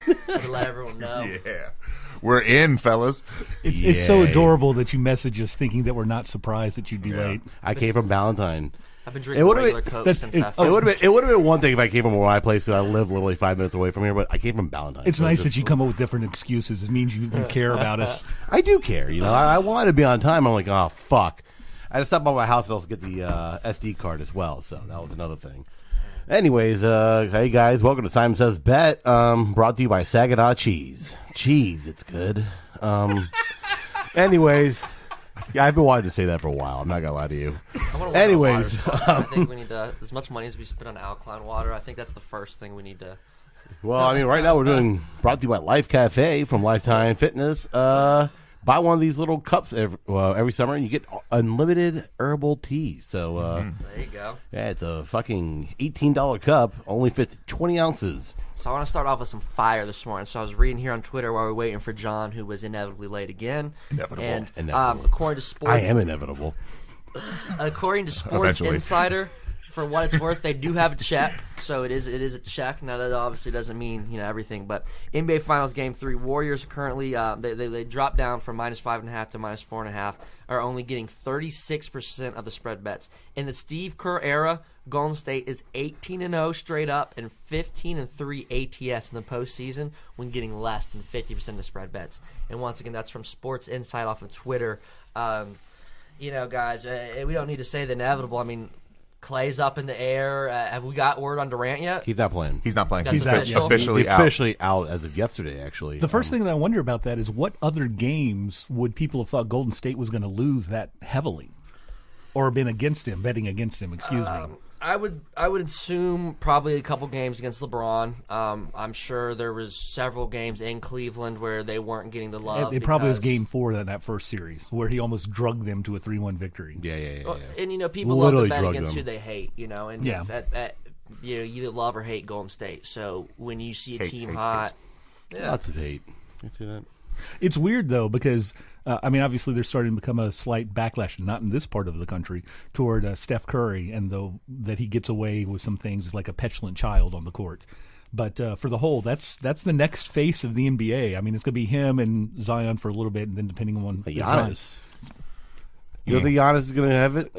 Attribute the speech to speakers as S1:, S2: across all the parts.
S1: To let everyone know.
S2: Yeah. We're in, fellas.
S3: It's so adorable that you message us thinking that we're not surprised that you'd be late.
S4: I came from Valentine.
S1: I've been drinking regular Coke since that.
S4: It would have been one thing if I came from where I place because I live literally 5 minutes away from here, but I came from Valentine.
S3: It's nice that you come up with different excuses. It means you care about us.
S4: I do care. I wanted to be on time. I'm like, oh, fuck. I had to stop by my house and also get the SD card as well, so that was another thing. Anyways, hey guys, welcome to Simon Says Bet, brought to you by Saginaw Cheese. Cheese, it's good. Anyways, yeah, I've been wanting to say that for a while. I'm not gonna lie to you. Anyways,
S1: I think we need to, as much money as we spend on alkaline water, I think that's the first thing we need to.
S4: Well, I mean, right now we're doing brought to you by Life Cafe from Lifetime Fitness. Buy one of these little cups every summer, and you get unlimited herbal tea. So
S1: there you go.
S4: Yeah, it's a fucking $18 cup, only fits 20 ounces.
S1: So I want to start off with some fire this morning. So I was reading here on Twitter while we were waiting for John, who was inevitably late again.
S2: Inevitable.
S1: And according to Sports,
S4: I am inevitable.
S1: According to Sports Insider, for what it's worth, they do have a check. So it is a check. Now that obviously doesn't mean everything, but NBA Finals Game 3, Warriors currently they dropped down from -5.5 to -4.5, are only getting 36% of the spread bets. In the Steve Kerr era, Golden State is 18-0 straight up and 15-3 ATS in the postseason when getting less than 50% of the spread bets. And once again, that's from Sports Insight off of Twitter. Guys, we don't need to say the inevitable. I mean, Clay's up in the air. Have we got word on Durant yet?
S4: He's not playing.
S2: He's not playing.
S1: He's
S2: officially
S4: out as of yesterday, actually.
S3: The first thing that I wonder about that is what other games would people have thought Golden State was going to lose that heavily? Or been betting against him, excuse me.
S1: I would assume probably a couple games against LeBron. I'm sure there was several games in Cleveland where they weren't getting the love.
S3: It probably was Game 4 in that first series where he almost drugged them to a 3-1 victory.
S1: Yeah. And people love to bet against who they hate. And you either love or hate Golden State. So when you see a team hot,
S4: lots of hate. I see that.
S3: It's weird, though, because, obviously there's starting to become a slight backlash, not in this part of the country, toward Steph Curry, and that he gets away with some things as like a petulant child on the court. But for the whole, that's the next face of the NBA. I mean, it's going to be him and Zion for a little bit, and then depending on
S4: Giannis. You think Giannis is going to have it?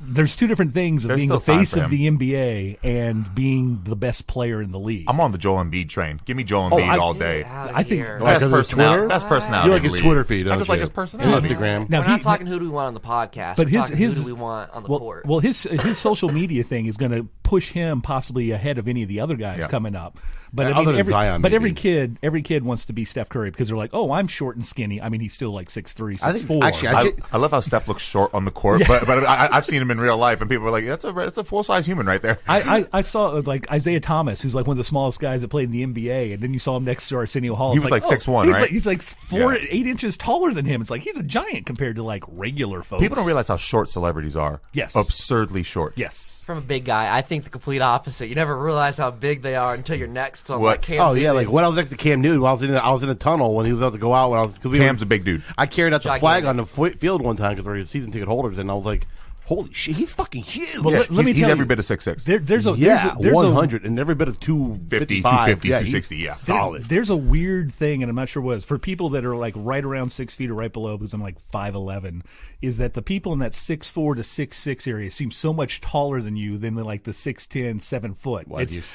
S3: There's two different things of being the face of the NBA and being the best player in the league.
S2: I'm on the Joel Embiid train. Give me Joel Embiid all day.
S3: I think
S2: best personality.
S4: You like his Twitter feed, don't
S2: I just like his personality.
S4: Instagram.
S1: Now, we're not talking who do we want on the podcast. But who do we want on the court.
S3: Well, his social media thing is going to push him possibly ahead of any of the other guys coming up. But every kid wants to be Steph Curry because they're like, oh, I'm short and skinny. I mean, he's still like 6'3", 6'4".
S2: I love how Steph looks short on the court, but I've seen him in real life, and people are like, that's a full size human right there.
S3: I saw like Isaiah Thomas, who's like one of the smallest guys that played in the NBA, and then you saw him next to Arsenio Hall.
S2: He was like 6'1", right?
S3: He's like 8 inches taller than him. It's like he's a giant compared to like regular folks.
S2: People don't realize how short celebrities are.
S3: Yes,
S2: absurdly short.
S3: Yes.
S1: From a big guy, I think the complete opposite. You never realize how big they are until you're next to them. Like Cam
S4: Newton. Like when I was next to Cam Newton, I was in a tunnel when he was about to go out.
S2: Cam's a big dude.
S4: I carried out the flag on the field one time because we were season ticket holders, and I was like, holy shit, he's fucking huge.
S2: Well, let me tell you, he's every bit of 6'6".
S3: There's
S4: 100 and every bit of 250,
S2: 250, 260,
S4: solid.
S3: There's a weird thing, and I'm not sure what it is, for people that are like right around 6 feet or right below, because I'm like 5'11", is that the people in that 6'4" to 6'6" area seem so much taller than you than like the 6'10", 7 foot.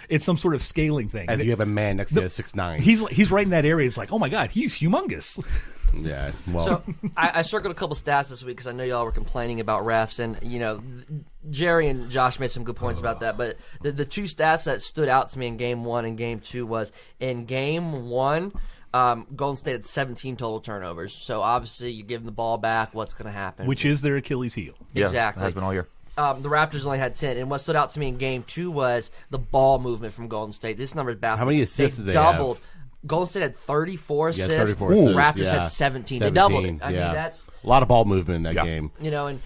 S3: It's some sort of scaling thing.
S4: As you have a man next to 6'9".
S3: He's right in that area. It's like, oh my God, he's humongous.
S4: Yeah, well.
S1: So I circled a couple stats this week because I know y'all were complaining about refs, and Jere and Josh made some good points about that. But the two stats that stood out to me in Game 1 and Game 2 was in Game 1, Golden State had 17 total turnovers. So obviously, you give them the ball back, what's going to happen?
S3: Which is their Achilles heel.
S1: Exactly.
S2: It has been all year.
S1: The Raptors only had 10, and what stood out to me in Game 2 was the ball movement from Golden State. This number is baffling.
S4: How many assists did they
S1: doubled.
S4: have?
S1: Golden State had 34 assists.
S4: 34 assists.
S1: Raptors had 17. They doubled it. I mean, that's
S4: a lot of ball movement in that game.
S1: And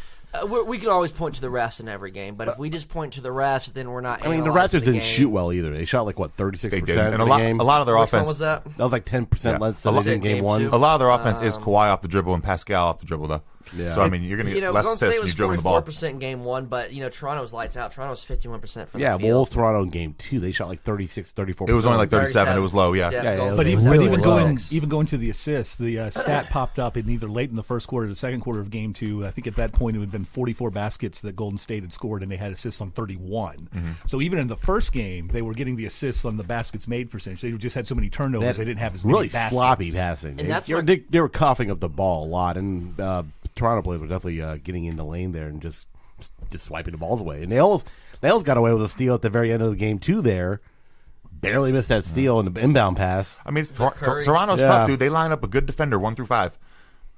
S1: we can always point to the refs in every game, but if we just point to the refs, then we're not.
S4: I mean, the Raptors didn't shoot well either. They shot like 36%.
S2: They did, and a lot of their
S1: Which
S2: offense.
S1: One was that?
S4: That was like 10% less than in Game 1.
S2: A lot of their offense is Kawhi off the dribble and Pascal off the dribble, though.
S4: Yeah.
S2: So I mean, you're going to get less
S1: Golden State
S2: assists when
S1: was
S2: you're dribbling the ball.
S1: 44% in game 1, but Toronto was lights out. Toronto was 51% from
S4: Yeah,
S1: the field.
S4: well, Toronto in game 2, they shot like 36, 34%.
S2: It was only like 37. It was low, yeah.
S1: Golden
S3: But
S1: State
S3: even,
S1: was
S4: really
S3: even
S4: low.
S3: going to the assists, the stat popped up in either late in the first quarter or the second quarter of game 2. I think at that point it had been 44 baskets that Golden State had scored, and they had assists on 31. So even in the first game, they were getting the assists on the baskets made percentage. They just had so many turnovers, they didn't have as many
S4: really
S3: baskets.
S4: sloppy passing.
S1: And that's
S4: they were coughing up the ball a lot, and Toronto players were definitely getting in the lane there and just swiping the balls away. And Nails got away with a steal at the very end of the game 2 there. Barely missed that steal in the inbound pass.
S2: I mean, Toronto's tough, dude. They line up a good defender 1 through 5.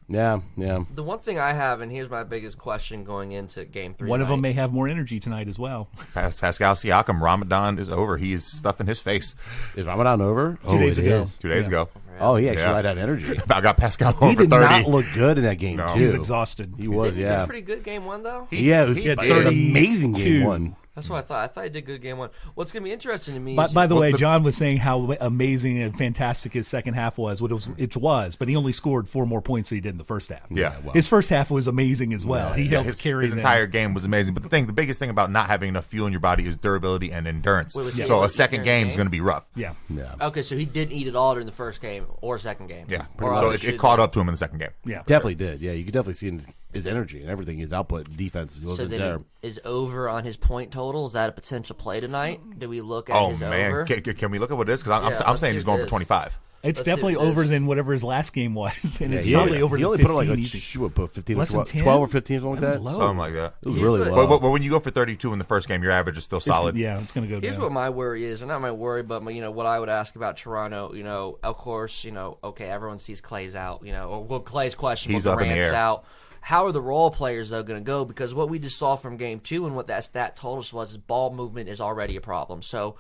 S4: Yeah.
S1: The one thing I have, and here's my biggest question going into game 3.
S3: One of them may have more energy tonight as well.
S2: Pascal Siakam, Ramadan is over. He's stuffing his face.
S4: Is Ramadan over?
S3: 2 days
S4: it
S3: ago.
S4: is.
S2: 2 days ago.
S4: Oh, he actually had that energy.
S2: I got Pascal
S4: He
S2: home for
S4: did
S2: 30.
S4: not look good in that game,
S2: No.
S4: too.
S3: He was exhausted.
S4: He was,
S1: Did he
S4: yeah.
S1: do pretty good game 1, though?
S4: Yeah, it was
S3: had
S4: an amazing
S3: 32.
S4: game 1.
S1: That's what I thought. I thought he did good game 1. What's going to be interesting to me
S3: By the way, John was saying how amazing and fantastic his second half was. It was, but he only scored 4 more points than he did in the first half.
S2: Yeah.
S4: well.
S3: His first half was amazing as well. He helped carry
S2: his
S3: them.
S2: entire game was amazing. But the biggest thing about not having enough fuel in your body is durability and endurance.
S1: Wait, was he
S2: So
S1: able
S2: a
S1: to eat
S2: second
S1: during the
S2: game is
S1: game?
S2: going to be rough.
S3: Yeah.
S1: Okay, so he didn't eat it all during the first game or second game.
S2: Yeah.
S1: Or
S2: So
S1: obviously
S2: it caught up to him in the second game.
S3: Yeah.
S4: Definitely did. Yeah, you could definitely see in his energy and everything, his output, defense
S1: So
S4: wasn't
S1: then
S4: there.
S1: is over on his point total. Is that a potential play tonight? Do we look at
S2: Oh,
S1: his
S2: man.
S1: over?
S2: Can we look at what it is? Because
S1: Yeah,
S2: I'm
S1: let's
S2: saying
S1: see
S2: he's
S1: what
S2: going
S1: it
S2: for
S1: is.
S2: 25.
S3: It's
S1: Let's see
S3: definitely
S1: what it
S3: over
S1: is.
S3: than whatever his last game was, and it's
S4: He
S3: probably over
S4: he
S3: than
S4: only
S3: 15
S4: put like
S3: easy.
S4: put 15 or
S3: Less than
S4: 12,
S3: 10?
S4: 12 or 15, something like
S3: That
S4: that.
S3: was low.
S2: Something like that.
S4: It was
S1: Here's
S4: really
S1: what-
S4: low.
S2: But when you go for 32 in the first game, your average is still solid.
S3: Yeah, it's going to go
S1: Here's
S3: down.
S1: what my worry is, or not my worry, but what I would ask about Toronto. Of course, okay, everyone sees Clay's out. Or Clay's questionable.
S2: He's up in the
S1: Durant's
S2: air.
S1: out. How are the role players though going to go? Because what we just saw from game 2 and what that stat told us was ball movement is already a problem. So,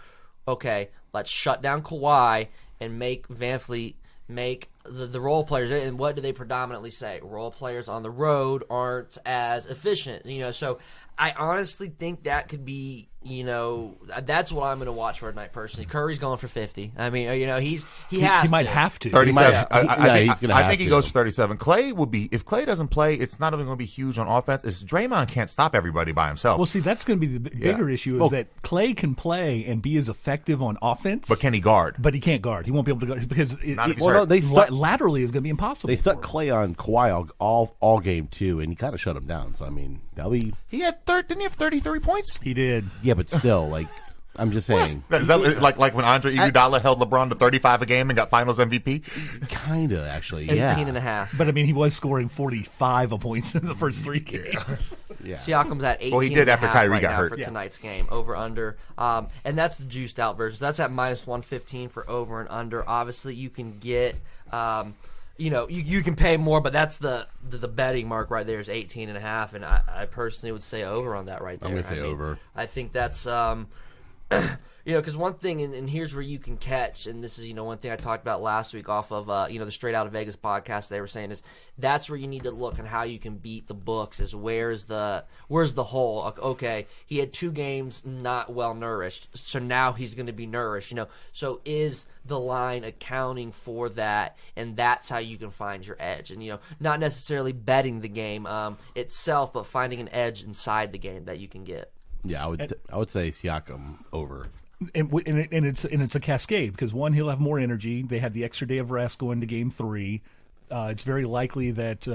S1: okay, let's shut down Kawhi and make VanVleet make the role players. And what do they predominantly say? Role players on the road aren't as efficient. So I honestly think that could be. That's what I'm going to watch for tonight personally. Curry's going for 50. I mean, he has.
S3: He might have to.
S2: 37.
S4: Yeah, he's gonna
S2: I
S4: have
S2: think he
S4: to.
S2: goes for 37. Clay will be, if Clay doesn't play, it's not even going to be huge on offense. It's Draymond can't stop everybody by himself.
S3: Well, see, that's going to be the bigger issue is that Clay can play and be as effective on offense.
S2: But can he guard?
S3: But he can't guard. He won't be able to guard because
S2: Not if he's
S4: Well, no,
S2: hurt.
S4: they stuck
S3: laterally is going to be impossible.
S4: they stuck
S3: for him.
S4: Clay on Kawhi all game 2, and he kind of shut him down. So I mean, that'll be
S2: He had didn't he have 33 points?
S3: He did.
S4: yeah, but still, like I'm just saying,
S2: Is that like when Andre Iguodala held LeBron to 35 a game and got Finals MVP?
S4: kind of actually,
S1: 18
S4: yeah.
S1: and a half.
S3: But I mean, he was scoring 45 points in the first 3 games.
S4: Yeah.
S1: Siakam's at 18.
S2: Well, he did
S1: and a
S2: after
S1: half
S2: Kyrie
S1: right
S2: got
S1: now
S2: hurt.
S1: for
S3: Yeah.
S1: tonight's game. Over under, and that's the juiced out version. So that's at minus 115 for over and under. Obviously, you can get. You can pay more, but that's the betting mark right there is 18 and a half, and I personally would say over on that right there.
S4: I'm gonna say over.
S1: I think that's because one thing, and here's where you can catch, and this is one thing I talked about last week off of the Straight Out of Vegas podcast. They were saying is that's where you need to look and how you can beat the books. Is where's the hole? Okay, he had 2 games not well nourished, so now he's going to be nourished. So is the line accounting for that? And that's how you can find your edge. And not necessarily betting the game itself, but finding an edge inside the game that you can get.
S4: Yeah, I would say Siakam over.
S3: And it's a cascade because one, he'll have more energy. They had the extra day of rest going to game 3. It's very likely that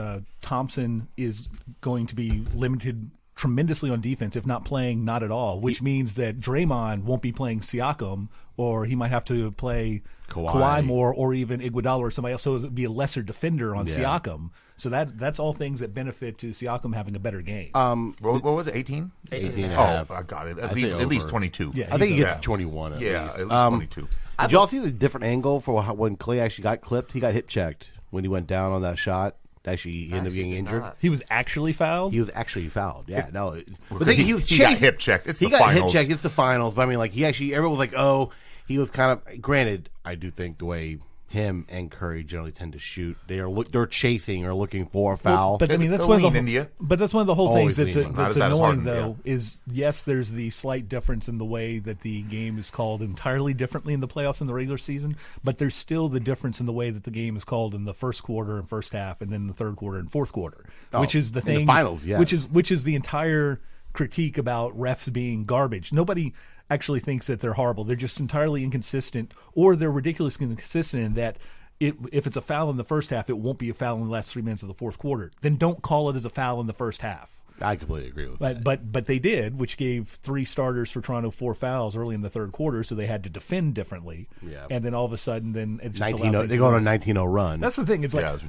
S3: Thompson is going to be limited tremendously on defense, if not playing not at all, which means that Draymond won't be playing Siakam, or he might have to play Kawhi more, or even Iguodala or somebody else. So it would be a lesser defender on Siakam. So that's all things that benefit to Siakam having a better game.
S2: What was it, 18?
S4: 18 and a
S2: Oh,
S4: half.
S2: I got it.
S4: I'd
S2: At
S4: say
S2: least
S4: over.
S2: 22.
S3: Yeah.
S4: I think he
S3: he's
S4: gets
S2: a-
S4: 21 at
S2: Yeah,
S4: least.
S2: at least 22.
S4: Did y'all see the different angle for when Clay actually got clipped? He got hip checked when he went down on that shot. Actually, he ended up getting injured.
S3: He was actually fouled.
S4: He was actually fouled. Yeah, no. But
S2: Because
S4: he was
S2: he got
S4: chasing.
S2: hip checked. It's
S4: He
S2: the
S4: got
S2: finals.
S4: hip checked. It's the finals. But I mean, like he actually, everyone was like, oh, he was kind of. Granted, I do think the way him and Curry generally tend to shoot. They're chasing or looking for a foul.
S3: But I mean, that's one of the but that's one of the whole things that's annoying though. Is yes, there's the slight difference in the way that the game is called entirely differently in the playoffs and the regular season. But there's still the difference in the way that the game is called in the first quarter and first half, and then the third quarter and fourth quarter, which is the thing.
S4: In the finals, yes.
S3: Which is the entire critique about refs being garbage. Nobody actually thinks that they're horrible. They're just entirely inconsistent, or they're ridiculously inconsistent in that if it's a foul in the first half, it won't be a foul in the last 3 minutes of the fourth quarter. Then don't call it as a foul in the first half.
S4: I completely agree with that.
S3: But they did, which gave 3 starters for Toronto 4 fouls early in the third quarter, so they had to defend differently.
S4: Yeah.
S3: And then all of a sudden, then it just
S4: they go on a 19-0 run.
S3: That's the thing. It's like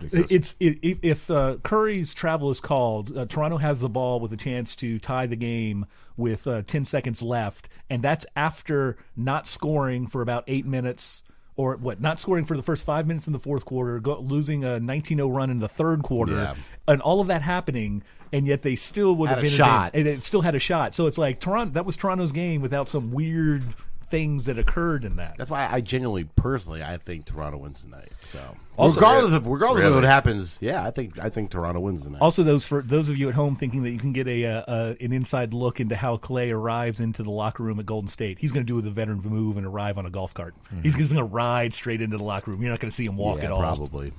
S3: if Curry's travel is called, Toronto has the ball with a chance to tie the game with 10 seconds left, and that's after not scoring for about 8 minutes. Or not scoring for the first 5 minutes in the fourth quarter, losing a 19-0 run in the third quarter, and all of that happening, and yet they still would have been a shot. And it still had a shot. So it's like that was Toronto's game without some weird things that occurred in that.
S4: That's why I genuinely, personally, I think Toronto wins tonight. So regardless of what happens, I think Toronto wins tonight.
S3: Also, for those of you at home thinking that you can get an inside look into how Clay arrives into the locker room at Golden State, he's going to do the veteran move and arrive on a golf cart. Mm-hmm. He's just going to ride straight into the locker room. You're not going to see him walk at all.
S4: Probably.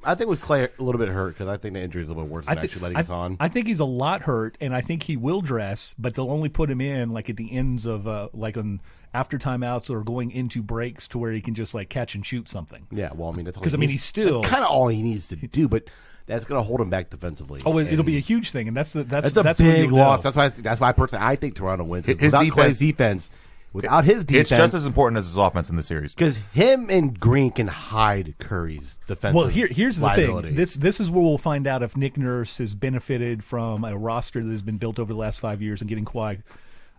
S4: I think with Clay a little bit hurt because I think the injury is a little bit worse than actually letting us on.
S3: I think he's a lot hurt, and I think he will dress, but they'll only put him in like at the ends of on after timeouts or going into breaks to where he can just like catch and shoot something.
S4: Yeah, well, I mean, that's
S3: because he's still
S4: kind of all he needs to do, but that's going to hold him back defensively.
S3: Oh, it'll be a huge thing, and that's a
S4: big loss. That's why personally I think Toronto wins. Without Clay's defense. Without his defense,
S2: it's just as important as his offense in the series.
S4: Because him and Green can hide Curry's defensive.
S3: Well, here's the thing. This is where we'll find out if Nick Nurse has benefited from a roster that has been built over the last 5 years and getting Kawhi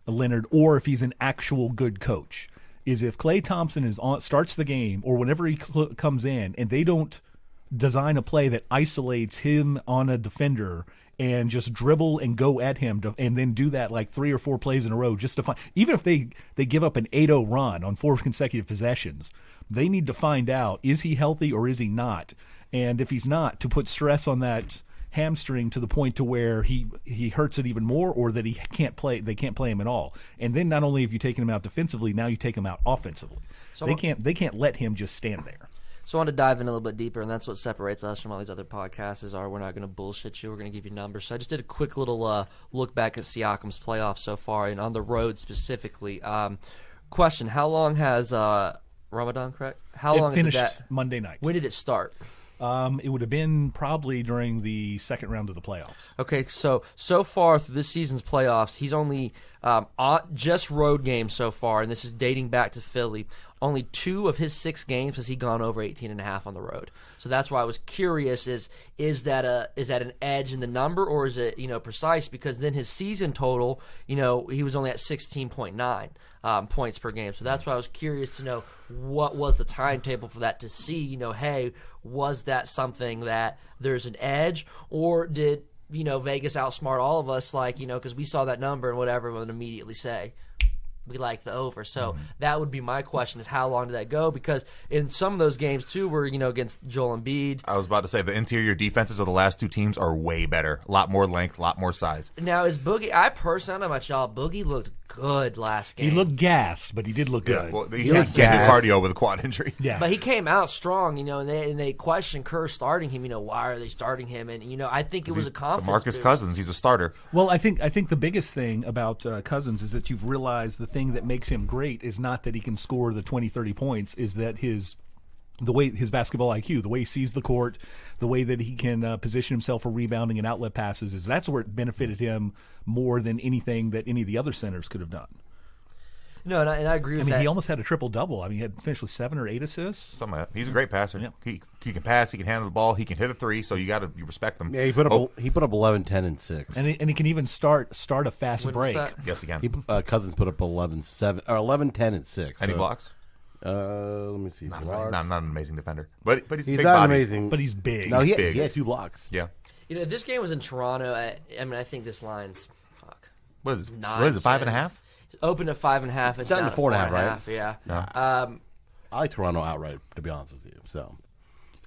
S3: Leonard, or if he's an actual good coach. Is if Klay Thompson starts the game, or whenever he comes in, and they don't design a play that isolates him on a defender and just dribble and go at him and then do that like 3 or 4 plays in a row just to find, even if they give up an 8-0 run on 4 consecutive possessions, they need to find out, is he healthy or is he not? And if he's not, to put stress on that hamstring to the point to where he hurts it even more, or that they can't play him at all. And then not only have you taken him out defensively, now you take him out offensively. So they can't let him just stand there.
S1: So I want to dive in a little bit deeper, and that's what separates us from all these other podcasts is we're not going to bullshit you. We're going to give you numbers. So I just did a quick little look back at Siakam's playoffs so far, and on the road specifically. Question, how long has Ramadan, correct? How long
S3: finished Monday night.
S1: When did it start?
S3: It would have been probably during the second round of the playoffs.
S1: Okay, so far through this season's playoffs, he's only just road games so far, and this is dating back to Philly. Only 2 of his 6 games has he gone over 18.5 on the road. So that's why I was curious: is that an edge in the number, or is it precise? Because then his season total, he was only at 16.9 points per game. So that's why I was curious to know what was the timetable for that, to see hey, was that something that there's an edge, or did Vegas outsmart all of us because we saw that number and whatever would immediately say we like the over. So that would be my question, is how long did that go? Because in some of those games, too, were, against Joel Embiid.
S2: I was about to say the interior defenses of the last 2 teams are way better. A lot more length, a lot more size.
S1: Now, is Boogie, I personally, I don't know about y'all, Boogie looked good last game.
S3: He looked gassed, but he did look good.
S2: Well, he had cardio with a quad injury.
S3: Yeah.
S1: But he came out strong, and they questioned Kerr starting him. Why are they starting him? And, I think it was a confidence
S2: DeMarcus Cousins, he's a starter.
S3: Well, I think the biggest thing about Cousins is that you've realized the thing that makes him great is not that he can score the 20, 30 points, is that the way his basketball IQ, the way he sees the court, the way that he can position himself for rebounding and outlet passes, that's where it benefited him more than anything that any of the other centers could have done.
S1: No, and I agree with that.
S3: I mean, he almost had a triple-double. I mean, he had finished with 7 or 8 assists.
S2: Something like that. He's a great passer. Yeah. He can pass. He can handle the ball. He can hit a 3. So you respect him.
S4: Yeah, he put up 11, 10, and 6.
S3: And he can even start a fast
S1: when
S3: break.
S2: Yes, he can.
S4: Cousins put up 11, 7, or 11, 10, and 6.
S2: Any blocks?
S4: Let me see.
S2: Not an amazing defender, but he's
S4: big
S2: not
S4: body. Amazing.
S3: But he's big.
S4: No, he
S2: big.
S4: had 2 blocks.
S2: Yeah.
S1: If this game was in Toronto, I think this line's
S2: What is it? 5.5?
S1: Open at 5.5. It's down to
S4: 4.5, right?
S1: Yeah.
S2: No.
S4: I like Toronto outright, to be honest with you. So,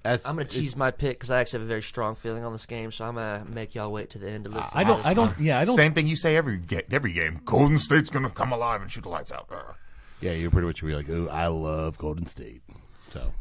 S1: I'm going to cheese my pick because I actually have a very strong feeling on this game, so I'm going to make y'all wait to the end to listen.
S3: I don't.
S2: Same thing you say every game. Golden State's going to come alive and shoot the lights out.
S4: Yeah, you're pretty much like, "Ooh, I love Golden State." So,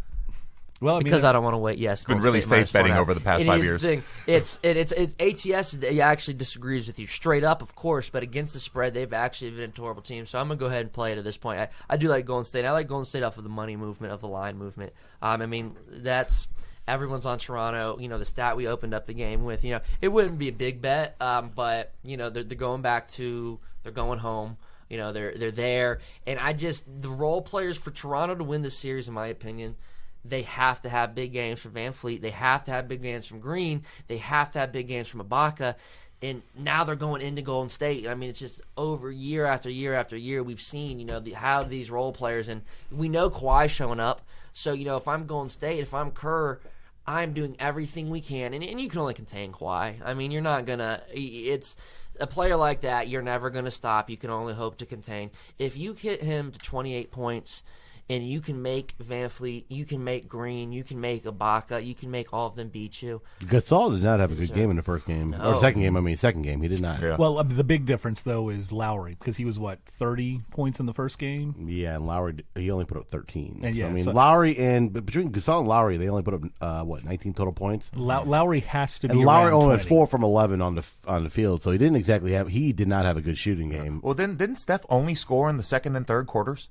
S3: well,
S1: because I don't want to wait. Yes,
S2: it's been really safe betting over the past 5 years.
S1: It's ATS actually disagrees with you straight up, of course, but against the spread, they've actually been a horrible team. So I'm gonna go ahead and play it at this point. I do like Golden State. I like Golden State off of the money movement, of the line movement. I mean, that's everyone's on Toronto. You know, the stat we opened up the game with. You know, it wouldn't be a big bet, but you know, they're going they're going home. You know, they're there, and the role players for Toronto to win this series, in my opinion. They have to have big games from Van Fleet. They have to have big games from Green. They have to have big games from Ibaka. And now they're going into Golden State. I mean, it's just over year after year after year we've seen, you know, how these role players. And we know Kawhi's showing up. So, you know, if I'm Golden State, if I'm Kerr, I'm doing everything we can. And you can only contain Kawhi. I mean, you're not going to – it's a player like that you're never going to stop. You can only hope to contain. If you hit him to 28 points – and you can make Van Fleet, you can make Green, you can make Ibaka, you can make all of them beat you.
S4: Gasol did not have a good game in the first game.
S1: No.
S4: Or second game, he did not.
S2: Yeah.
S3: Well, the big difference, though, is Lowry, because he was, 30 points in the first game?
S4: Yeah, and Lowry, he only put up 13.
S3: And yeah,
S4: Lowry but between Gasol and Lowry, they only put up, 19 total points?
S3: Lowry has to be
S4: And Lowry
S3: around
S4: only
S3: 20.
S4: had 4 from 11 on the field, so he did not have a good shooting game.
S2: Well, didn't Steph only score in the second and third quarters?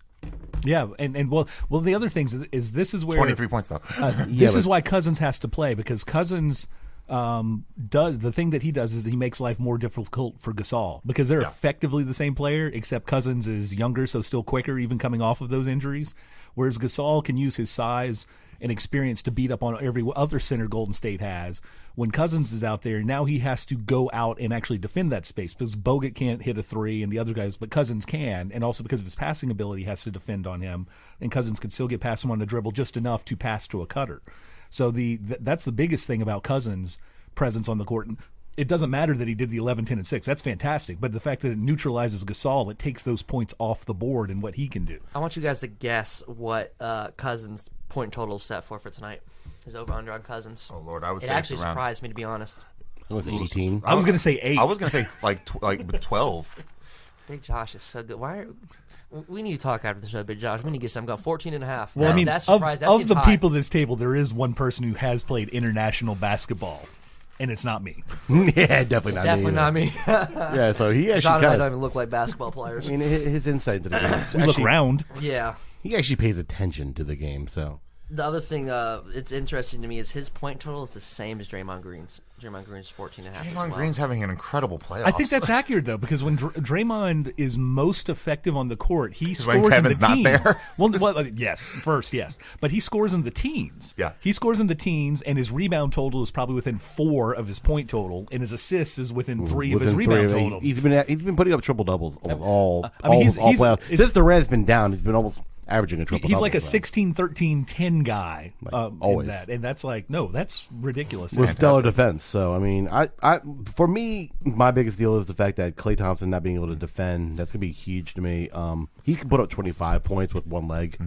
S3: Yeah, and well, the other things is this is where
S2: 23 points though.
S3: This is why Cousins has to play, because Cousins does the thing that he does is he makes life more difficult for Gasol, because they're effectively the same player, except Cousins is younger, so still quicker, even coming off of those injuries. Whereas Gasol can use his size and experience to beat up on every other center Golden State has. When Cousins is out there, now he has to go out and actually defend that space, because Bogut can't hit a three and the other guys, but Cousins can, and also because of his passing ability, has to defend on him, and Cousins can still get past him on the dribble just enough to pass to a cutter. So that's the biggest thing about Cousins' presence on the court. It doesn't matter that he did the 11, 10, and 6. That's fantastic. But the fact that it neutralizes Gasol, it takes those points off the board and what he can do.
S1: I want you guys to guess what Cousins' point total is set for tonight. His over-under on Cousins.
S2: Oh, Lord, I would say
S1: it actually
S2: it's around,
S1: surprised me, to be honest.
S4: I was 18.
S3: I was going to say 8.
S2: I was going to say like 12.
S1: Big Josh is so good. We need to talk after the show, Big Josh. We need to get something going. 14.5.
S3: Well, I mean,
S1: that's
S3: of the
S1: high.
S3: people at this table, there is one person who has played international basketball, and it's not me.
S4: Yeah, definitely not
S1: Definitely
S4: me.
S1: not me.
S4: Yeah, so he actually
S1: John and I
S4: kind
S1: don't
S4: of.
S1: even look like basketball players.
S4: I mean, his insight to the game.
S3: We look round.
S1: Yeah.
S4: He actually pays attention to the game, so.
S1: The other thing it's interesting to me is his point total is the same as Draymond Green's. Draymond Green's 14.5 as well.
S2: Draymond Green's having an incredible playoffs.
S3: I think that's accurate, though, because when Draymond is most effective on the court, he scores
S2: when Kevin's
S3: in the teens.
S2: not there.
S3: Well, yes, but he scores in the teens.
S2: Yeah.
S3: He scores in the teens, and his rebound total is probably within 4 of his point total, and his assists is within 3 of his rebound total.
S4: He's been putting up triple doubles all
S3: he's
S4: playoffs. Since Durant's been down, he's been almost averaging a triple double.
S3: He's like a 16, 13, 10 guy.
S4: always.
S3: And that's that's ridiculous.
S4: With stellar defense. So, I mean, for me, my biggest deal is the fact that Klay Thompson not being able to defend. That's going to be huge to me. He can put up 25 points with one leg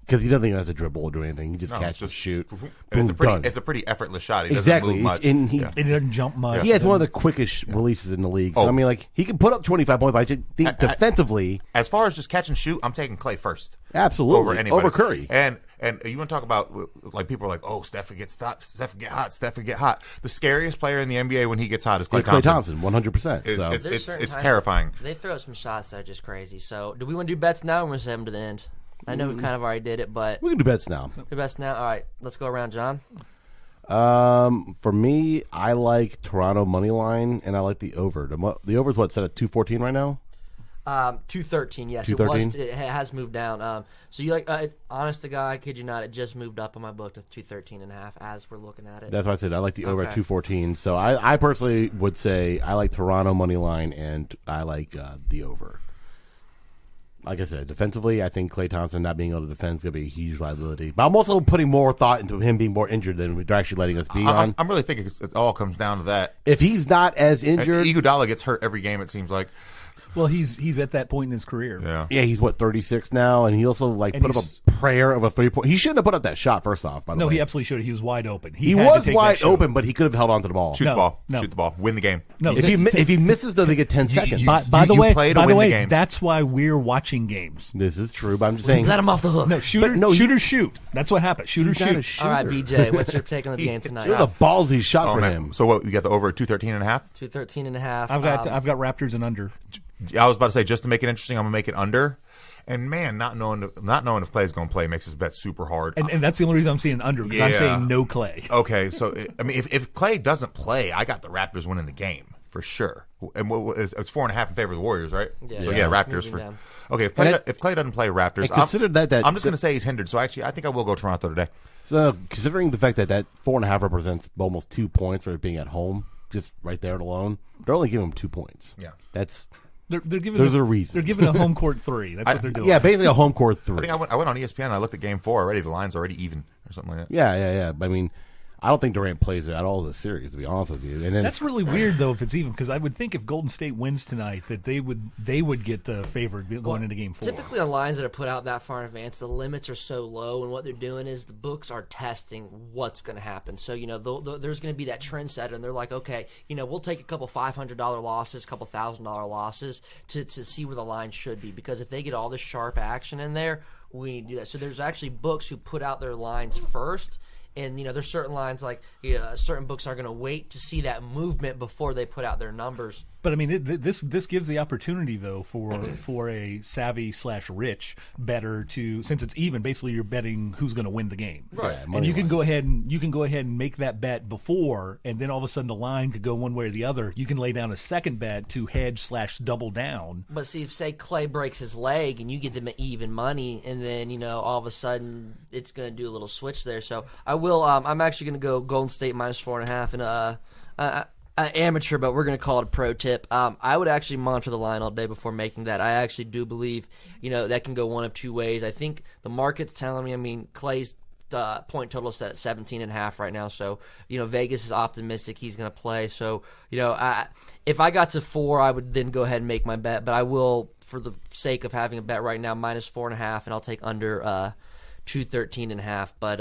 S4: because he doesn't even have to dribble or do anything. He just catches and shoot.
S2: And
S4: Boom,
S2: it's a pretty effortless shot. He
S4: exactly.
S2: doesn't move much.
S4: And he
S3: doesn't jump much.
S4: He has one of the quickest releases in the league. So, I mean, like, he can put up 25 points, but I just think defensively.
S2: As far as just catch and shoot, I'm taking Klay first.
S4: Absolutely.
S2: Over anybody.
S4: Over Curry.
S2: And you want to talk about, like, people are like, oh, Steph would get stopped. Steph would get hot. Steph would get hot. The scariest player in the NBA when he gets hot is Klay Thompson.
S4: 100%.
S2: So. It's terrifying.
S1: They throw some shots that are just crazy. So, do we want to do bets now or want to save them to the end? I know we kind of already did it, but
S4: We can do bets now.
S1: do bets now? All right, let's go around, John.
S4: For me, I like Toronto money line, and I like the over. The over's what, set at 214 right now?
S1: 213, yes.
S4: 213?
S1: It has moved down. So you like, honest to God, I kid you not, it just moved up on my book to 213.5 as we're looking at it.
S4: That's why I said I like the over at 214. So I personally would say I like Toronto money line, and I like the over. Like I said, defensively, I think Klay Thompson not being able to defend is going to be a huge liability. But I'm also putting more thought into him being more injured than they're actually letting us be on.
S2: I'm really thinking it all comes down to that.
S4: If he's not as injured,
S2: Iguodala gets hurt every game, it seems like.
S3: Well, he's at that point in his career.
S4: Yeah, he's 36 now, and he also put up a prayer of a 3-point. He shouldn't have put up that shot. First off, by the way,
S3: no, he absolutely should. He was wide open.
S4: He was wide open, but he could have held on to the ball.
S2: Shoot the ball. Shoot the ball. Win the game.
S3: No,
S4: if he misses, though, they get 10 seconds.
S3: By the way, that's why we're watching games.
S4: This is true, but I'm just saying.
S1: Let him off the hook.
S3: No, shooters shoot. That's what happens. Shooters shoot.
S1: All right, BJ, what's your take on the game tonight?
S4: It was a ballsy shot for him.
S2: So what? You got the over at 213.5?
S1: 213.5.
S3: I've got Raptors and under.
S2: I was about to say, just to make it interesting, I'm gonna make it under. And man, not knowing if Clay's going to play makes his bet super hard.
S3: And that's the only reason I'm seeing under, because I'm saying no Clay.
S2: Okay, so I mean, if Clay doesn't play, I got the Raptors winning the game for sure. And it's 4.5 in favor of the Warriors, right?
S1: Yeah.
S2: So Raptors for. Okay, if Clay doesn't play Raptors,
S4: consider that
S2: I'm just going to say he's hindered. So actually, I think I will go Toronto today.
S4: So considering the fact that 4.5 represents almost 2 points for it being at home, just right there alone, they're only giving him 2 points.
S2: Yeah,
S4: that's.
S3: They're giving
S4: There's a reason.
S3: They're giving a home court 3. That's what they're doing.
S4: Yeah, basically a home court 3.
S2: I think I went on ESPN and I looked at game 4 already. The line's already even or something like that.
S4: Yeah. I mean, I don't think Durant plays at all the series, to be honest with you. And then
S3: that's really weird, though, if it's even, because I would think if Golden State wins tonight, that they would get favored going into Game 4.
S1: Typically, on lines that are put out that far in advance, the limits are so low, and what they're doing is the books are testing what's going to happen. So, there's going to be that trendsetter, and they're like, okay, we'll take a couple $500 losses, couple $1,000 losses to see where the line should be, because if they get all this sharp action in there, we need to do that. So there's actually books who put out their lines first. And, there's certain lines like certain books are going to wait to see that movement before they put out their numbers.
S3: But, I mean, this gives the opportunity, though, for a savvy/rich bettor to, since it's even, basically you're betting who's going to win the game.
S1: Right.
S3: Yeah, and you can go ahead and make that bet before, and then all of a sudden the line could go one way or the other. You can lay down a second bet to hedge/double down.
S1: But see, if, say, Clay breaks his leg and you get them even money, and then, all of a sudden it's going to do a little switch there. So I will. I'm actually going to go Golden State -4.5 and amateur, but we're going to call it a pro tip. I would actually monitor the line all day before making that. I actually do believe, that can go one of two ways. I think the market's telling me, I mean, Clay's point total is set at 17.5 right now, so, Vegas is optimistic he's going to play. So, if I got to 4, I would then go ahead and make my bet, but I will, for the sake of having a bet right now, -4.5, and I'll take under 213.5. But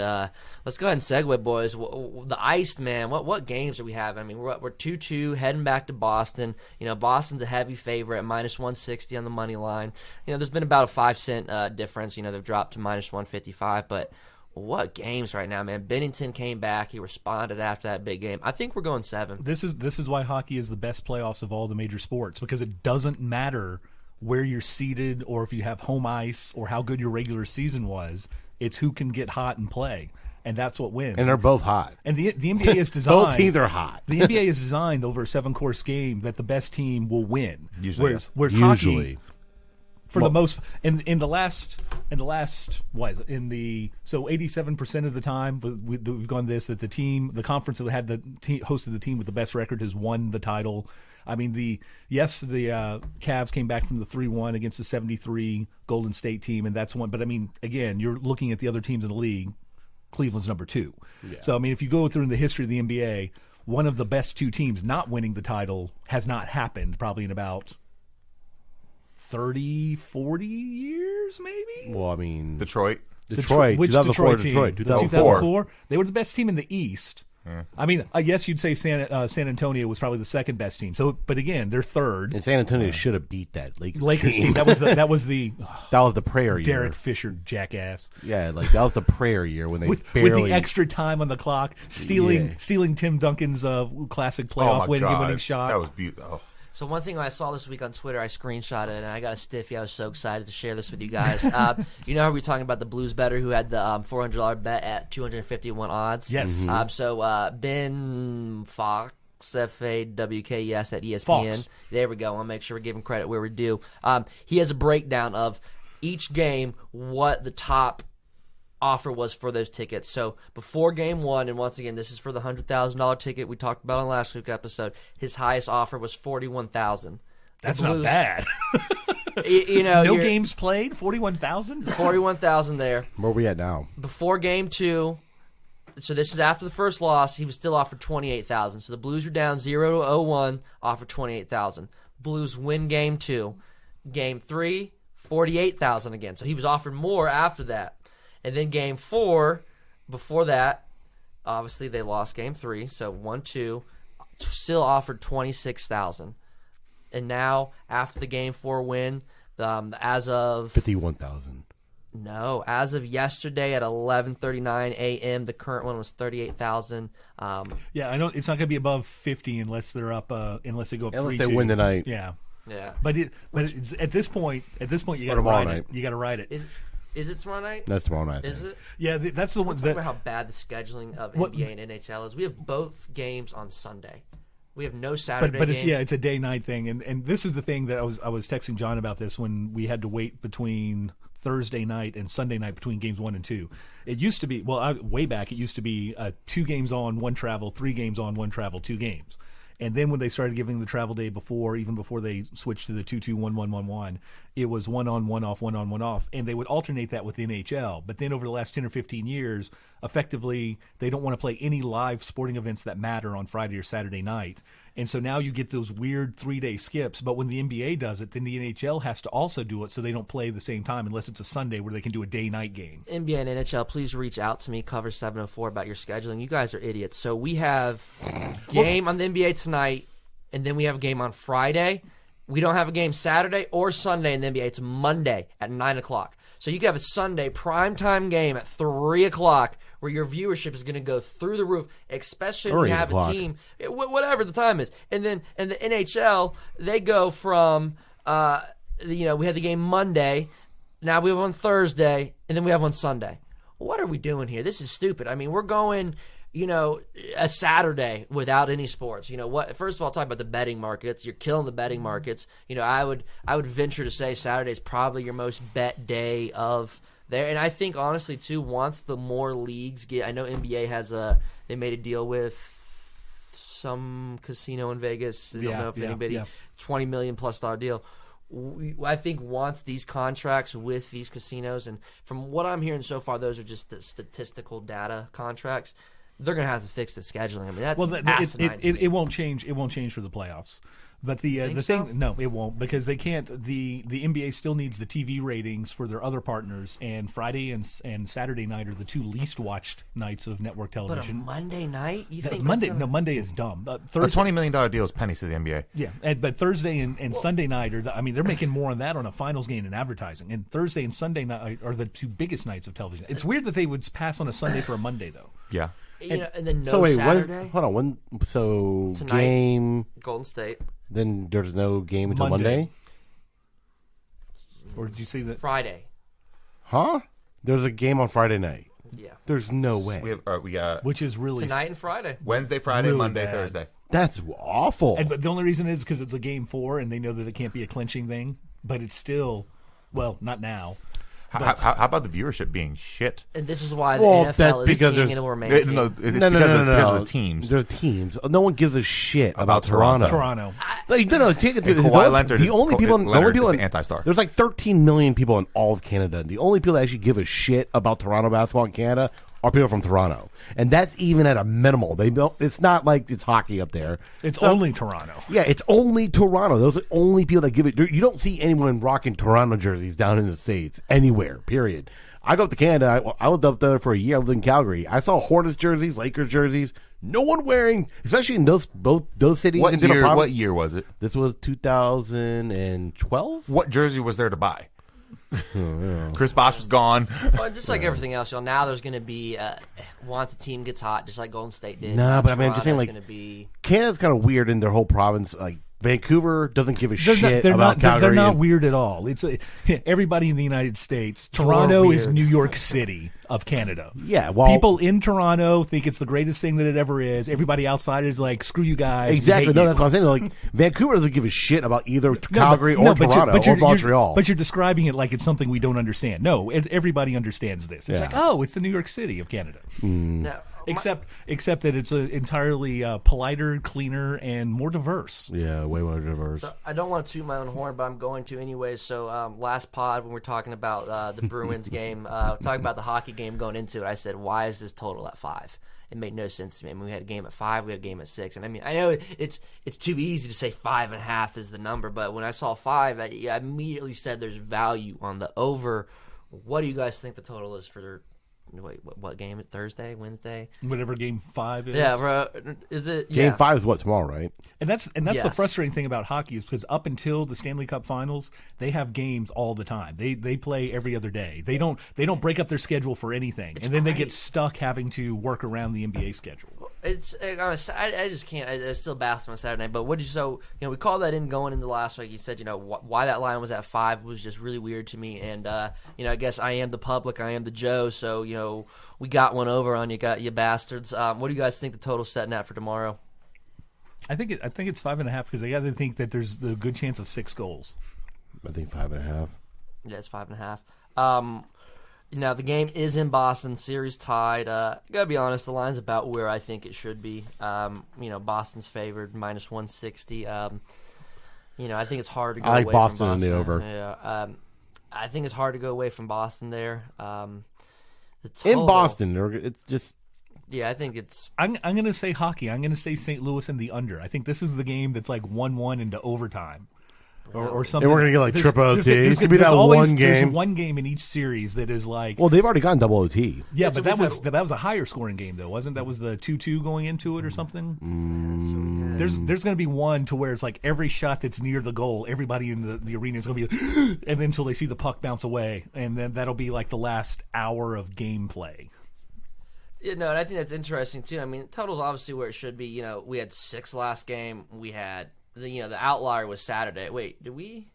S1: let's go ahead and segue, boys. The Iced, man, what games are we having? I mean, we're 2-2 heading back to Boston. Boston's a heavy favorite at -160 on the money line. There's been about a 5-cent difference. They've dropped to -155, but what games right now, man. Bennington came back. He responded after that big game. I think we're going 7.
S3: This is why hockey is the best playoffs of all the major sports, because it doesn't matter where you're seated or if you have home ice or how good your regular season was. It's who can get hot and play, and that's what wins.
S4: And they're both hot.
S3: And the NBA is designed.
S4: Both teams are hot.
S3: The NBA is designed over a 7-course game that the best team will win.
S2: Usually,
S3: whereas hockey, for the most, in the last what is it, so 87% of the time we've gone this, that the conference that had hosted the team with the best record has won the title. I mean, the Cavs came back from the 3-1 against the 73 Golden State team, and that's one. But I mean, again, you're looking at the other teams in the league. Cleveland's number 2. Yeah. So I mean, if you go through the history of the NBA, one of the best 2 teams not winning the title has not happened probably in about 30, 40 years, maybe.
S4: Well, I mean,
S2: Detroit,
S3: which
S4: 2004,
S3: Detroit? 2004. They were the best team in the East. I mean, I guess you'd say San Antonio was probably the second best team. So, but again, they're third.
S4: And San Antonio should have beat that Lakers
S3: team. That was the
S4: prayer year.
S3: Derek Fisher, jackass.
S4: Yeah, that was the prayer year when they
S3: with the extra time on the clock, stealing Tim Duncan's classic playoff winning shot.
S2: That was beautiful.
S1: So one thing I saw this week on Twitter, I screenshotted it, and I got a stiffy. I was so excited to share this with you guys. How we were talking about the Blues bettor who had the $400 bet at 251 odds?
S3: Yes.
S4: Mm-hmm.
S1: So Ben Fox, F-A-W-K-E-S at ESPN.
S3: Fox.
S1: There we go. I'll make sure we give him credit where we're due. He has a breakdown of each game, what the top offer was for those tickets. So before game 1, and once again, this is for the $100,000 ticket we talked about on last week's episode, his highest offer was $41,000.
S3: That's not bad.
S1: No
S3: games played, 41,000?
S1: 41,000 there.
S4: Where are we at now?
S1: Before game 2, so this is after the first loss, he was still offered $28,000. So the Blues were down 0-1, offered $28,000. Blues win Game 2. Game 3, $48,000 again. So he was offered more after that. And then Game 4, before that, obviously they lost Game 3, so 1-2, still offered $26,000. And now, after the Game 4 win, as of...
S4: 51,000.
S1: No, as of yesterday at 11:39 a.m., the current one was $38,000.
S3: Yeah, I don't. It's not going to be above 50 unless they're up. Unless they go up 3-2.
S4: Unless they win tonight.
S3: Yeah.
S1: Yeah.
S3: But it's, at this point, you got to
S4: tomorrow
S3: ride
S4: night.
S3: it. You got to ride it.
S1: Is it tomorrow night?
S4: That's tomorrow night.
S1: Is it?
S3: Yeah, that's the one.
S1: Talk about how bad the scheduling of NBA and NHL is. We have both games on Sunday. We have no Saturday.
S3: But
S1: game.
S3: it's a day-night thing, and this is the thing that I was texting John about this when we had to wait between Thursday night and Sunday night between games 1 and 2. It used to be way back. It used to be 2 games on, 1 travel, 3 games on, 1 travel, 2 games. And then when they started giving the travel day even before they switched to the 2-2-1-1-1-1, it was 1 on, 1 off, 1 on, 1 off. And they would alternate that with the NHL. But then over the last 10 or 15 years, effectively, they don't want to play any live sporting events that matter on Friday or Saturday night. And so now you get those weird 3-day skips. But when the NBA does it, then the NHL has to also do it so they don't play the same time unless it's a Sunday where they can do a day-night game.
S1: NBA and NHL, please reach out to me, Cover 704, about your scheduling. You guys are idiots. So we have game on the NBA tonight, and then we have a game on Friday. We don't have a game Saturday or Sunday in the NBA. It's Monday at 9 o'clock. So you can have a Sunday primetime game at 3 o'clock where your viewership is going to go through the roof, especially when you have a team, whatever the time is. And then in the NHL, they go from, we had the game Monday, now we have one Thursday, and then we have one Sunday. What are we doing here? This is stupid. I mean, we're going... a Saturday without any sports. First of all, talk about the betting markets. You're killing the betting markets. I would venture to say Saturday is probably your most bet day of there. And I think honestly too, once the more leagues get, I know NBA has they made a deal with some casino in Vegas. I don't know if anybody $20 million plus deal. I think once these contracts with these casinos, and from what I'm hearing so far, those are just the statistical data contracts. They're going to have to fix the scheduling. I mean, that's
S3: it won't change. It won't change for the playoffs. But the thing,
S1: so?
S3: No, it won't, because they can't. The NBA still needs the TV ratings for their other partners, and Friday and Saturday night are the 2 least watched nights of network television.
S1: But a Monday night, you think
S3: Monday is dumb.
S2: Thursday, a $20 million deal is pennies to the NBA.
S3: Yeah, but Thursday and Sunday night they're making more on that on a finals game in advertising. And Thursday and Sunday night are the 2 biggest nights of television. It's weird that they would pass on a Sunday for a Monday though.
S2: Yeah.
S1: And then
S4: Saturday.
S1: Hold
S4: on.
S1: Tonight,
S4: game
S1: Golden State.
S4: Then there's no game until Monday?
S3: Or did you see that?
S1: Friday.
S4: Huh? There's a game on Friday night.
S1: Yeah.
S4: There's no way.
S2: We got
S3: which is really
S1: tonight and Friday.
S2: Wednesday, Friday,
S3: really
S2: Monday,
S3: bad.
S2: Thursday.
S4: That's awful.
S3: But the only reason is because it's a game 4, and they know that it can't be a clinching thing. But it's still, not now.
S2: How about the viewership being shit?
S1: And this is why the
S4: that's
S1: NFL is
S4: because
S1: seeing
S4: there's-
S1: it more
S2: No,
S1: mainstream.
S2: it's because of the teams.
S4: There's teams. No one gives a shit
S2: About
S4: Toronto.
S3: Toronto.
S4: Take it.
S2: Kawhi Leonard
S4: the only people
S2: is the anti-star.
S4: There's like 13 million people in all of Canada. The only people that actually give a shit about Toronto basketball in Canada are people from Toronto, and that's even at a minimal. They don't. It's not like it's hockey up there.
S3: It's only Toronto.
S4: Yeah, it's only Toronto. Those are the only people that give it. You don't see anyone rocking Toronto jerseys down in the States anywhere. Period. I go up to Canada. I lived up there for a year. I lived in Calgary. I saw Hornets jerseys, Lakers jerseys. No one wearing, especially in both those cities.
S2: What year was it?
S4: This was 2012.
S2: What jersey was there to buy? Chris Bosh was gone.
S1: Well, just like everything else, now there's going to be once a team gets hot, just like Golden State did.
S4: Nah, but I mean, I'm just saying, like, Canada's kind of weird in their whole province. Like, Vancouver doesn't give a shit about Calgary.
S3: They're not weird at all. It's everybody in the United States. Toronto is New York City of Canada.
S4: Yeah, well,
S3: people in Toronto think it's the greatest thing that it ever is. Everybody outside is like, screw you guys.
S4: Exactly. No, that's what I'm saying. Like, Vancouver doesn't give a shit about either Calgary or Toronto or Montreal.
S3: But you're describing it like it's something we don't understand. No, everybody understands this. It's like, it's the New York City of Canada.
S1: No.
S3: Except that it's entirely politer, cleaner, and more diverse.
S4: Yeah, way more diverse.
S1: So I don't want to toot my own horn, but I'm going to anyway. So last pod when we were talking about the Bruins game, talking about the hockey game going into it. I said, why is this total at 5? It made no sense to me. I mean, we had a game at 5, we had a game at 6, and I mean, I know it's too easy to say 5.5 is the number, but when I saw 5, I immediately said there's value on the over. What do you guys think the total is for? What game? Thursday, Wednesday?
S3: Whatever game 5 is.
S1: Yeah, bro. Is it
S4: Game 5 is what, tomorrow, right?
S3: And that's
S1: Yes.
S3: the frustrating thing about hockey is because up until the Stanley Cup Finals, they have games all the time. They play every other day. They don't break up their schedule for anything, and then they get stuck having to work around the NBA schedule.
S1: It's I just can't. I still baffles on Saturday night. But we called that in going into last week. You said why that line was at 5 was just really weird to me. And I guess I am the public, I am the Joe. So we got one over on you bastards. What do you guys think the total's setting at for tomorrow?
S3: I think it's 5.5 because they got to think that there's the good chance of 6 goals.
S4: I think 5.5.
S1: Yeah, it's 5.5. Now the game is in Boston, series tied. Gotta be honest, the line's about where I think it should be. Boston's favored -160. I think it's hard to go
S4: I like
S1: away
S4: Boston
S1: from Boston
S4: in the over.
S1: Yeah, I think it's hard to go away from Boston there.
S4: In Boston, it's just.
S1: Yeah, I think it's.
S3: I'm going to say hockey. I'm going to say St. Louis in the under. I think this is the game that's like 1-1 into overtime. Or something.
S4: And we're going to get like triple OT. It's going to be that
S3: always,
S4: one game.
S3: There's one game in each series that is like.
S4: Well, they've already gotten double OT.
S3: Yeah, but that was a higher scoring game though, wasn't that? Was the 2-2 going into it or something? There's going to be one to where it's like every shot that's near the goal, everybody in the arena is going to be, and then until they see the puck bounce away, and then that'll be like the last hour of gameplay.
S1: Yeah, no, and I think that's interesting too. I mean, total's obviously where it should be. We had 6 last game. We had. The outlier was Saturday. Wait, did we?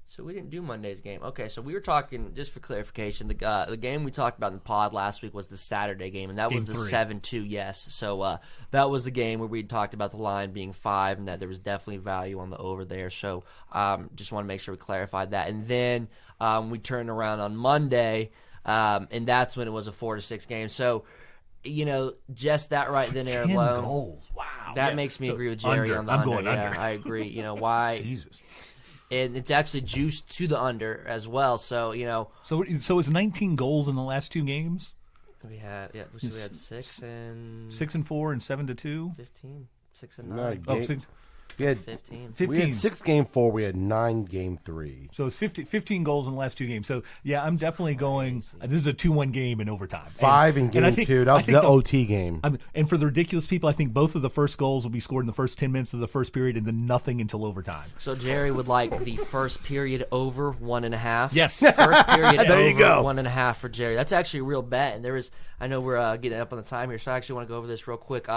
S1: So we didn't do Monday's game. Okay, so we were talking, just for clarification, the game we talked about in the pod last week was the Saturday game, and that was the 7-2, yes. So that was the game where we talked about the line being 5 and that there was definitely value on the over there. So just want to make sure we clarified that. And then we turned around on Monday, and that's when it was a 4-6 game. So, just that right then there
S3: 10
S1: alone.
S3: goals. Wow.
S1: That makes me agree with Jerry on the under.
S3: Going under.
S1: I agree. Why?
S2: Jesus.
S1: And it's actually juiced to the under as well. So
S3: So it's 19 goals in the last 2 games.
S1: we had 6 and
S3: 6 and 4 and 7-2.
S1: 15, 6 and 9.
S4: No,
S3: 6,
S4: we had
S1: 15.
S3: 15.
S4: We had 6 game 4. We had 9 game 3.
S3: So it's 15 goals in the last 2 games. So yeah, I'm definitely going. This is a 2-1 game in overtime.
S4: 5 in game
S3: I think,
S4: 2. That was the OT game.
S3: And for the ridiculous people, I think both of the first goals will be scored in the first 10 minutes of the first period, and then nothing until overtime.
S1: So Jerry would like the first period over 1.5.
S3: Yes.
S1: First period
S4: There you
S1: over
S4: go.
S1: 1.5 for Jerry. That's actually a real bet. And I know we're getting up on the time here, so I actually want to go over this real quick.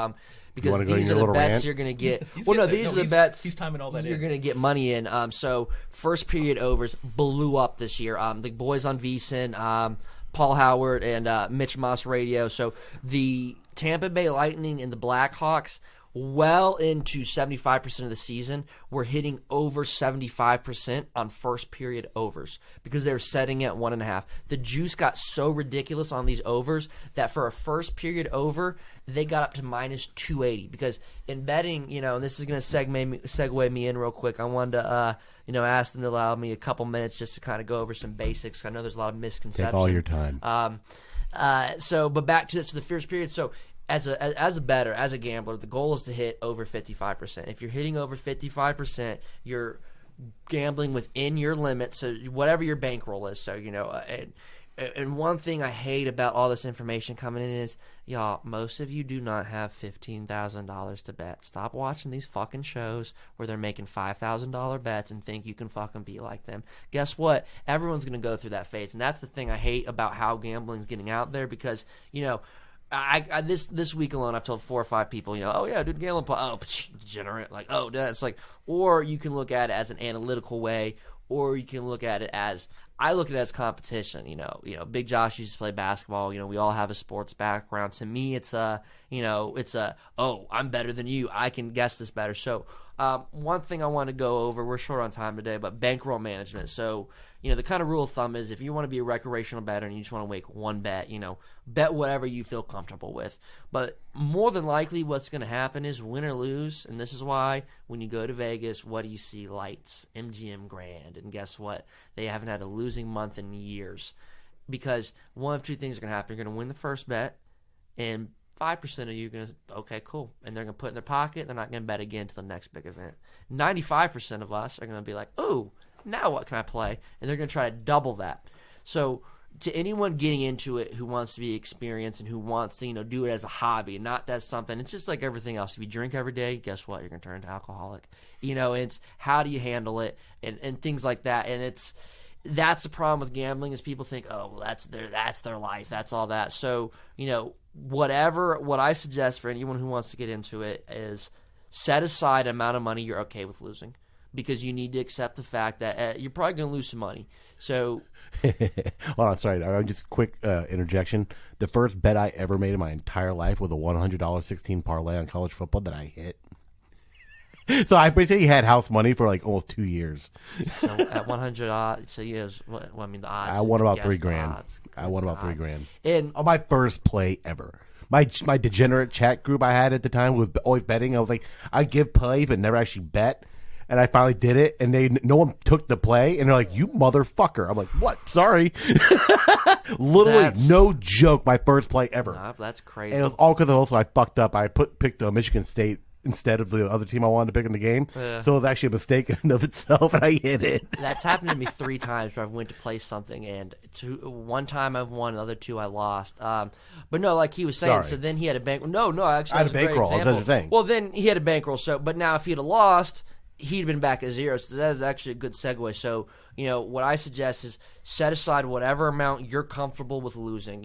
S1: Because these are the bets you're going to get. These are the bets.
S3: He's timing all that
S1: you're going to get money in. So first period overs blew up this year. The boys on VSiN, Paul Howard and Mitch Moss Radio. So the Tampa Bay Lightning and the Blackhawks, well into 75% of the season, were hitting over 75% on first period overs because they were setting at 1.5. The juice got so ridiculous on these overs that for a first period over, they got up to -280 because in betting, and this is going to segue me in real quick. I wanted to, ask them to allow me a couple minutes just to kind of go over some basics. I know there's a lot of misconceptions.
S4: Take all your time.
S1: But back to the first period. So as a bettor, as a gambler, the goal is to hit over 55%. If you're hitting over 55%, you're gambling within your limit. So whatever your bankroll is. So and one thing I hate about all this information coming in is, y'all, most of you do not have $15,000 to bet. Stop watching these fucking shows where they're making $5,000 bets and think you can fucking be like them. Guess what? Everyone's going to go through that phase. And that's the thing I hate about how gambling's getting out there because, I this week alone, I've told 4 or 5 people, oh yeah, dude, gambling, degenerate, like, oh, it's like, or you can look at it as an analytical way, or you can look at it as, I look at it as competition. Big Josh used to play basketball. We all have a sports background. To me, it's oh, I'm better than you. I can guess this better. So, one thing I want to go over, we're short on time today, but bankroll management. So, the kind of rule of thumb is if you want to be a recreational bettor and you just want to make one bet, bet whatever you feel comfortable with. But more than likely what's going to happen is win or lose, and this is why when you go to Vegas, what do you see? Lights, MGM Grand, and guess what? They haven't had a losing month in years. because one of two things are going to happen. You're going to win the first bet, and 5% of you are going to, okay, cool. And they're going to put it in their pocket. They're not going to bet again to the next big event. 95% of us are going to be like, ooh, now what can I play? And they're going to try to double that. So to anyone getting into it who wants to be experienced and who wants to, do it as a hobby, not as something, it's just like everything else. If you drink every day, guess what? You're going to turn into alcoholic. It's how do you handle it and things like that. And that's the problem with gambling is people think, oh, well, that's their life. That's all that. So, what I suggest for anyone who wants to get into it is set aside an amount of money you're okay with losing, because you need to accept the fact that you're probably going to lose some money. So,
S4: hold on, sorry, just quick interjection. The first bet I ever made in my entire life was a $100 16 parlay on college football that I hit. So I basically had house money for like almost 2 years.
S1: So at 100 odds, so the odds.
S4: I won about $3,000. I won about $3,000. And on my first play ever. My degenerate chat group I had at the time was always betting. I was like, I give plays but never actually bet. And I finally did it, and no one took the play, and they're like, "You motherfucker!" I'm like, "What? Sorry." Literally, no joke. My first play ever.
S1: Nah, that's crazy.
S4: And it was all because also I fucked up. I picked Michigan State instead of the other team I wanted to pick in the game. Yeah. So it was actually a mistake in and of itself, and I hit it.
S1: That's happened to me 3 times where I went to play something, and one time I've won, the other 2 I lost. But no, like he was saying, so then he had a bankroll. No, actually, I had a bankroll. That's what you're saying. Well, then he had a bankroll. So, but now if he'd have lost, he'd been back at 0. So that is actually a good segue. So, what I suggest is set aside whatever amount you're comfortable with losing.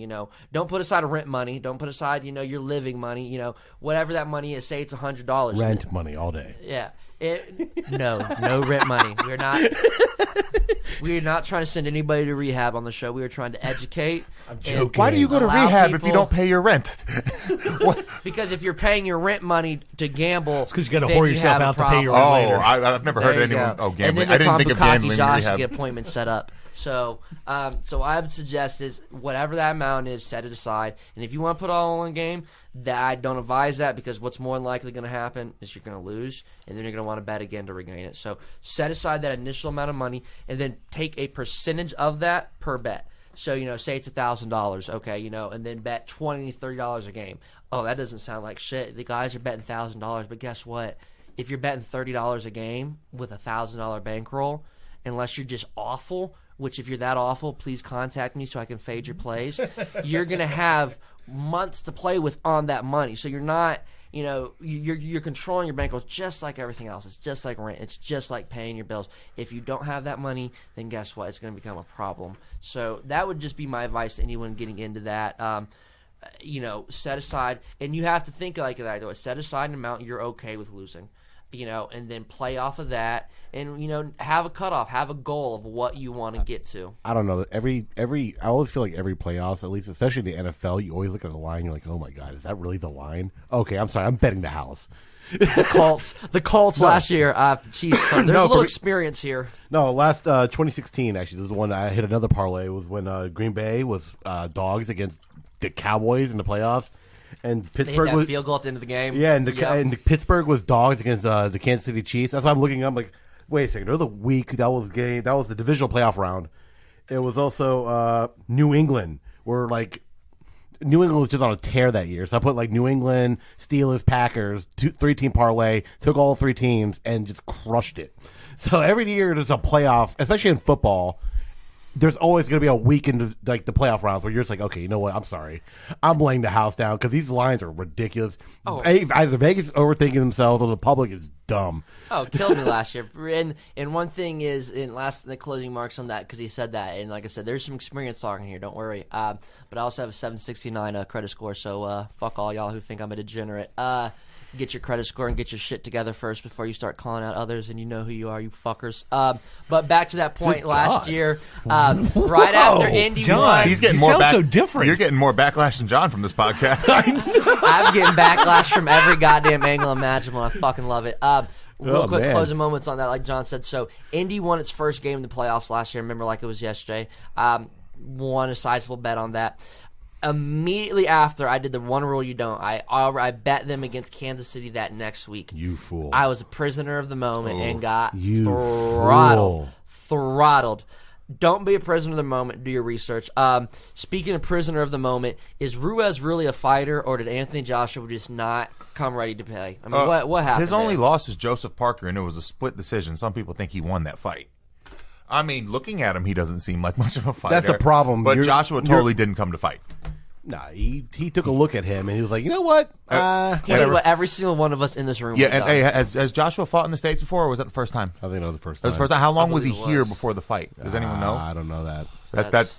S1: Don't put aside rent money. Don't put aside, your living money. Whatever that money is. Say it's $100.
S4: Rent money all day.
S1: Yeah. No rent money. We're not trying to send anybody to rehab on the show. We are trying to educate.
S2: I'm joking. Why do you go to rehab if you don't pay your rent?
S1: Because if you're paying your rent money to gamble,
S3: it's because you got to whore yourself out to pay your rent later.
S2: I've never heard of anyone. Oh, gambling. I didn't think of gambling
S1: Josh
S2: rehab.
S1: To get appointments set up. So I would suggest is whatever that amount is, set it aside. And if you want to put all in a game, that I don't advise that, because what's more than likely going to happen is you're going to lose, and then you're going to want to bet again to regain it. So set aside that initial amount of money, and then take a percentage of that per bet. So, say it's $1,000, okay, and then bet $20, $30 a game. Oh, that doesn't sound like shit. The guys are betting $1,000, but guess what? If you're betting $30 a game with a $1,000 bankroll, unless you're just awful, which if you're that awful, please contact me so I can fade your plays, you're going to have months to play with on that money. So you're not, you're controlling your bankroll just like everything else. It's just like rent. It's just like paying your bills. If you don't have that money, then guess what? It's going to become a problem. So that would just be my advice to anyone getting into that. Set aside, and you have to think like that, though. Set aside an amount you're okay with losing. And then play off of that, and have a cutoff, have a goal of what you want to get to.
S4: I don't know. I always feel like every playoffs, at least especially in the NFL, you always look at the line. You're like, oh my god, is that really the line? Okay, I'm sorry, I'm betting the house.
S1: The Colts last year, the Chiefs. So there's a little experience here.
S4: No, last 2016 actually. This is the one I hit another parlay. It was when Green Bay was dogs against the Cowboys in the playoffs. And Pittsburgh was
S1: field goal at the end of the game.
S4: Yeah, and Pittsburgh was dogs against the Kansas City Chiefs. That's why I'm looking up. I'm like, wait a second. There was a week that was game. That was the divisional playoff round. It was also New England, where New England was just on a tear that year. So I put New England, Steelers, Packers, 3-team parlay. Took all 3 teams and just crushed it. So every year there's a playoff, especially in football. There's always going to be a week into the playoff rounds where you're just like, okay, you know what? I'm sorry. I'm laying the house down because these lines are ridiculous. Either Vegas is overthinking themselves or the public is dumb.
S1: Oh, it killed me last year. And one thing is, the closing marks on that, because he said that. And like I said, there's some experience talking here. Don't worry. But I also have a 769 credit score, so fuck all y'all who think I'm a degenerate. Get your credit score and get your shit together first before you start calling out others, and you know who you are, you fuckers. But back to that point, last year, right after Indy won,
S2: he's getting more
S3: so different.
S2: You're getting more backlash than John from this podcast.
S1: I'm getting backlash from every goddamn angle imaginable. I fucking love it. Real quick, closing moments on that, like John said. So Indy won its first game in the playoffs last year. Remember, like it was yesterday. Won a sizable bet on that. Immediately after, I did the one rule you don't. I bet them against Kansas City that next week.
S4: You fool.
S1: I was a prisoner of the moment and got
S4: you
S1: throttled. Don't be a prisoner of the moment. Do your research. Speaking of prisoner of the moment, is Ruiz really a fighter, or did Anthony Joshua just not come ready to play? I mean, what happened?
S2: His only
S1: there?
S2: loss is Joseph Parker, and it was a split decision. Some people think he won that fight. I mean, looking at him, he doesn't seem like much of a fighter.
S4: That's the problem.
S2: But Joshua totally didn't come to fight.
S4: Nah, he took a look at him and he was like, you know what?
S1: He did what every single one of us in this room.
S2: Yeah, and hey, has Joshua fought in the States before, or was that the first time?
S4: I think that was the first
S2: That
S4: time.
S2: was the first time. How long was he
S1: believe it
S2: here
S1: was.
S2: before the fight? Does anyone know?
S4: I don't know that.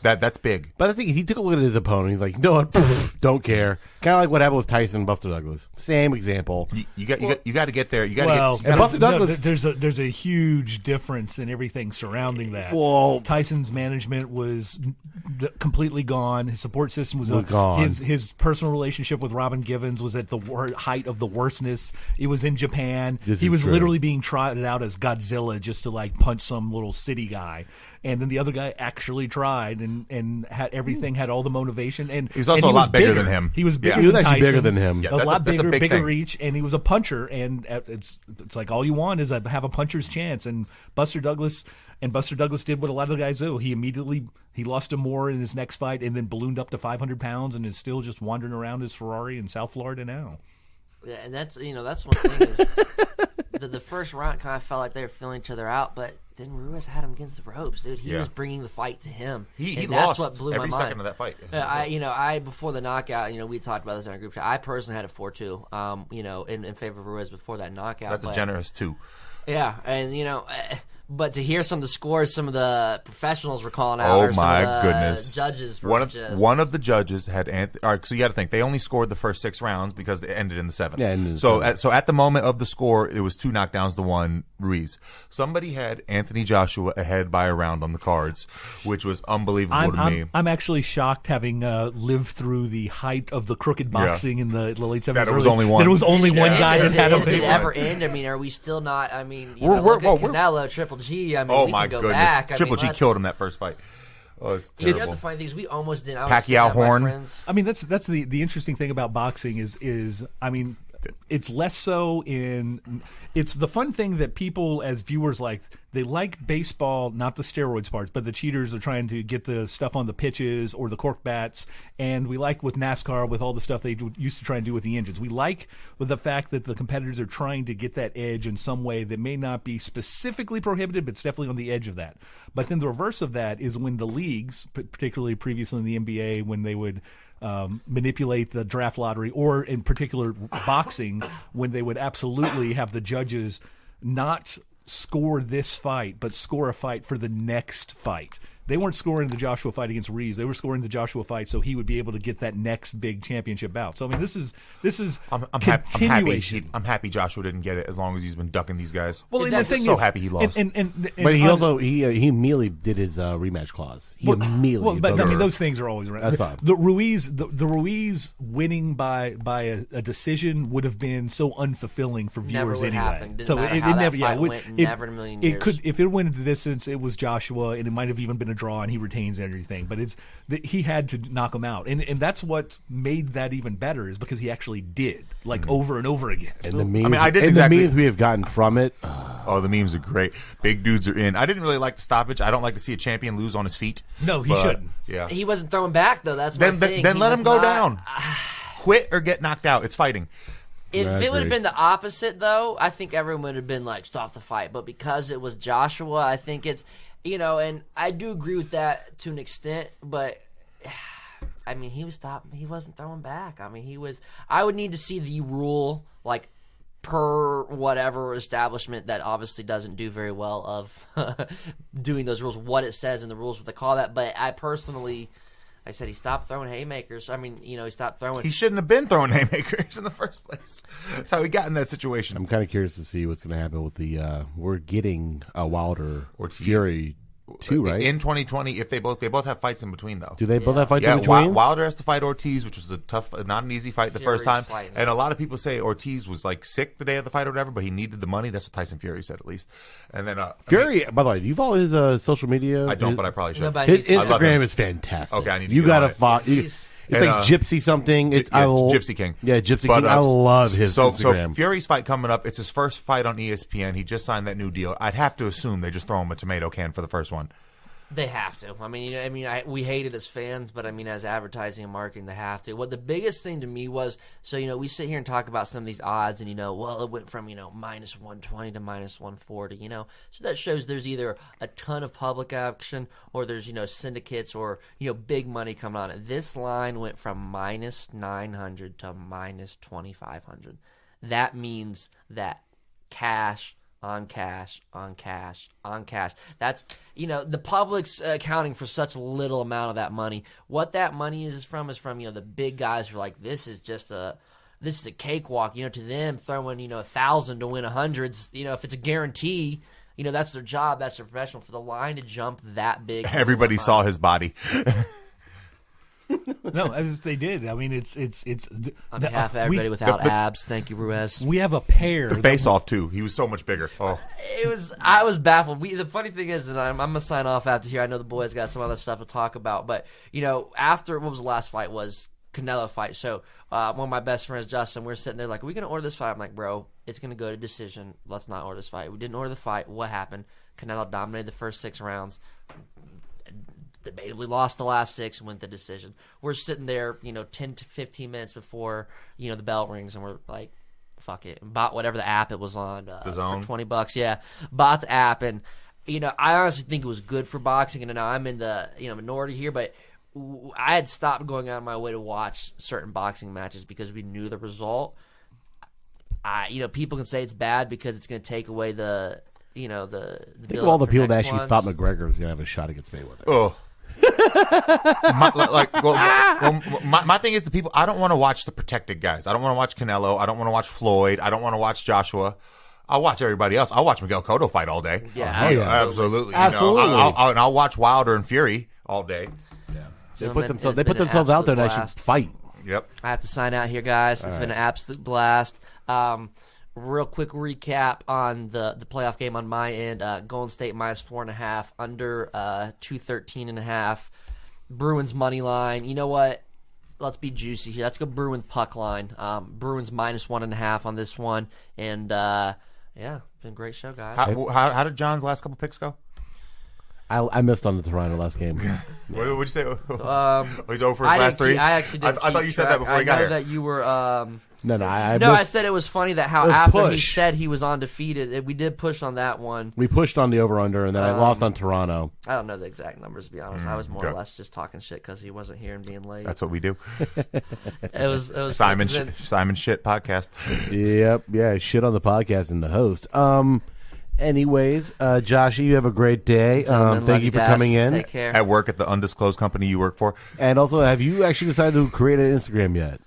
S2: That's big.
S4: But I think he took a look at his opponent. He's like, you know what? Don't care. Kind of like what happened with Tyson and Buster Douglas. Same example.
S2: You got to get there. You got to
S3: Well,
S2: get.
S4: And Buster Douglas-
S3: there's a huge difference in everything surrounding that.
S4: Well-
S3: Tyson's management was completely gone. His support system was
S4: gone.
S3: His personal relationship with Robin Givens was at the height of the worstness. It was in Japan. He was literally being trotted out as Godzilla just to like punch some little city guy. And then the other guy actually tried and had everything, had all the motivation. And
S2: he was also a lot bigger than him.
S3: He was bigger
S4: He was
S3: than
S4: actually
S3: Tyson.
S4: bigger than him.
S2: Yeah,
S3: A lot
S2: that's a
S3: bigger,
S2: big
S3: bigger
S2: thing.
S3: reach, and he was a puncher. And it's like all you want is have a puncher's chance. And Buster Douglas did what a lot of the guys do. He lost him more in his next fight, and then ballooned up to 500 pounds, and is still just wandering around his Ferrari in South Florida now.
S1: Yeah, and that's one thing is the first round kind of felt like they were feeling each other out, but then Ruiz had him against the ropes, dude. He was bringing the fight to him.
S2: He
S1: and
S2: lost
S1: that's what blew
S2: every
S1: my mind.
S2: second of that fight.
S1: I before the knockout, we talked about this in our group chat. I personally had a 4-2, in favor of Ruiz before that knockout.
S2: That's a generous 2.
S1: Yeah, and but to hear some of the scores, some of the professionals were calling out.
S2: Oh
S1: or some
S2: my
S1: of the
S2: goodness!
S1: Judges were
S2: one of the judges had Anthony. All right, so you got to think they only scored the first 6 rounds because it ended in the 7th.
S4: Yeah, ended in the
S2: so
S4: 7th.
S2: at the moment of the score, it was 2 knockdowns to 1 Ruiz. Somebody had Anthony Joshua ahead by a round on the cards, which was unbelievable to me.
S3: I'm actually shocked, having lived through the height of the crooked boxing in the late 70s.
S2: That it was only one.
S3: That it was only one guy that had
S1: Did it
S3: him.
S1: ever end? I mean, are we still not? I mean,
S2: We're-
S1: look at
S2: we're-
S1: Canelo, Triple G. I mean,
S2: Oh
S1: we
S2: my
S1: can go
S2: goodness!
S1: back.
S2: Triple G killed him that first fight. Oh, it's
S1: You know
S2: terrible.
S1: the funny thing is, we almost didn't. I was
S2: Pacquiao
S1: saying that to my
S2: horn.
S1: friends.
S3: I mean, that's the interesting thing about boxing is I mean, it's less so in. It's the fun thing that people as viewers like. They like baseball, not the steroids parts, but the cheaters are trying to get the stuff on the pitches or the cork bats. And we like with NASCAR, with all the stuff they used to try and do with the engines. We like with the fact that the competitors are trying to get that edge in some way that may not be specifically prohibited, but it's definitely on the edge of that. But then the reverse of that is when the leagues, particularly previously in the NBA, when they would manipulate the draft lottery, or in particular boxing, when they would absolutely have the judges not score this fight, but score a fight for the next fight. They weren't scoring the Joshua fight against Reeves. They were scoring the Joshua fight so he would be able to get that next big championship bout. So I mean, this is
S2: I'm
S3: continuation.
S2: I'm happy Joshua didn't get it as long as he's been ducking these guys.
S3: Well, and the
S1: That's
S3: thing
S2: so
S3: is,
S2: happy he lost.
S4: But he also he immediately did his rematch clause. He immediately.
S3: Well, but I
S4: voted.
S3: mean, those things are always around.
S4: That's all.
S3: The Ruiz winning by a decision would have been so unfulfilling for
S1: Never
S3: viewers
S1: would
S3: anyway.
S1: happen. Didn't
S3: So
S1: matter
S3: it
S1: how that
S3: never,
S1: fight
S3: would-
S1: went, never in a million
S3: It
S1: years.
S3: could, if it went into this, since it was Joshua, and it might have even been a draw, and he retains everything. But he had to knock him out, and that's what made that even better, is because he actually did, like over and over again.
S4: And the memes,
S2: I mean, I didn't
S4: and
S2: exactly-
S4: the memes we have gotten from it.
S2: Oh, the memes are great. Big dudes are in. I didn't really like the stoppage. I don't like to see a champion lose on his feet.
S3: No, he
S2: but,
S3: shouldn't.
S2: Yeah.
S1: He wasn't throwing back though. That's my
S2: Then
S1: thing.
S2: then
S1: He
S2: let
S1: was
S2: him go
S1: not-
S2: down. Quit or get knocked out. It's fighting.
S1: If
S4: I
S1: it would have
S4: agree.
S1: been the opposite, though, I think everyone would have been like, stop the fight. But because it was Joshua, I think it's, and I do agree with that to an extent. But I mean, he wasn't throwing back. I mean, I would need to see the rule, like, per whatever establishment that obviously doesn't do very well of doing those rules, what it says in the rules, what they call that. But I personally, I said he stopped throwing haymakers. I mean, he stopped throwing.
S2: He shouldn't have been throwing haymakers in the first place. That's how he got in that situation.
S4: I'm kind of curious to see what's going to happen with the. We're getting a Wilder
S2: Or
S4: Fury 2, right?
S2: In 2020, if they both have fights in between though.
S4: Do they both have fights
S2: Yeah,
S4: in between?
S2: Wilder has to fight Ortiz, which was a tough, not an easy fight the
S1: Fury's
S2: first time.
S1: fighting.
S2: And a lot of people say Ortiz was like sick the day of the fight or whatever, but he needed the money. That's what Tyson Fury said, at least. And then
S4: Fury, by the way, do you follow his social media?
S2: I don't, but I probably should.
S1: Nobody
S4: His
S1: needs to-
S2: love him.
S4: Instagram is fantastic.
S2: Okay, I need to
S4: you
S2: get on
S4: gotta
S2: it.
S4: follow.
S1: He's-
S4: It's
S2: And,
S4: like Gypsy something. It's
S2: Gypsy King.
S4: Yeah, Gypsy
S2: But,
S4: King. I love his
S2: so
S4: Instagram.
S2: Fury's fight coming up. It's his first fight on ESPN. He just signed that new deal. I'd have to assume they just throw him a tomato can for the first one.
S1: They have to. I mean, we hate it as fans, but I mean, as advertising and marketing, they have to. What the biggest thing to me was, so we sit here and talk about some of these odds, and well, it went from minus 120 to minus 140. So that shows there's either a ton of public action, or there's syndicates, or big money coming on it. This line went from minus 900 to minus 2,500. That means that cash on cash, on cash, on cash. That's, the public's accounting for such little amount of that money. What that money is from the big guys who are like, this is a cakewalk. To them, throwing, 1,000 to win 100s, if it's a guarantee, that's their job, that's their professional. For the line to jump that big.
S2: Everybody saw his body.
S3: No, as they did. I mean, it's
S1: on behalf of everybody without abs. Thank you, Ruiz.
S3: We have a pair.
S2: The face off too. He was so much bigger. Oh,
S1: I was baffled. The funny thing is, and I'm gonna sign off after here. I know the boys got some other stuff to talk about, but after what was the last fight was Canelo fight. So one of my best friends, Justin, we're sitting there like, are we gonna order this fight? I'm like, bro, it's gonna go to decision. Let's not order this fight. We didn't order the fight. What happened? Canelo dominated the first 6 rounds. Debatably lost the last 6 and went the decision. We're sitting there, 10 to 15 minutes before, the bell rings, and we're like, fuck it. Bought whatever the app it was on.
S2: The Zone?
S1: For $20, yeah. Bought the app, and, I honestly think it was good for boxing, and now I'm in the, minority here, but I had stopped going out of my way to watch certain boxing matches because we knew the result. People can say it's bad because it's going to take away the, the
S4: think of all the people that actually thought McGregor was going to have a shot against Mayweather.
S2: Oh. My thing is the people. I don't want to watch the protected guys. I don't want to watch Canelo. I don't want to watch Floyd. I don't want to watch Joshua. I'll watch everybody else. I'll watch Miguel Cotto fight all day.
S1: Yeah,
S2: absolutely.
S4: Absolutely.
S2: I'll watch Wilder and Fury all day.
S4: Yeah. They put themselves out there to actually fight.
S2: Yep.
S1: I have to sign out here, guys. It's been an absolute blast. Real quick recap on the playoff game on my end. Golden State minus 4.5, under 213.5. Bruins money line. You know what? Let's be juicy here. Let's go Bruins puck line. Bruins minus 1.5 on this one. And yeah, been a great show, guys.
S2: How did John's last couple picks go?
S4: I missed on the Toronto last game.
S2: What would you say? He's over his last 3?
S1: I actually did.
S2: I thought you said that before he got here.
S1: I know that you were.
S4: No,
S1: I said it was funny that how after he said he was undefeated, we did push on that one.
S4: We pushed on the over-under, and then I lost on Toronto.
S1: I don't know the exact numbers, to be honest. I was more or less just talking shit because he wasn't here and being late.
S2: That's what we do.
S1: It was
S2: Simon Shit podcast.
S4: Yep, yeah, shit on the podcast and the host. Anyways, Joshy, you have a great day. Thank you for coming in.
S1: Take care.
S2: At work at the undisclosed company you work for.
S4: And also, have you actually decided to create an Instagram yet?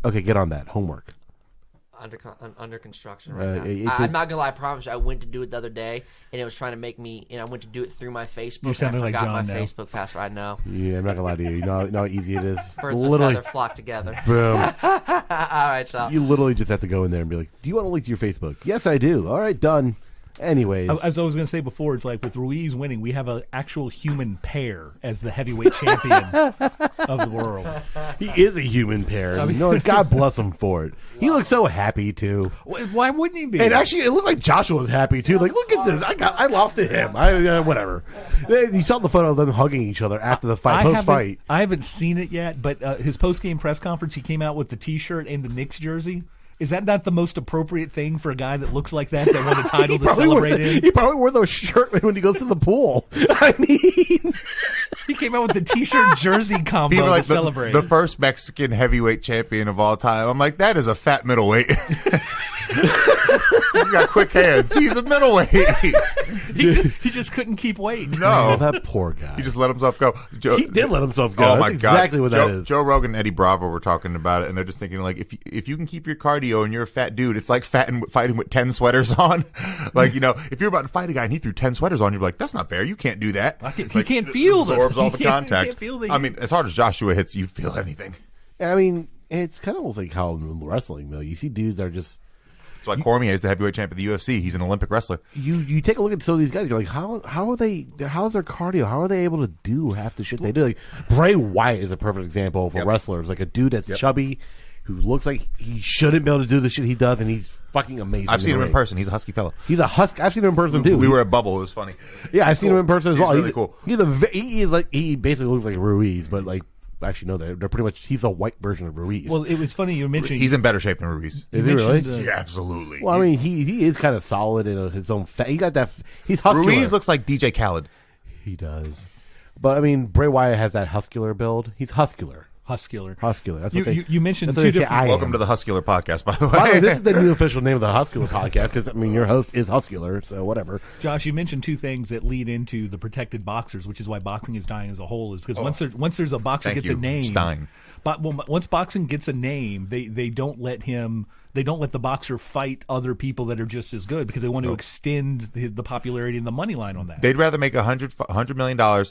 S4: Okay, get on that. Homework.
S1: Under construction right now. I'm not gonna lie. I promise you, I went to do it the other day, and it was trying to make me. And I went to do it through my Facebook.
S3: You sounded like John
S1: my
S3: now.
S1: Facebook password. I know.
S4: Yeah, I'm not gonna lie to you. You know how easy it is.
S1: Birds of a feather flock together.
S4: Boom.
S1: All right, y'all.
S4: You literally just have to go in there and be like, "Do you want to link to your Facebook?" Yes, I do. All right, done. Anyways,
S3: as I was going to say before, it's like with Ruiz winning, we have an actual human pair as the heavyweight champion of the world.
S4: He is a human pair. I mean, God bless him for it. He looks so happy too.
S3: Why wouldn't he be?
S4: And actually, it looked like Joshua was happy too. Like, look at this. I lost to him. Whatever. You saw the photo of them hugging each other after the fight. Post fight.
S3: I haven't seen it yet, but his post game press conference, he came out with the T-shirt and the Knicks jersey. Is that not the most appropriate thing for a guy that looks like that won a title to celebrate in?
S4: He probably wore those shirts when he goes to the pool. I mean,
S3: he came out with the T-shirt jersey combo
S2: like
S3: to celebrate.
S2: The first Mexican heavyweight champion of all time. I'm like, that is a fat middleweight. He's got quick hands. He's a middleweight.
S3: He just couldn't keep weight.
S2: No,
S4: that poor guy.
S2: He just let himself go.
S4: He did let himself go.
S2: Oh
S4: That's
S2: my
S4: exactly
S2: God.
S4: what that is.
S2: Joe Rogan and Eddie Bravo were talking about it, and they're just thinking like, if you can keep your cardio and you're a fat dude, it's like fighting with 10 sweaters on. Like, if you're about to fight a guy and he threw 10 sweaters on, you're like, that's not fair. You can't do that.
S3: He can't feel
S2: it. Absorbs all the contact.
S3: Can't feel the
S2: I mean, as hard as Joshua hits, you feel anything.
S4: I mean, it's kind of almost like how in wrestling, though. You see dudes that are just.
S2: It's like Cormier is the heavyweight champ of the UFC. He's an Olympic wrestler.
S4: You take a look at some of these guys. You're like, how are they? How's their cardio? How are they able to do half the shit they do? Like Bray Wyatt is a perfect example of a wrestler. It's like a dude that's chubby, who looks like he shouldn't be able to do the shit he does, and he's fucking amazing.
S2: I've seen him in person. He's a husky fellow.
S4: He's a husky. I've seen him in person too.
S2: We were at Bubble. It was funny.
S4: Yeah, I've seen him in person as well.
S2: He's really cool.
S4: He basically looks like Ruiz, but like actually no, they're pretty much. He's a white version of Ruiz.
S3: Well, it was funny you mentioned
S2: he's in better shape than Ruiz.
S4: Is he really?
S2: Yeah, absolutely.
S4: Well, I mean, he is kind of solid in his own. He got that. He's husky.
S2: Ruiz looks like DJ Khaled.
S4: He does. But I mean, Bray Wyatt has that huscular build. He's huscular.
S3: Huscular.
S4: That's what
S3: you mentioned
S4: that's
S3: two
S4: what they say
S3: different.
S4: I
S2: Welcome
S4: am.
S2: to the Huscular podcast, by the way.
S4: By the way, this is the new official name of the Huscular podcast because I mean your host is Huscular, so whatever.
S3: Josh, you mentioned two things that lead into the protected boxers, which is why boxing is dying as a whole. Is because once there's a boxer
S2: Thank
S3: gets
S2: you.
S3: a name,
S2: It's dying.
S3: But once boxing gets a name, they don't let the boxer fight other people that are just as good because they want to extend the popularity and the money line on that.
S2: They'd rather make $100 million,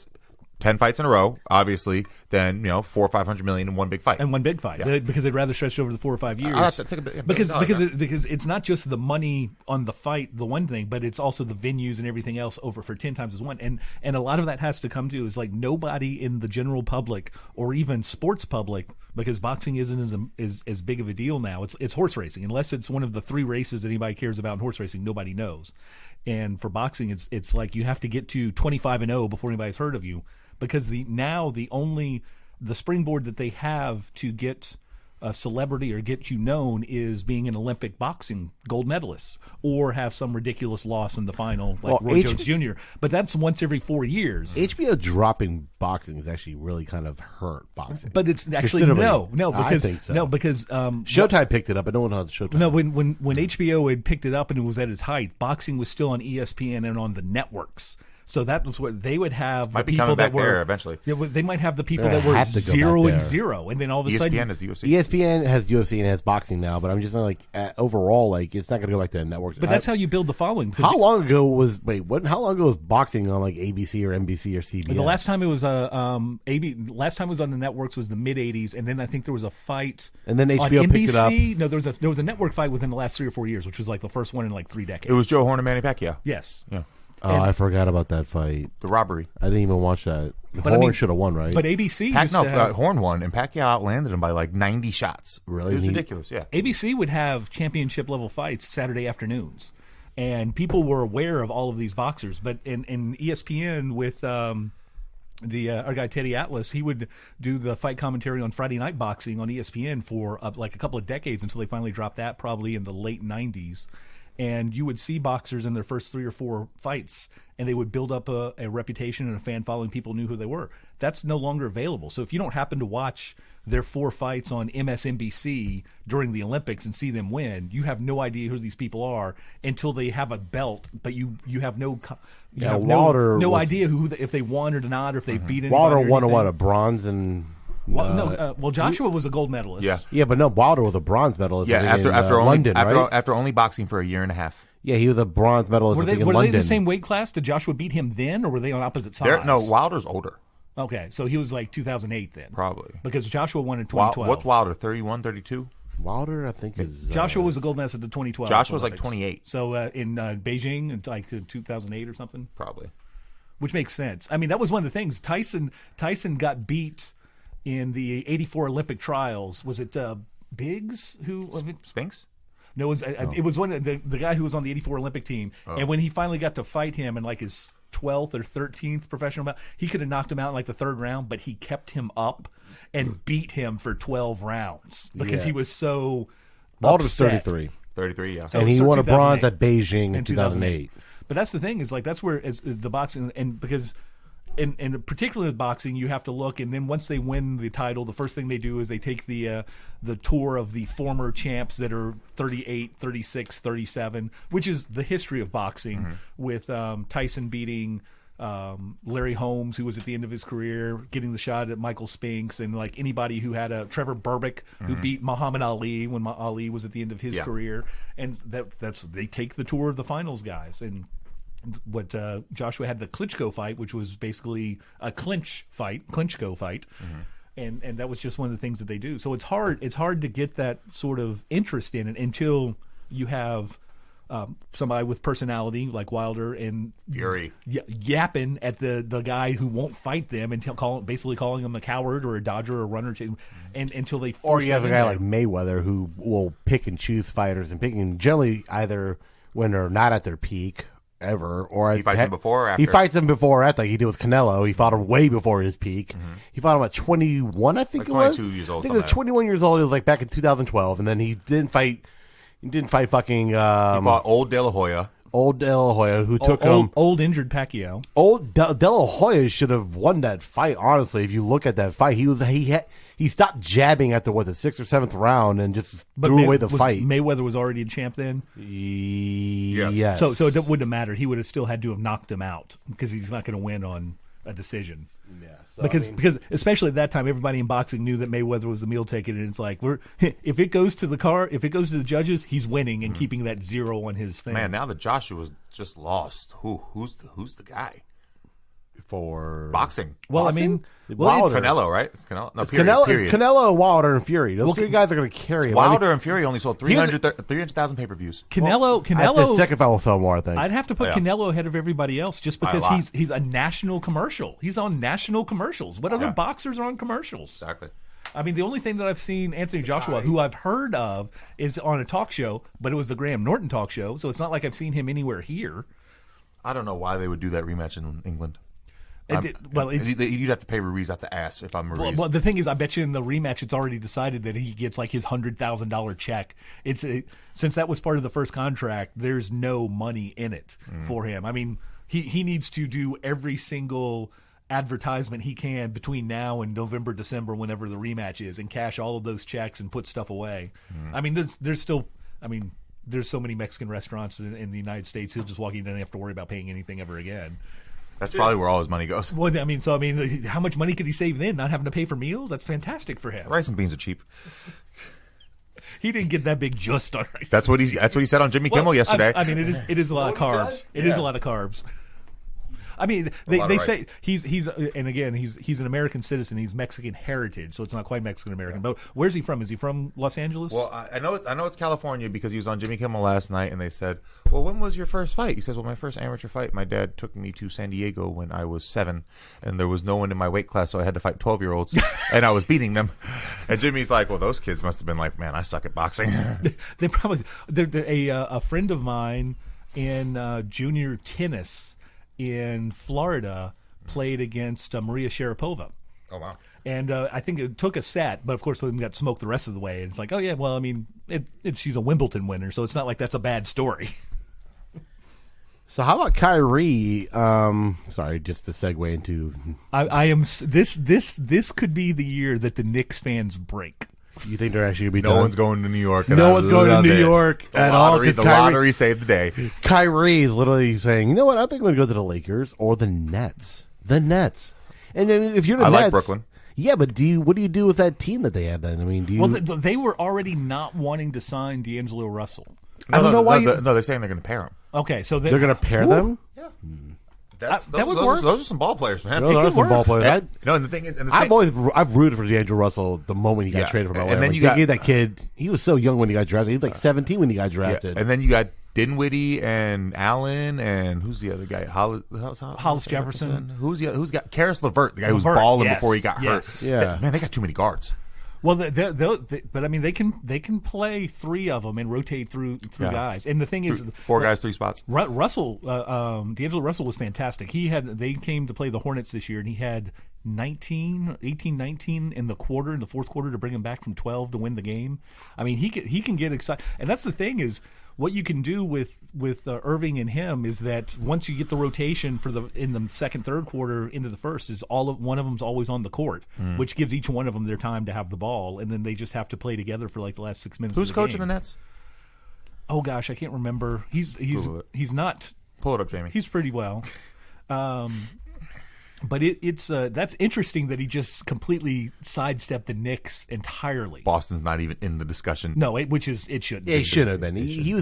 S2: 10 fights in a row, obviously, than $400 or $500 million in one big fight.
S3: And one big fight,
S2: Yeah.
S3: because they'd rather stretch it over the 4 or 5 years.
S2: I'll have to take a bit-
S3: because
S2: $1
S3: because it's not just the money on the fight, the one thing, but it's also the venues and everything else over for 10 times as one. And a lot of that has to come to is like nobody in the general public or even sports public, because boxing isn't as big of a deal now. It's horse racing, unless it's one of the 3 races that anybody cares about in horse racing. Nobody knows. And for boxing, it's like you have to get to 25-0 before anybody's heard of you. Because the springboard that they have to get a celebrity or get you known is being an Olympic boxing gold medalist or have some ridiculous loss in the final like Roy Jones Jr. But that's once every 4 years.
S4: HBO dropping boxing is actually really kind of hurt boxing.
S3: But it's actually no because
S4: I think so.
S3: no because
S4: Showtime picked it up, but no one knows Showtime.
S3: No, when HBO had picked it up and it was at its height, boxing was still on ESPN and on the networks. So that was what they would have.
S2: Might
S3: the
S2: be
S3: people
S2: coming
S3: that
S2: back
S3: were
S2: there eventually.
S3: Yeah, they might have the people
S4: They're
S3: that were
S4: have to go
S3: 0-0, and then all of a
S2: ESPN
S3: sudden,
S2: is the UFC.
S4: ESPN has UFC and has boxing now, but I'm just saying, like overall, like it's not going to go back to the networks.
S3: But that's how you build the following.
S4: How long ago was How long ago was boxing on like ABC or NBC or CBS?
S3: The last time it was last time it was on the networks was the mid '80s, and then I think there was a fight.
S4: And then
S3: on
S4: HBO
S3: NBC.
S4: picked it up.
S3: No, there was a network fight within the last 3 or 4 years, which was like the first one in like 3 decades.
S2: It was Joe Horn and Manny Pacquiao.
S3: Yes.
S2: Yeah.
S4: Oh, I forgot about that fight.
S2: The robbery.
S4: I didn't even watch that.
S3: But
S4: Horn should have won, right?
S3: But ABC used to have,
S2: Horn won, and Pacquiao outlanded him by like 90 shots.
S4: Really?
S2: It was ridiculous, yeah.
S3: ABC would have championship level fights Saturday afternoons, and people were aware of all of these boxers. But in ESPN with our guy Teddy Atlas, he would do the fight commentary on Friday Night Boxing on ESPN for like a couple of decades until they finally dropped that, probably in the late 90s. And you would see boxers in their first 3 or 4 fights, and they would build up a reputation and a fan following. People knew who they were. That's no longer available. So if you don't happen to watch their 4 fights on MSNBC during the Olympics and see them win, you have no idea who these people are until they have a belt, but you have no no idea if they won or not, or if they beat anybody.
S4: Wilder won a bronze and.
S3: Well, Joshua was a gold medalist.
S2: Yeah,
S4: but no, Wilder was a bronze medalist.
S2: Yeah, after only boxing for a year and a half.
S4: Yeah, he was a bronze medalist.
S3: Were
S4: in
S3: they
S4: London.
S3: the same weight class? Did Joshua beat him then, or were they on opposite sides?
S2: No, Wilder's older.
S3: Okay, so he was like 2008 then.
S2: Probably.
S3: Because Joshua won in 2012.
S2: What's Wilder, 31, 32?
S4: Wilder, I think, is...
S3: Joshua was a gold medalist at the 2012
S2: Joshua was
S3: Olympics.
S2: like 28.
S3: So in Beijing, in like 2008 or something?
S2: Probably.
S3: Which makes sense. I mean, that was one of the things. Tyson got beat in the 84 Olympic trials. Was it Biggs who...
S2: Spinks?
S3: No, it was one of the guy who was on the 84 Olympic team. Oh. And when he finally got to fight him in like his 12th or 13th professional bout, he could have knocked him out in like the 3rd round, but he kept him up and beat him for 12 rounds because he was so
S4: Wilder's
S3: upset.
S4: 33.
S2: 33, yeah.
S3: So
S4: and he won a bronze at Beijing in 2008.
S3: But that's the thing, is like that's where the boxing, and because and particularly with boxing, you have to look, and then once they win the title, the first thing they do is they take the tour of the former champs that are 38, 36, 37, which is the history of boxing, with Tyson beating Larry Holmes, who was at the end of his career, getting the shot at Michael Spinks, and like anybody who had a Trevor Berbick who beat Muhammad Ali when Ali was at the end of his career, and that's they take the tour of the finals guys. And what Joshua had the Klitschko fight, which was basically a Klitschko fight. And that was just one of the things that they do. So it's hard to get that sort of interest in it until you have somebody with personality like Wilder and
S2: Fury
S3: yapping at the guy who won't fight them and basically calling him a coward or a dodger or a runner, and until they force.
S4: Or you have a guy like Mayweather who will pick and choose fighters and picking generally either when they're not at their peak ever, or
S2: he fights him before or after.
S4: He fights him before or after, like he did with Canelo. He fought him way before his peak. Mm-hmm. He fought him at 21, I think
S2: like
S4: it was.
S2: 22 years old.
S4: I think it was 21 years old. It was like back in 2012, and then he didn't fight. He didn't fight fucking. He
S2: fought old De La Hoya.
S4: Old De La Hoya, who took him.
S3: Old injured Pacquiao.
S4: Old De La Hoya should have won that fight. Honestly, if you look at that fight, he stopped jabbing after the 6th or 7th round and just threw away the fight.
S3: Mayweather was already a champ then.
S4: Yes.
S3: So it wouldn't have mattered. He would have still had to have knocked him out because he's not going to win on a decision.
S4: Yeah. So,
S3: because especially at that time, everybody in boxing knew that Mayweather was the meal ticket, and it's like if it goes to the judges, he's winning and keeping that 0 on his thing.
S2: Man, now that Joshua's just lost, who's the guy
S4: for
S2: boxing?
S3: Well,
S4: boxing?
S3: It's
S2: Canelo, right? It's Canelo. No,
S4: it's
S2: period.
S4: Canelo, Wilder, and Fury. Those three guys are going to carry him.
S2: Wilder and Fury only sold 300,000 pay-per-views.
S3: Canelo.
S4: The second fight will sell more, I think.
S3: I'd have to put Canelo ahead of everybody else just because he's a national commercial. He's on national commercials. What other boxers are on commercials?
S2: Exactly.
S3: I mean, the only thing that I've seen Anthony Joshua, who I've heard of, is on a talk show, but it was the Graham Norton talk show, so it's not like I've seen him anywhere here.
S2: I don't know why they would do that rematch in England. You'd have to pay Ruiz out the ass if I'm Ruiz.
S3: Well, the thing is, I bet you in the rematch, it's already decided that he gets like his $100,000 check. Since that was part of the first contract, there's no money in it for him. I mean, he needs to do every single advertisement he can between now and November, December, whenever the rematch is, and cash all of those checks and put stuff away. I mean, there's so many Mexican restaurants in the United States. He'll just walk in and don't have to worry about paying anything ever again.
S2: That's probably where all his money goes.
S3: Well, how much money could he save then? Not having to pay for meals? That's fantastic for him.
S2: Rice and beans are cheap.
S3: He didn't get that big just on rice.
S2: That's what he said on Jimmy Kimmel yesterday.
S3: I mean, it is a lot of carbs. It is a lot of carbs. I mean, they say he's an American citizen. He's Mexican heritage, so it's not quite Mexican American. But where's he from? Is he from Los Angeles?
S2: Well, I know it's California because he was on Jimmy Kimmel last night, and they said, "Well, when was your first fight?" He says, "Well, my first amateur fight, my dad took me to San Diego when I was 7, and there was no one in my weight class, so I had to fight 12-year-olds, and I was beating them." And Jimmy's like, "Well, those kids must have been like, man, I suck at boxing."
S3: They probably a friend of mine in junior tennis in Florida played against Maria Sharapova.
S2: Oh, wow.
S3: And I think it took a set, but of course they got smoked the rest of the way. And it's like, oh, yeah, well, I mean, she's a Wimbledon winner, so it's not like that's a bad story.
S4: So how about Kyrie? Sorry, just to segue into...
S3: I am... This could be the year that the Knicks fans break.
S4: You think they're actually going to be
S2: No
S4: done?
S2: one's going to New York.
S4: No one's going to New York at all.
S2: The lottery saved the day.
S4: Kyrie is literally saying, you know what, I think I'm going to go to the Lakers or the Nets. The Nets. And then if you're the Nets...
S2: I like Brooklyn.
S4: Yeah, but what do you do with that team that they have then? I mean, do you...
S3: Well, they were already not wanting to sign D'Angelo Russell.
S4: I don't know why...
S2: No, they're saying they're going to pair him.
S3: Okay, so...
S4: They're going to pair them?
S2: Yeah.
S3: That would work.
S2: Those are some ball players, man.
S4: Those are some ball players.
S2: And the thing is,
S4: I've rooted for D'Angelo Russell the moment he got traded from LA.
S2: And then
S4: you got that kid. He was so young when he got drafted. He was like 17 when he got drafted.
S2: Yeah. And then you got Dinwiddie and Allen and who's the other guy?
S3: Hollis Jefferson.
S2: Who's got Karis LeVert, the guy who was balling before he got hurt.
S4: Yeah,
S2: man, they got too many guards.
S3: Well, but I mean, they can play 3 of them and rotate through guys. And the thing is,
S2: 4 guys, 3 spots.
S3: Russell, D'Angelo Russell was fantastic. They came to play the Hornets this year, and he had 18, 19 in the fourth quarter to bring him back from 12 to win the game. I mean, he can get excited, and that's the thing is. What you can do with Irving and him is that once you get the rotation in the second, third quarter into the first, is one of them's always on the court, which gives each one of them their time to have the ball, and then they just have to play together for like the last 6 minutes.
S2: Who's
S3: of the
S2: coaching
S3: game.
S2: the Nets?
S3: Oh gosh, I can't remember. He's not.
S2: Pull it up, Jamie.
S3: He's pretty well. But it's that's interesting that he just completely sidestepped the Knicks entirely.
S2: Boston's not even in the discussion.
S3: No, it shouldn't.
S4: It should have been. He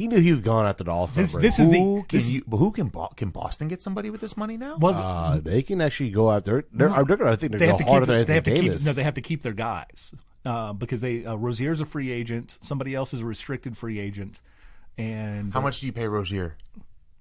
S4: knew he was gone after the All-Star break.
S2: Who can Boston get somebody with this money now?
S4: Well, they can actually go out there. I think they're going harder than Anthony Davis.
S3: They have to keep their guys because Rozier's a free agent. Somebody else is a restricted free agent. And
S2: how much do you pay Rozier?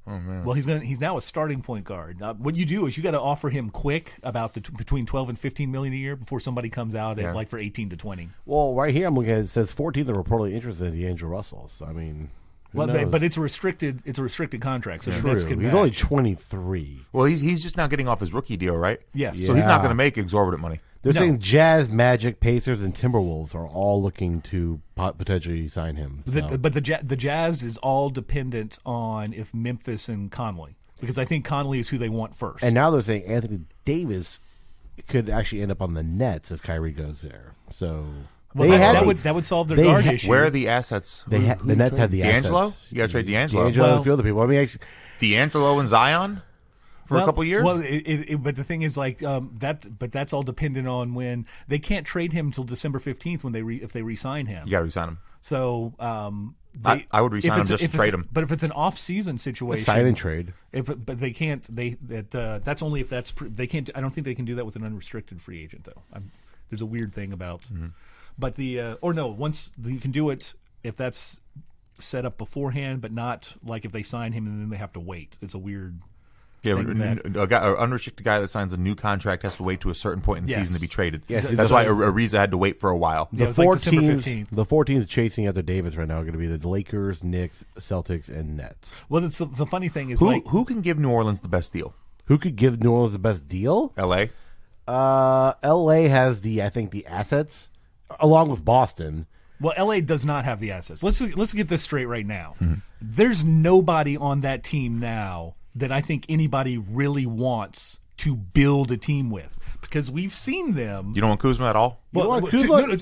S2: Oh man.
S3: Well, he's now a starting point guard. What you do is you got to offer him quick about between 12 and 15 million a year before somebody comes out at like for 18 to 20.
S4: Well, right here I'm looking at it says 14 are reportedly interested in D'Angelo Russell. So I mean,
S3: but it's a restricted contract. So
S4: true. He's only 23.
S2: Well, he's just now getting off his rookie deal, right?
S3: Yes.
S2: So he's not going to make exorbitant money.
S4: They're saying Jazz, Magic, Pacers, and Timberwolves are all looking to potentially sign him. So.
S3: But the Jazz is all dependent on if Memphis and Conley, because I think Conley is who they want first.
S4: And now they're saying Anthony Davis could actually end up on the Nets if Kyrie goes there. So
S3: that would solve their guard issue.
S2: Where are the assets?
S4: The Nets have the
S2: D'Angelo?
S4: assets.
S2: You got to trade D'Angelo.
S4: D'Angelo and a few other people. I mean, actually,
S2: D'Angelo and Zion? For a couple years?
S3: Well, but the thing is, like that's all dependent on when they can't trade him until December 15th if they re-sign him.
S2: You got to re-sign him.
S3: So
S2: I would re-sign him just to trade him.
S3: But if it's an off-season situation,
S4: sign and trade.
S3: But they can't. That's only if they can't. I don't think they can do that with an unrestricted free agent though. There's a weird thing about. Mm-hmm. But once you can do it if that's set up beforehand, but not like if they sign him and then they have to wait. It's a weird.
S2: Yeah, an unrestricted guy that signs a new contract has to wait to a certain point in the season to be traded.
S4: Yes,
S2: that's why Ariza had to wait for a while.
S4: The four teams chasing after Davis right now are going to be the Lakers, Knicks, Celtics, and Nets.
S3: Well, the funny thing is
S2: who can give New Orleans the best deal?
S4: Who could give New Orleans the best deal?
S2: L.A.
S4: L.A. has the assets along with Boston.
S3: Well, L.A. does not have the assets. Let's get this straight right now. Mm-hmm. There's nobody on that team now that I think anybody really wants to build a team with, because we've seen them.
S2: You don't want Kuzma at all?
S4: Kuzma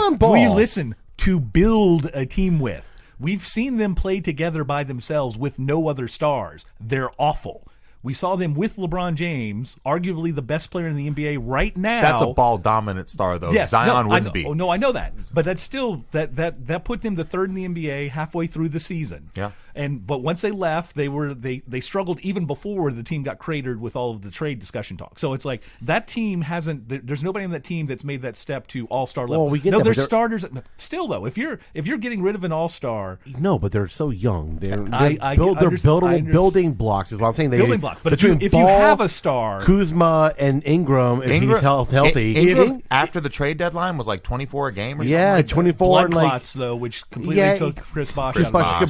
S4: and Ball.
S3: Will you listen? To build a team with. We've seen them play together by themselves with no other stars. They're awful. We saw them with LeBron James, arguably the best player in the NBA right now.
S2: That's a ball-dominant star, though.
S3: Yes,
S2: Zion wouldn't be.
S3: Oh, no, I know that. But that's still that put them to third in the NBA halfway through the season.
S2: Yeah.
S3: But once they left, they struggled even before the team got cratered with all of the trade discussion talk. So it's like that team hasn't. There's nobody on that team that's made that step to all-star level.
S4: Well, we get that,
S3: there's starters. Still, though, if you're getting rid of an all-star,
S4: no, but they're so young. They're building blocks. Is what I'm saying.
S3: Building blocks. But if you have a star,
S4: Kuzma and Ingram, if he's healthy,
S2: Ingram after the trade deadline was like 24 a game. Or something like
S4: 24
S3: blood
S4: and
S3: clots though, which completely took Chris Bosh.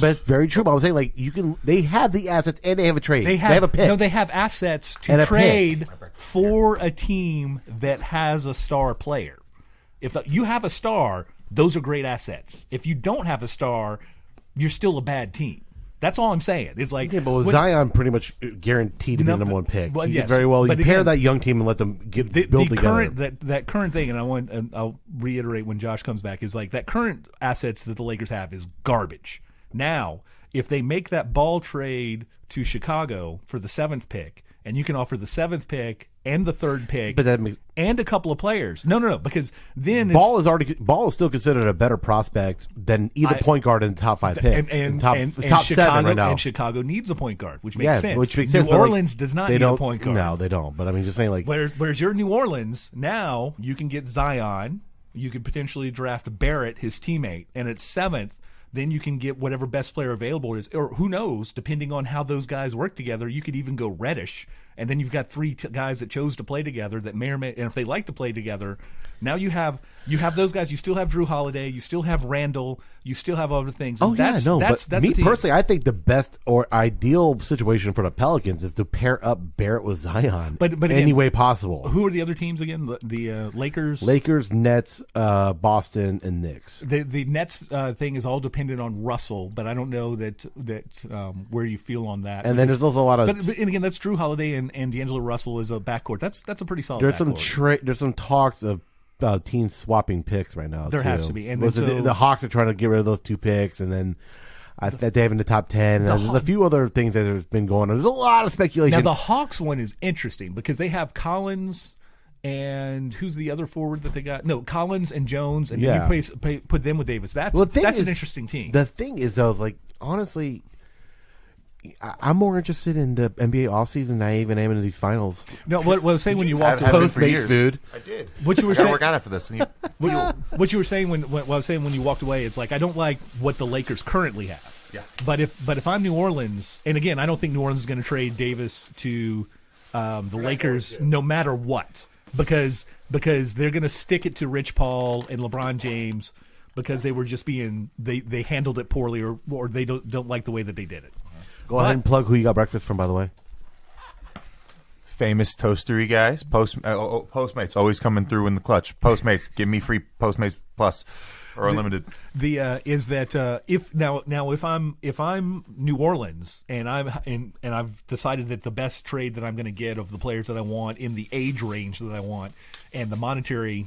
S4: That's very true. But I was saying, like, they have the assets and they have a trade. They have a pick.
S3: No, they have assets to trade for a team that has a star player. If you have a star, those are great assets. If you don't have a star, you're still a bad team. That's all I'm saying. It's like,
S4: but Zion pretty much guaranteed to be the number one pick.
S3: Well, yes,
S4: very well. You pair that young team and let them build together.
S3: That current thing, and I'll reiterate when Josh comes back, is like that current assets that the Lakers have is garbage. Now, if they make that Ball trade to Chicago for the 7th pick, and you can offer the 7th pick and the 3rd pick, and a couple of players. No, because then
S4: Ball is still considered a better prospect than either point guard in the top 5 picks.
S3: And
S4: top
S3: Chicago,
S4: 7 right now.
S3: And Chicago needs a point guard, which makes sense.
S4: New
S3: Orleans does not need a point guard.
S4: No, they don't. But I mean, just saying, like,
S3: whereas you're New Orleans now, you can get Zion. You could potentially draft Barrett, his teammate, and at 7th. Then you can get whatever best player available is, or who knows, depending on how those guys work together, you could even go Reddish, and then you've got 3 guys that chose to play together that may or may, and if they like to play together, now you have those guys. You still have Drew Holiday, you still have Randall, you still have other things. That's
S4: me personally, I think the best or ideal situation for the Pelicans is to pair up Barrett with Zion, but again, any way possible.
S3: Who are the other teams again? The
S4: Lakers, Nets, Boston, and Knicks.
S3: The Nets thing is all dependent on Russell, but I don't know that where you feel on that.
S4: And then there's also a lot of.
S3: But and again, that's Drew Holiday and D'Angelo Russell is a backcourt. That's a pretty solid.
S4: There's some talks of teams swapping picks right now.
S3: There has to be, and
S4: the Hawks are trying to get rid of those 2 picks, and then they have in the top 10. And there's a few other things that have been going on. There's a lot of speculation.
S3: Now the Hawks one is interesting because they have Collins. And who's the other forward that they got? No, Collins and Jones, and then you put them with Davis. That's an interesting team.
S4: The thing is, though, is like, honestly, I'm more interested in the NBA offseason than I even am in these finals.
S3: No, what I was saying when you walked
S2: I've
S3: away,
S2: been for years.
S4: food.
S2: I did.
S3: What you were
S2: I gotta
S3: saying,
S2: work out after this. And
S3: what you were saying what I was saying when you walked away, it's like I don't like what the Lakers currently have.
S2: Yeah.
S3: But if I'm New Orleans, and again, I don't think New Orleans is going to trade Davis to the Lakers no matter what, because they're going to stick it to Rich Paul and LeBron James because they were just they handled it poorly or they don't like the way that they did it.
S4: Go ahead and plug who you got breakfast from, by the way.
S2: Famous toastery guys. Postmates always coming through in the clutch. Postmates, give me free Postmates Plus or unlimited.
S3: Is that if I'm New Orleans and I've decided that the best trade that I'm going to get of the players that I want in the age range that I want and the monetary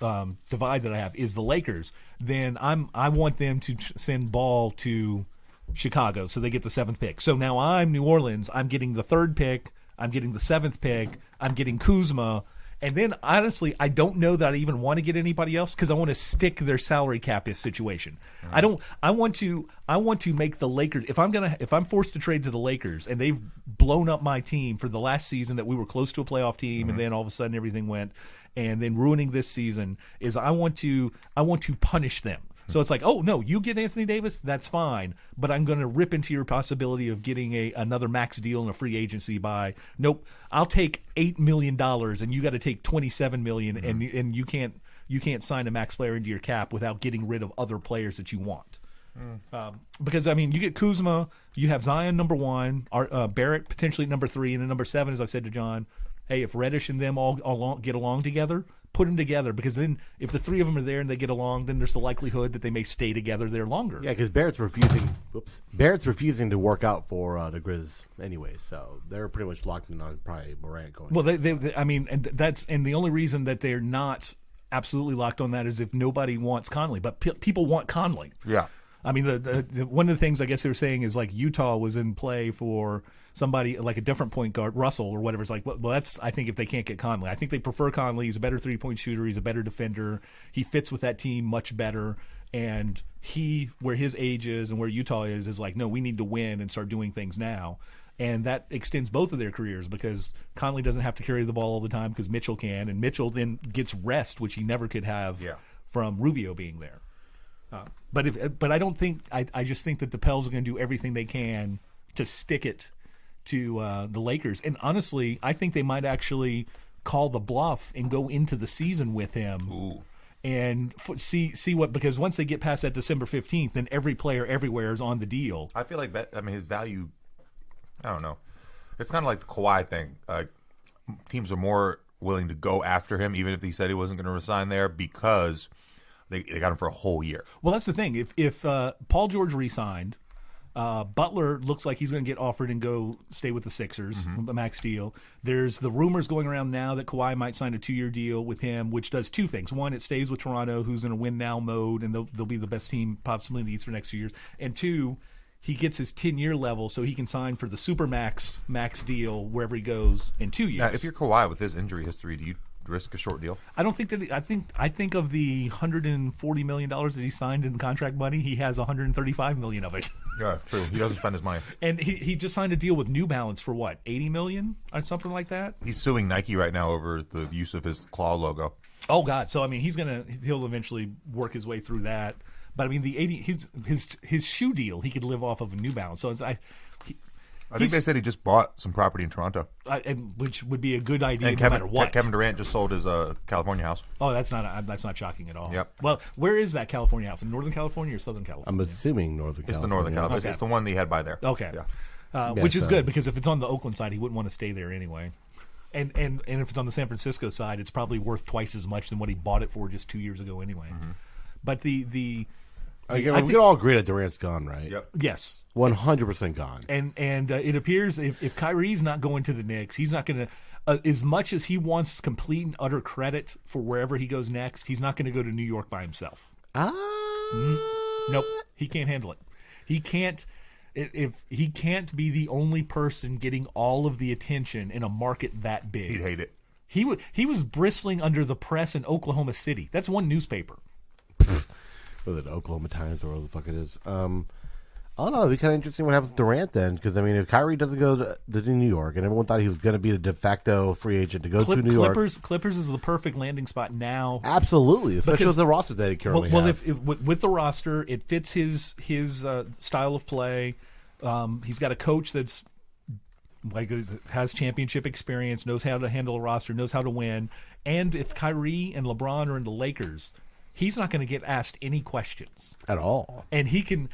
S3: divide that I have is the Lakers, then I want them to send Ball to Chicago so they get the 7th pick. So now I'm New Orleans. I'm getting the 3rd pick. I'm getting the 7th pick. I'm getting Kuzma. And then, honestly, I don't know that I even want to get anybody else because I want to stick their salary cap situation. Mm-hmm. I want to make the Lakers. If I'm forced to trade to the Lakers and they've blown up my team for the last season that we were close to a playoff team, mm-hmm. and then all of a sudden everything went, and then ruining this season is I want to punish them. So it's like, oh, no, you get Anthony Davis, that's fine, but I'm going to rip into your possibility of getting another max deal in a free agency by, nope, I'll take $8 million and you got to take $27 million, mm-hmm. and you can't sign a max player into your cap without getting rid of other players that you want. Because, I mean, you get Kuzma, you have Zion number 1, Barrett potentially number 3, and then number 7, as I said to John, hey, if Reddish and them all get along together, put them together, because then if the 3 of them are there and they get along, then there's the likelihood that they may stay together there longer.
S4: Yeah, because Barrett's refusing to work out for the Grizz anyway, so they're pretty much locked in on probably Morant going.
S3: Well, and the only reason that they're not absolutely locked on that is if nobody wants Conley, but people want Conley.
S2: Yeah.
S3: I mean, the one of the things I guess they were saying is like Utah was in play for somebody like a different point guard, Russell or whatever. It's like, well, that's, I think, if they can't get Conley. I think they prefer Conley. He's a better 3-point shooter. He's a better defender. He fits with that team much better. And where his age is and where Utah is like, no, we need to win and start doing things now. And that extends both of their careers because Conley doesn't have to carry the ball all the time because Mitchell can. And Mitchell then gets rest, which he never could have from Rubio being there. But I don't think – I just think that the Pels are going to do everything they can to stick it to the Lakers. And honestly, I think they might actually call the bluff and go into the season with him.
S2: Ooh.
S3: And see what – because once they get past that December 15th, then every player everywhere is on the deal.
S2: I feel like his value – I don't know. It's kind of like the Kawhi thing. Teams are more willing to go after him even if he said he wasn't going to resign there because – They got him for a whole year.
S3: Well, that's the thing. If Paul George re-signed, Butler looks like he's going to get offered and go stay with the Sixers, a max deal. There's the rumors going around now that Kawhi might sign a 2-year deal with him, which does 2 things. One, it stays with Toronto, who's in a win-now mode, and they'll be the best team possibly in the East for the next few years. And 2, he gets his 10-year level so he can sign for the Supermax max deal wherever he goes in 2 years.
S2: Now, if you're Kawhi with his injury history, do you risk a short deal?
S3: I don't think that. I think of the $140 million that he signed in contract money, he has $135 million of it.
S2: Yeah, true. He doesn't spend his money.
S3: And he just signed a deal with New Balance for what, $80 million or something like that.
S2: He's suing Nike right now over the use of his claw logo.
S3: Oh God! So I mean, he'll eventually work his way through that. But I mean, his shoe deal, he could live off of a New Balance. So
S2: I think they said he just bought some property in Toronto,
S3: which would be a good idea
S2: and
S3: no matter what.
S2: Kevin Durant just sold his California house.
S3: Oh, that's not shocking at all.
S2: Yep.
S3: Well, where is that California house? In Northern California or Southern California?
S4: I'm assuming Northern California.
S2: It's the Northern California.
S3: Okay.
S2: It's the one that he had by there.
S3: Okay.
S2: Yeah.
S3: Which is good because if it's on the Oakland side, he wouldn't want to stay there anyway. And if it's on the San Francisco side, it's probably worth twice as much than what he bought it for just 2 years ago anyway. Mm-hmm. But we can
S4: all agree that Durant's gone, right?
S2: Yep.
S3: Yes.
S4: 100% gone.
S3: And it appears if Kyrie's not going to the Knicks, he's not going to, as much as he wants complete and utter credit for wherever he goes next, he's not going to go to New York by himself. Nope. He can't handle it. He can't. If he can't be the only person getting all of the attention in a market that big.
S2: He'd hate it.
S3: He was bristling under the press in Oklahoma City. That's one newspaper.
S4: Was it Oklahoma Times or whatever the fuck it is? I don't know. It'd be kind of interesting what happens with Durant then, because I mean, if Kyrie doesn't go to New York, and everyone thought he was going to be the de facto free agent to go to New York,
S3: Clippers is the perfect landing spot now.
S4: Absolutely, especially with the roster that he currently has.
S3: Well, if with the roster, it fits his style of play. He's got a coach that's has championship experience, knows how to handle a roster, knows how to win. And if Kyrie and LeBron are in the Lakers, he's not going to get asked any questions
S4: at all.
S3: And he can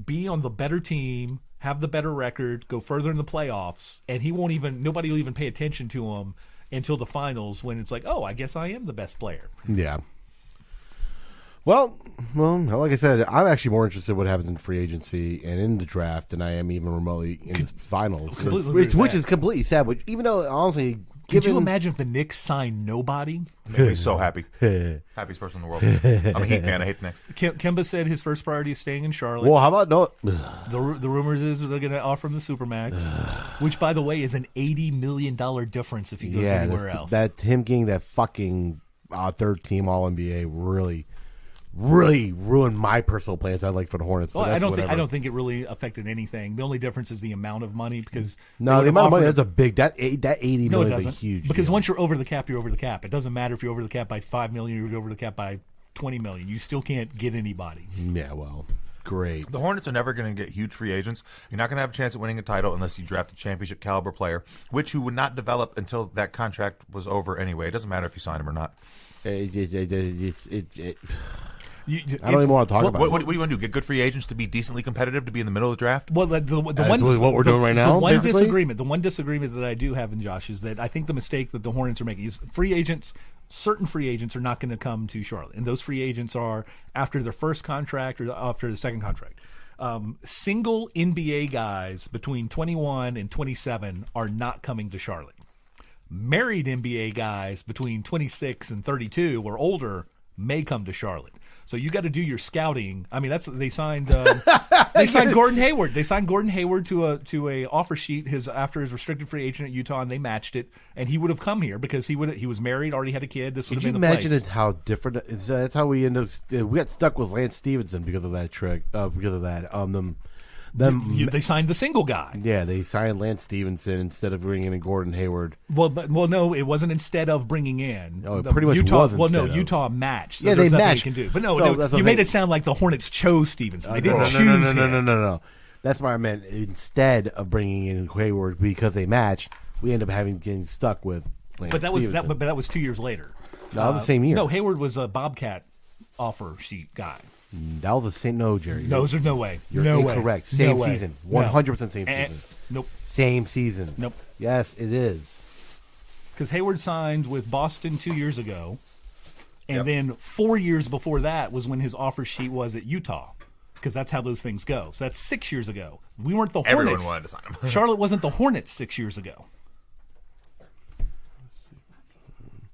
S3: be on the better team, have the better record, go further in the playoffs, and nobody will even pay attention to him until the finals when it's like, oh, I guess I am the best player.
S4: Yeah. Well, like I said, I'm actually more interested in what happens in free agency and in the draft than I am even remotely in the finals, which is completely sad. But even though, honestly,
S3: could you imagine if the Knicks signed nobody?
S2: I'd be so happy. Happiest person in the world. I'm a Heat fan. I hate the Knicks.
S3: Kemba said his first priority is staying in Charlotte.
S4: Well, how about no?
S3: The rumors is they're going to offer him the Supermax, which, by the way, is an $80 million difference if he goes anywhere else.
S4: That him getting that fucking third team All NBA really ruined my personal plans I like for the Hornets.
S3: Well, I don't think it really affected anything. The only difference is the amount of money because
S4: the amount of money that's a big that $80 million is a huge
S3: because
S4: deal.
S3: Once you're over the cap, you're over the cap. It doesn't matter if you're over the cap by $5 million or you're over the cap by $20 million. You still can't get anybody.
S4: Yeah, well, great.
S2: The Hornets are never going to get huge free agents. You're not going to have a chance at winning a title unless you draft a championship caliber player, which you would not develop until that contract was over anyway. It doesn't matter if you sign him or not.
S4: I don't even want to talk about it.
S2: What do you want to do? Get good free agents to be decently competitive, to be in the middle of the draft?
S3: Well, what we're doing right now. The one disagreement that I do have in Josh is that I think the mistake that the Hornets are making is certain free agents are not going to come to Charlotte, and those free agents are after their first contract or after the second contract. Single NBA guys between 21 and 27 are not coming to Charlotte. Married NBA guys between 26 and 32 or older may come to Charlotte. So you got to do your scouting. I mean, they signed Gordon Hayward. They signed Gordon Hayward to a offer sheet after his restricted free agent at Utah, and they matched it. And he would have come here because he was married, already had a kid. This would have been the place.
S4: Could you imagine how different? That's how we end up. We got stuck with Lance Stevenson because of that trick. Because of that,
S3: they signed the single guy.
S4: Yeah, they signed Lance Stevenson instead of bringing in Gordon Hayward.
S3: Well, no, it wasn't instead of bringing in.
S4: No, it pretty much was.
S3: Well, no, Utah matched. So
S4: yeah, they matched.
S3: Can do. But no, you made it sound like the Hornets chose Stevenson. They didn't choose him.
S4: No. That's why I meant instead of bringing in Hayward because they matched, we end up getting stuck with Lance Stevenson.
S3: But that was 2 years later.
S4: No, that was the same year.
S3: No, Hayward was a Bobcat offer sheet guy.
S4: That was the same. No, Jerry.
S3: No, there's no way.
S4: You're incorrect.
S3: Way.
S4: Same season. 100% same season.
S3: Nope.
S4: Same season.
S3: Nope.
S4: Yes, it is.
S3: Because Hayward signed with Boston 2 years ago, and then 4 years before that was when his offer sheet was at Utah. Because that's how those things go. So that's 6 years ago. We weren't the Hornets.
S2: Everyone wanted to sign him.
S3: Charlotte wasn't the Hornets 6 years ago.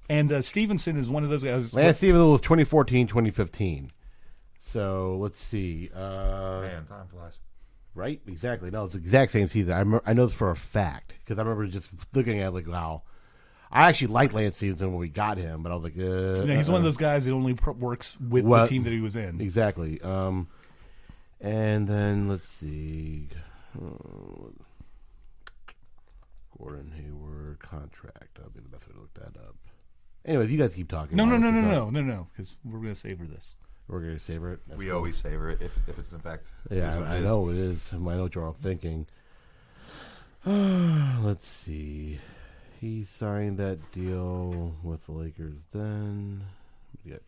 S3: And Stevenson is one of those guys.
S4: Lance Stevenson was 2014, 2015. So let's see.
S2: Man, time flies.
S4: Right? Exactly. No, it's the exact same season. I know this for a fact because I remember just looking at it like, wow. I actually liked Lance Stevenson when we got him, but I was like,
S3: he's one of those guys that only works with the team that he was in.
S4: Exactly. And then let's see. Gordon Hayward contract. That'll be the best way to look that up. Anyways, you guys keep talking.
S3: No, because we're going to savor this.
S4: We're going to savor it.
S2: We always savor it if it's in fact.
S4: Yeah, I know it is. I know what you're all thinking. Let's see. He signed that deal with the Lakers then. We got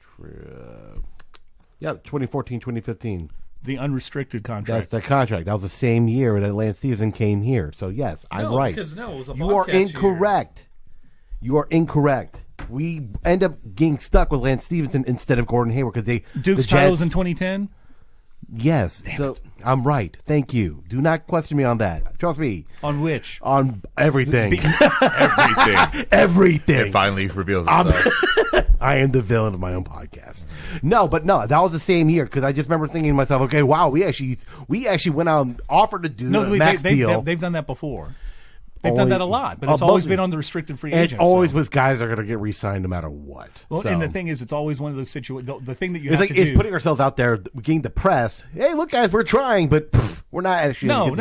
S4: 2014, 2015.
S3: The unrestricted contract.
S4: That's the contract. That was the same year that Lance Stevenson came here. So, yes, I'm right.
S3: Because, it was a
S4: you are incorrect. You are incorrect. We end up getting stuck with Lance Stevenson instead of Gordon Hayward because
S3: Duke's titles in 2010.
S4: Yes, I'm right. Thank you. Do not question me on that. Trust me.
S3: On which?
S4: On everything.
S2: Everything. It finally reveals itself.
S4: I am the villain of my own podcast. No, that was the same year because I just remember thinking to myself, okay, wow, we actually went out and offered to do a max deal.
S3: They've done that before. They've done that a lot, but it's always been on the restricted free agents.
S4: It's always with guys that are going to get re-signed no matter what.
S3: Well,
S4: so.
S3: and the thing is, it's always one of those situations. The thing that you
S4: it's
S3: have
S4: like
S3: to
S4: it's
S3: do,
S4: putting ourselves out there, getting the press. Hey, look, guys, we're trying, but we're not actually.
S3: No.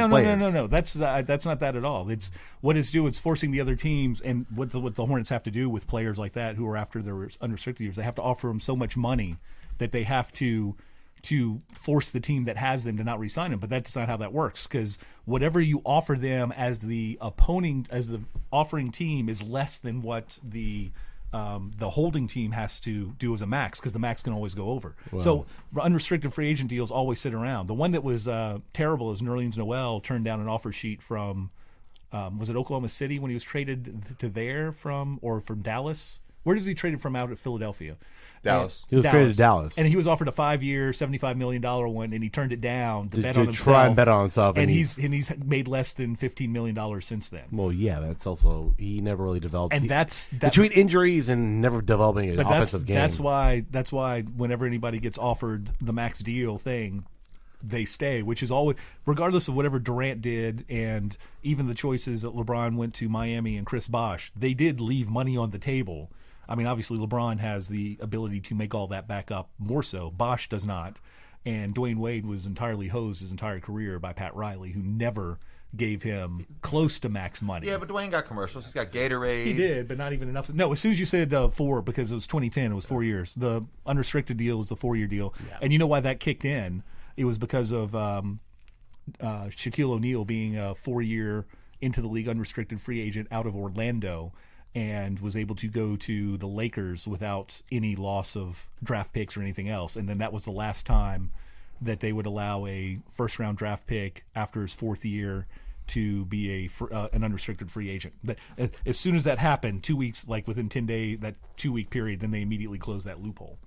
S3: That's not that at all. It's what it's doing. It's forcing the other teams, and what the Hornets have to do with players like that who are after their unrestricted years. They have to offer them so much money that they have to force the team that has them to not re-sign them. But that's not how that works, because whatever you offer them as the offering team is less than what the holding team has to do as a max, because the max can always go over. Wow. So unrestricted free agent deals always sit around. The one that was terrible is Nerlens Noel turned down an offer sheet from was it Oklahoma City when he was traded to there from Dallas? Where was he traded from out at Philadelphia?
S2: Dallas.
S4: He was traded to Dallas.
S3: And he was offered a 5-year, $75 million one, and he turned it down to bet on himself.
S4: Try and bet on himself.
S3: And he's made less than $15 million since then.
S4: Well, yeah, that's also, he never really developed.
S3: And that's
S4: between injuries and never developing an offensive game.
S3: That's why whenever anybody gets offered the max deal thing, they stay, which is always, regardless of whatever Durant did and even the choices that LeBron went to Miami and Chris Bosh, they did leave money on the table. I mean, obviously, LeBron has the ability to make all that back up more so. Bosh does not. And Dwayne Wade was entirely hosed his entire career by Pat Riley, who never gave him close to max money.
S2: Yeah, but Dwayne got commercials. He's got Gatorade.
S3: He did, but not even enough. No, as soon as you said 4, because it was 2010, it was 4 years. The unrestricted deal was the 4-year deal. Yeah. And you know why that kicked in? It was because of Shaquille O'Neal being a 4-year into the league unrestricted free agent out of Orlando, and was able to go to the Lakers without any loss of draft picks or anything else. And then that was the last time that they would allow a first-round draft pick after his 4th year to be an unrestricted free agent. But as soon as that happened, 2 weeks, like within 10 days, that 2-week period, then they immediately closed that loophole.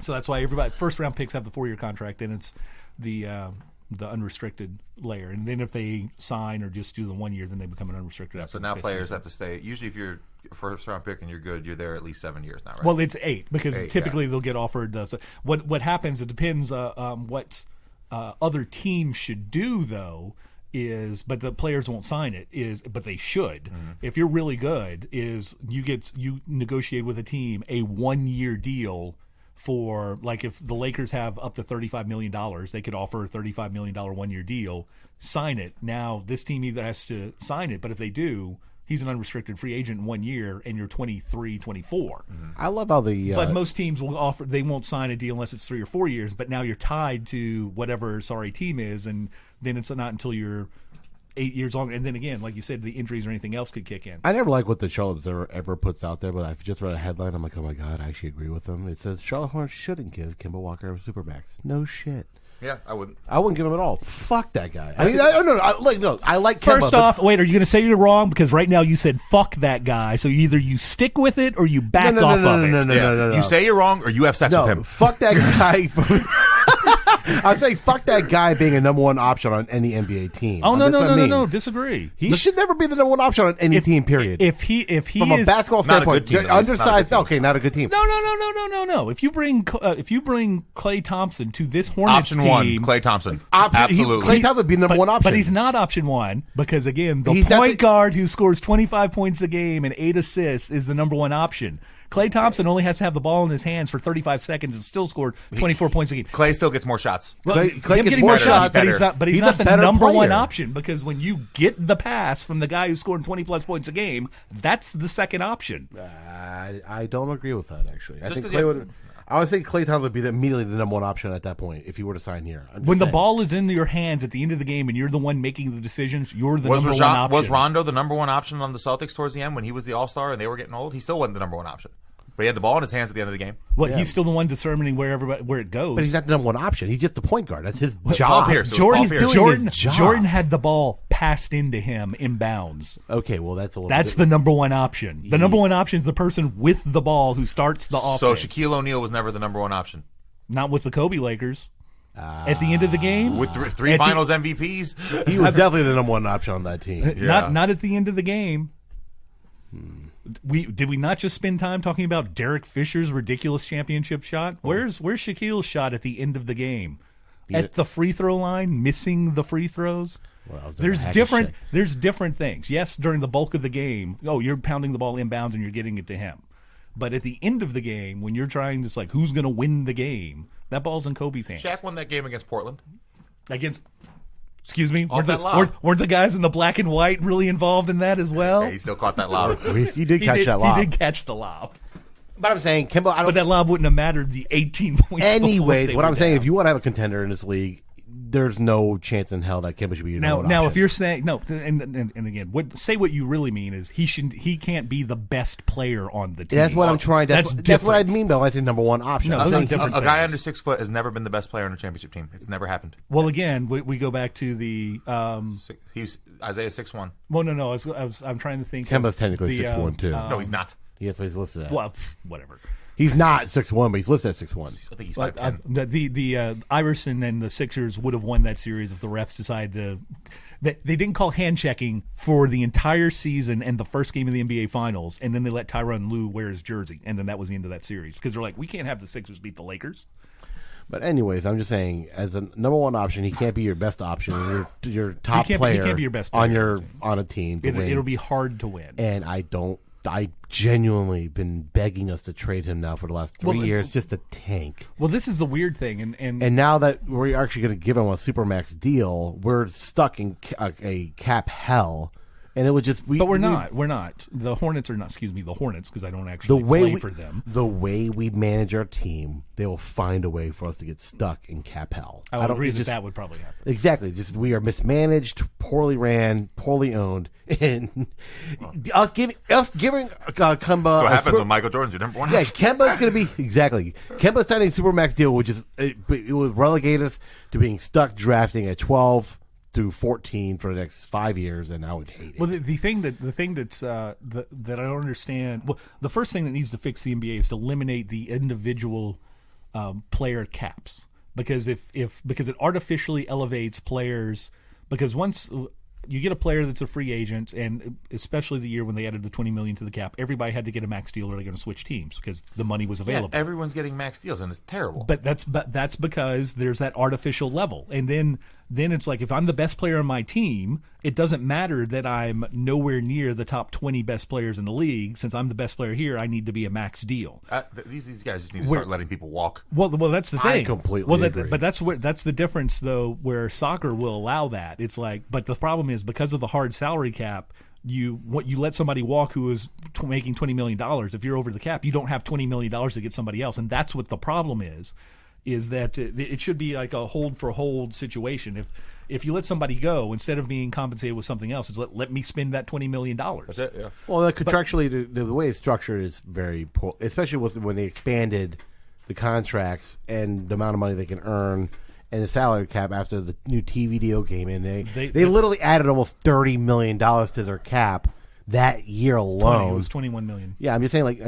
S3: So that's why everybody first-round picks have the 4-year contract, and it's the unrestricted layer. And then if they sign or just do the 1 year, then they become an unrestricted after.
S2: So now players have to stay. Usually if you're a first-round pick and you're good, you're there at least 7 years now, right?
S3: Well, it's 8, because typically they'll get offered. What happens, it depends what other teams should do, though, but the players won't sign it, but they should. Mm-hmm. If you're really good, you negotiate with a team a 1-year deal for, like, if the Lakers have up to $35 million, they could offer a $35 million 1-year deal, sign it. Now, this team either has to sign it, but if they do, he's an unrestricted free agent in 1 year, and you're 23, 24. Mm-hmm.
S4: I love how
S3: but most teams will offer, they won't sign a deal unless it's 3 or 4 years, but now you're tied to whatever sorry team is, and then it's not until you're 8 years longer. And then again, like you said, the injuries or anything else could kick in.
S4: I never like what the Charlotte Observer ever puts out there, but I've just read a headline. I'm like, oh my God, I actually agree with them. It says Charlotte Hornets shouldn't give Kemba Walker a supermax. No shit.
S2: Yeah, I wouldn't.
S4: I wouldn't give him at all. Fuck that guy. I mean, I like Kemba.
S3: First off, wait, are you going to say you're wrong? Because right now you said fuck that guy, so either you stick with it or you back off of it.
S2: No. You say you're wrong or you have sex with him.
S4: Fuck that guy. I'm saying fuck that guy being a number 1 option on any NBA team.
S3: Oh, no, disagree.
S4: He should never be the number 1 option on any team, period.
S3: If he
S4: from a basketball standpoint, undersized, okay, not a good team.
S3: No. If you bring Klay Thompson to this Hornets
S2: option
S3: team,
S2: 1, Klay Thompson. Absolutely.
S4: Klay Thompson would be the number 1 option.
S3: But he's not option 1, because again, the point guard who scores 25 points a game and 8 assists is the number 1 option. Klay Thompson only has to have the ball in his hands for 35 seconds and still scored 24 points a game.
S2: Klay still gets more shots.
S3: Well, Klay gets more shots, but he's not the number 1 option, because when you get the pass from the guy who's scoring 20-plus points a game, that's the second option.
S4: I don't agree with that, actually. I would think Klay Thompson would be immediately the number 1 option at that point if he were to sign here.
S3: When the ball is in your hands at the end of the game and you're the one making the decisions, you're the number 1 option.
S2: Was Rondo the number 1 option on the Celtics towards the end when he was the All-Star and they were getting old? He still wasn't the number 1 option. But he had the ball in his hands at the end of the game.
S3: Well, he's still the one determining where it goes.
S4: But he's not the number 1 option. He's just the point guard. That's his job.
S3: Jordan had the ball passed into him inbounds.
S4: Okay, well, that's
S3: the number 1 option. The number 1 option is the person with the ball who starts the offense.
S2: So Shaquille O'Neal was never the number 1 option.
S3: Not with the Kobe Lakers. At the end of the game,
S2: with 3 Finals MVPs,
S4: he was definitely the number 1 option on that team.
S3: Yeah. Not at the end of the game. Did we not just spend time talking about Derek Fisher's ridiculous championship shot? Where's Shaquille's shot at the end of the game? at the free throw line, missing the free throws.
S4: Well,
S3: there's different things. Yes, during the bulk of the game, you're pounding the ball inbounds and you're getting it to him. But at the end of the game, when you're trying to, like, who's going to win the game, that ball's in Kobe's hands.
S2: Shaq won that game against Portland.
S3: Excuse me?
S2: Weren't
S3: the guys in the black and white really involved in that as well?
S2: Yeah, he still caught that lob.
S4: He did catch that lob.
S3: He did catch the lob.
S4: But I'm saying, Kemba,
S3: but that lob wouldn't have mattered the 18 points.
S4: Anyways, what I'm saying, if you want to have a contender in this league, there's no chance in hell that Kemba should be your number one option.
S3: If you're saying and again, what you really mean is he can't be the best player on the team.
S4: That's what I'm trying. That's what I mean though. I say number one option.
S3: No,
S2: a guy under 6 foot has never been the best player on a championship team. It's never happened.
S3: Well, again, we go back to the
S2: he's Isaiah 6'1".
S3: Well, no. I'm trying to think.
S4: Kemba's technically 6'1" too.
S2: No, he's not.
S4: Yes, he's listed at.
S3: Well, whatever.
S4: He's not 6'1", but he's listed at 6'1".
S2: I think he's 5'10".
S3: The Iverson and the Sixers would have won that series if the refs decided to. They didn't call hand checking for the entire season and the first game of the NBA Finals, and then they let Tyronn Lue wear his jersey, and then that was the end of that series because they're like, we can't have the Sixers beat the Lakers.
S4: But anyways, I'm just saying, as a number one option, he can't be your best option. Your top player. He can't be your best player on a team.
S3: It'll be hard to win.
S4: And I genuinely been begging us to trade him now for the last 3 years, just a tank.
S3: Well, this is the weird thing, and
S4: now that we're actually going to give him a supermax deal, we're stuck in a cap hell, and it would just.
S3: But we're not. The Hornets are not. Excuse me, the Hornets, because I don't actually play for them.
S4: The way we manage our team, they will find a way for us to get stuck in cap hell.
S3: I would agree that would probably happen.
S4: Exactly. Just we are mismanaged, poorly ran, poorly owned, and us giving Kemba.
S2: So what happens when Michael Jordan's your number one?
S4: Yeah, Kemba's going to be exactly. Kemba's signing a supermax deal, which is it would relegate us to being stuck drafting at 12 through 14 for the next 5 years, and I would hate it.
S3: Well, the thing that's that I don't understand. Well, the first thing that needs to fix the NBA is to eliminate the individual player caps, because because it artificially elevates players. Because once you get a player that's a free agent, and especially the year when they added the $20 million to the cap, everybody had to get a max deal or they're going to switch teams because the money was available.
S2: Yeah, everyone's getting max deals, and it's terrible.
S3: But that's because there's that artificial level, and then it's like if I'm the best player on my team, it doesn't matter that I'm nowhere near the top 20 best players in the league. Since I'm the best player here, I need to be a max deal.
S2: These guys just need to start letting people walk.
S3: Well, that's the thing.
S4: I completely agree.
S3: But that's the difference, though, where soccer will allow that. It's like, but the problem is because of the hard salary cap, you let somebody walk who is making $20 million. If you're over the cap, you don't have $20 million to get somebody else, and that's what the problem is that it should be like a hold for hold situation. If you let somebody go, instead of being compensated with something else, it's let me spend that $20 million.
S2: That's it, yeah.
S4: Well, contractually, the way it's structured is very poor, especially when they expanded the contracts and the amount of money they can earn and the salary cap after the new TV deal came in. They literally added almost $30 million to their cap that year alone.
S3: It was $21 million.
S4: Yeah, I'm just saying, like...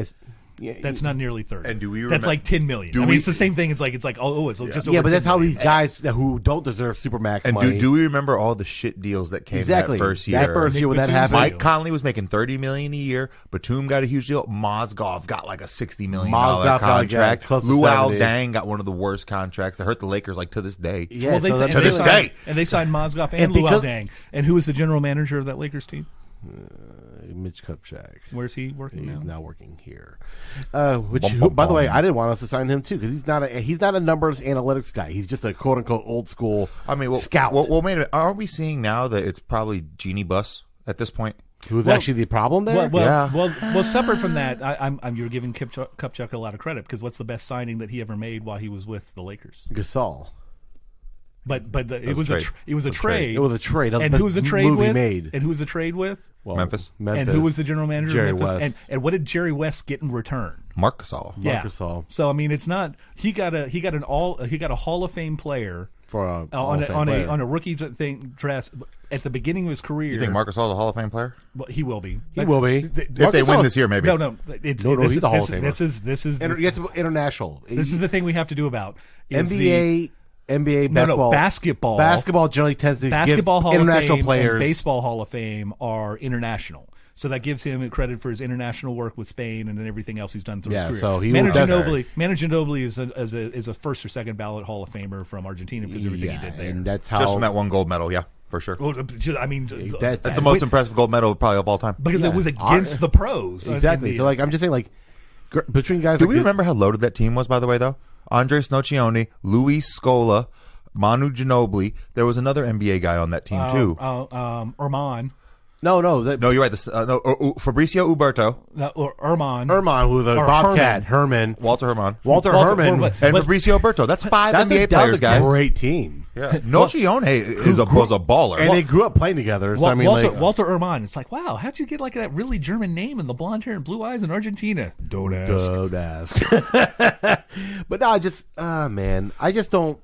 S3: That's not nearly 30.
S2: And do we?
S3: That's like $10 million. It's the same thing. It's just over.
S4: Yeah, but that's how these guys who don't deserve supermax money.
S2: And do we remember all the shit deals that came that first year?
S4: That first year when that happened,
S2: Mike Conley was making $30 million a year. Batum got a huge deal. Mozgov got like a $60 million contract. Luol Deng got one of the worst contracts that hurt the Lakers like to this day.
S4: Yeah,
S2: to this day.
S3: And they signed Mozgov and Luol Deng. And who was the general manager of that Lakers team?
S4: Mitch Kupchak.
S3: Where's he working now?
S4: He's now working here. By the way, I didn't want us to sign him too because he's not a numbers analytics guy. He's just a quote unquote old school. Scout.
S2: Are we seeing now that it's probably Jeannie Buss at this point?
S4: Who's actually the problem there?
S3: Well, separate from that, you're giving Kupchak a lot of credit because what's the best signing that he ever made while he was with the Lakers?
S4: Gasol.
S3: But it was a trade.
S4: It was a trade.
S3: And who was the trade with? And who was the trade with?
S2: Well, Memphis.
S3: And who was the general manager?
S4: Jerry
S3: of Memphis?
S4: West.
S3: And what did Jerry West get in return?
S2: Marc Gasol.
S3: Yeah.
S4: Gasol.
S3: So I mean, it's not he got a Hall of Fame player
S4: for
S3: on a rookie thing dress at the beginning of his career.
S2: You think Marc Gasol is a Hall of Fame player?
S3: Well, he will be.
S4: He will be
S2: if they win this year, maybe.
S3: No.
S4: He's a Hall of Famer.
S3: This is
S4: international.
S3: This is the thing we have to do about
S4: NBA basketball.
S3: Basketball
S4: generally tends to
S3: basketball
S4: give
S3: Hall
S4: international
S3: of Fame
S4: players.
S3: And baseball Hall of Fame are international. So that gives him credit for his international work with Spain and then everything else he's done through his career.
S4: So he
S3: Manu Ginobili is a first or second ballot Hall of Famer from Argentina because of everything he did there.
S4: And that's how
S2: just from that one gold medal, yeah, for sure.
S3: Well, I mean,
S2: that's the most impressive gold medal probably of all time.
S3: Because it was against the pros.
S4: Exactly. So like I'm just saying, like between guys.
S2: Do we remember how loaded that team was? By the way, though, Andres Nocioni, Luis Scola, Manu Ginobili. There was another NBA guy on that team too.
S3: Erman.
S2: No, you're right. Fabricio Uberto,
S3: Erman,
S4: who's a Bobcat, Herman,
S2: Walter Herman,
S4: and
S2: Fabricio Uberto. That's five NBA players, guys.
S4: Great team.
S2: Yeah, Nocioni was a baller,
S4: and they grew up playing together. So
S3: Walter Erman. It's like, wow, how'd you get like that really German name and the blonde hair and blue eyes in Argentina? Don't ask.
S4: But no, I just don't.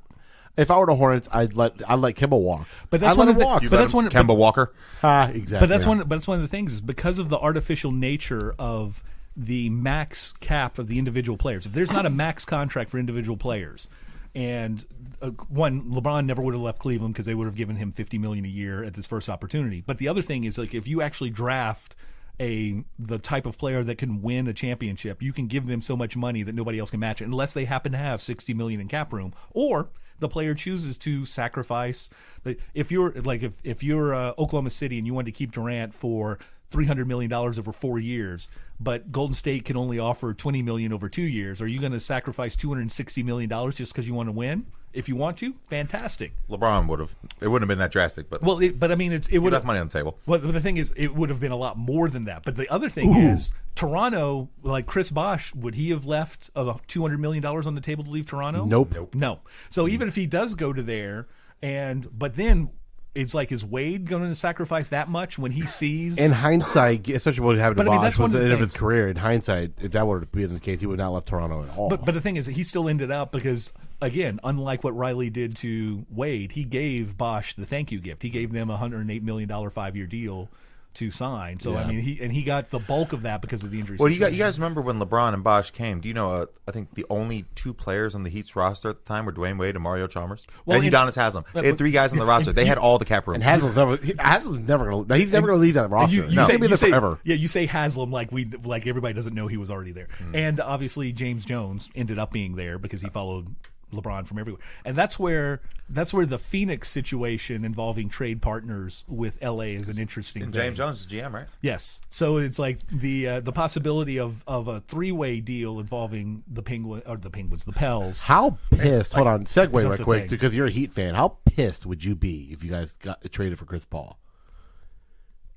S4: If I were the Hornets, I'd let Kemba walk.
S3: But that's one of the
S2: Kemba Walker.
S4: Exactly.
S3: But that's one of the things is because of the artificial nature of the max cap of the individual players. If there's not a max contract for individual players, and LeBron never would have left Cleveland because they would have given him $50 million a year at this first opportunity. But the other thing is, like, if you actually draft the type of player that can win a championship, you can give them so much money that nobody else can match it unless they happen to have $60 million in cap room, or the player chooses to sacrifice. If you're Oklahoma City and you want to keep Durant for $300 million over 4 years, but Golden State can only offer $20 million over 2 years, are you going to sacrifice $260 million just because you want to win? If you want to, fantastic.
S2: LeBron would have. It wouldn't have been that drastic, but
S3: but I mean, it would have
S2: left money on the table.
S3: Well, the thing is, it would have been a lot more than that. But the other thing is, Toronto, like Chris Bosh, would he have left $200 million on the table to leave Toronto?
S4: Nope.
S3: No. So even if he does go to there, but then it's like, is Wade going to sacrifice that much when he sees?
S4: In hindsight, especially what happened to Bosh was the end of his
S3: things.
S4: career. In hindsight, if that would have been the case, he would not have left Toronto at all.
S3: But the thing is, he still ended up because, again, unlike what Riley did to Wade, he gave Bosh the thank you gift. He gave them a $108 million 5-year deal to sign. So I mean, he got the bulk of that because of the injury.
S2: Well, you guys remember when LeBron and Bosh came? Do you know? I think the only two players on the Heat's roster at the time were Dwayne Wade and Mario Chalmers, and Udonis Haslem. They had three guys on the roster. They had all the cap room.
S4: And Haslem's never going to. He's never going to leave that roster.
S3: You say
S4: forever.
S3: Yeah, you say Haslam like everybody doesn't know he was already there. And obviously James Jones ended up being there because he followed LeBron from everywhere, and that's where the Phoenix situation involving trade partners with LA is an interesting thing.
S2: James Jones is GM, right?
S3: Yes, so it's like the possibility of a 3-way deal involving the Pels.
S4: How pissed? Hold on, segue right quick because you're a Heat fan. How pissed would you be if you guys got traded for Chris Paul?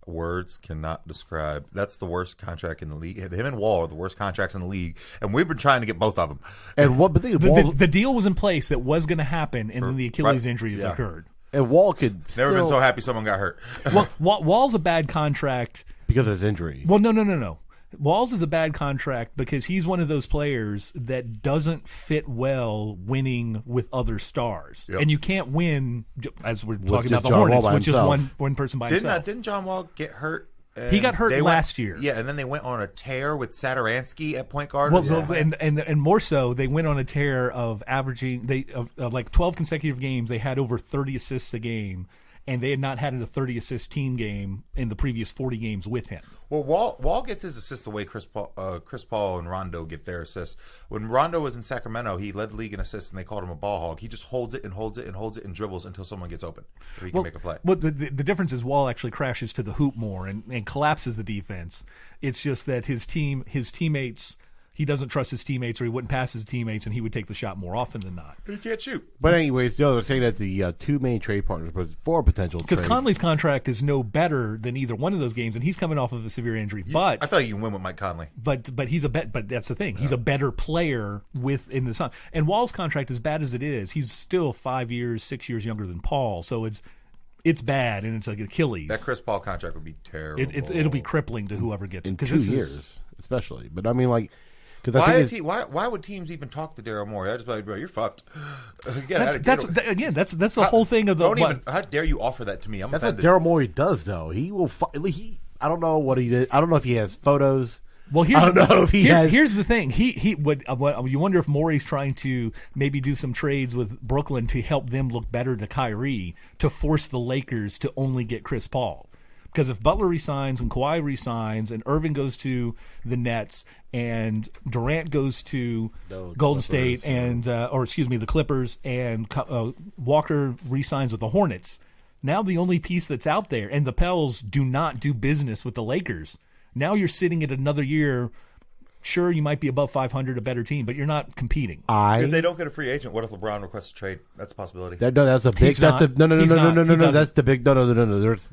S2: Words cannot describe. That's the worst contract in the league. Him and Wall are the worst contracts in the league, and we've been trying to get both of them.
S4: And what? But
S3: the deal was in place that was going to happen, and then the Achilles injury has occurred.
S4: And Wall could
S2: never been so happy someone got hurt.
S3: Well, Wall's a bad contract
S4: because of his injury.
S3: Well, no. Wall's is a bad contract because he's one of those players that doesn't fit well winning with other stars. Yep. And you can't win, as we're talking about the Hornets, with just one person by himself.
S2: Didn't John Wall get hurt?
S3: He got hurt last year.
S2: Yeah, and then they went on a tear with Satoransky at point guard.
S3: Well, and more so, they went on a tear of averaging like 12 consecutive games. They had over 30 assists a game, and they had not had a 30-assist team game in the previous 40 games with him.
S2: Well, Wall gets his assists the way Chris Paul and Rondo get their assists. When Rondo was in Sacramento, he led the league in assists, and they called him a ball hog. He just holds it and holds it and holds it and dribbles until someone gets open, or he can make a play.
S3: Well, the difference is Wall actually crashes to the hoop more and collapses the defense. It's just that his teammates. He doesn't trust his teammates, or he wouldn't pass his teammates, and he would take the shot more often than not.
S2: He can't shoot.
S4: But anyways, they're saying that the two main trade partners for potential trade.
S3: Because Conley's contract is no better than either one of those games, and he's coming off of a severe injury. But
S2: I thought you can win with Mike Conley.
S3: But he's but that's the thing. He's a better player in the sun. And Wall's contract, as bad as it is, he's still 5 years, 6 years younger than Paul. So it's bad, and it's like Achilles.
S2: That Chris Paul contract would be terrible.
S3: It'll be crippling to whoever gets it.
S4: In 2 years, especially. But I mean, like.
S2: Why would teams even talk to Daryl Morey? I just like, bro, you're fucked.
S3: That's the whole thing of the.
S2: How dare you offer that to me? I'm
S4: that's
S2: offended.
S4: what Daryl Morey does, though. He will. I don't know what he did. I don't know if he has photos.
S3: Well, here's the thing. He would. You wonder if Morey's trying to maybe do some trades with Brooklyn to help them look better to Kyrie to force the Lakers to only get Chris Paul. Because if Butler resigns and Kawhi resigns and Irving goes to the Nets and Durant goes to Golden State and the Clippers and Walker resigns with the Hornets, now the only piece that's out there, and the Pels do not do business with the Lakers. Now you're sitting at another year. Sure, you might be above 500, a better team, but you're not competing.
S2: If they don't get a free agent, what if LeBron requests a trade? That's a possibility.
S4: That's a big. That's the no. That's the big no. There's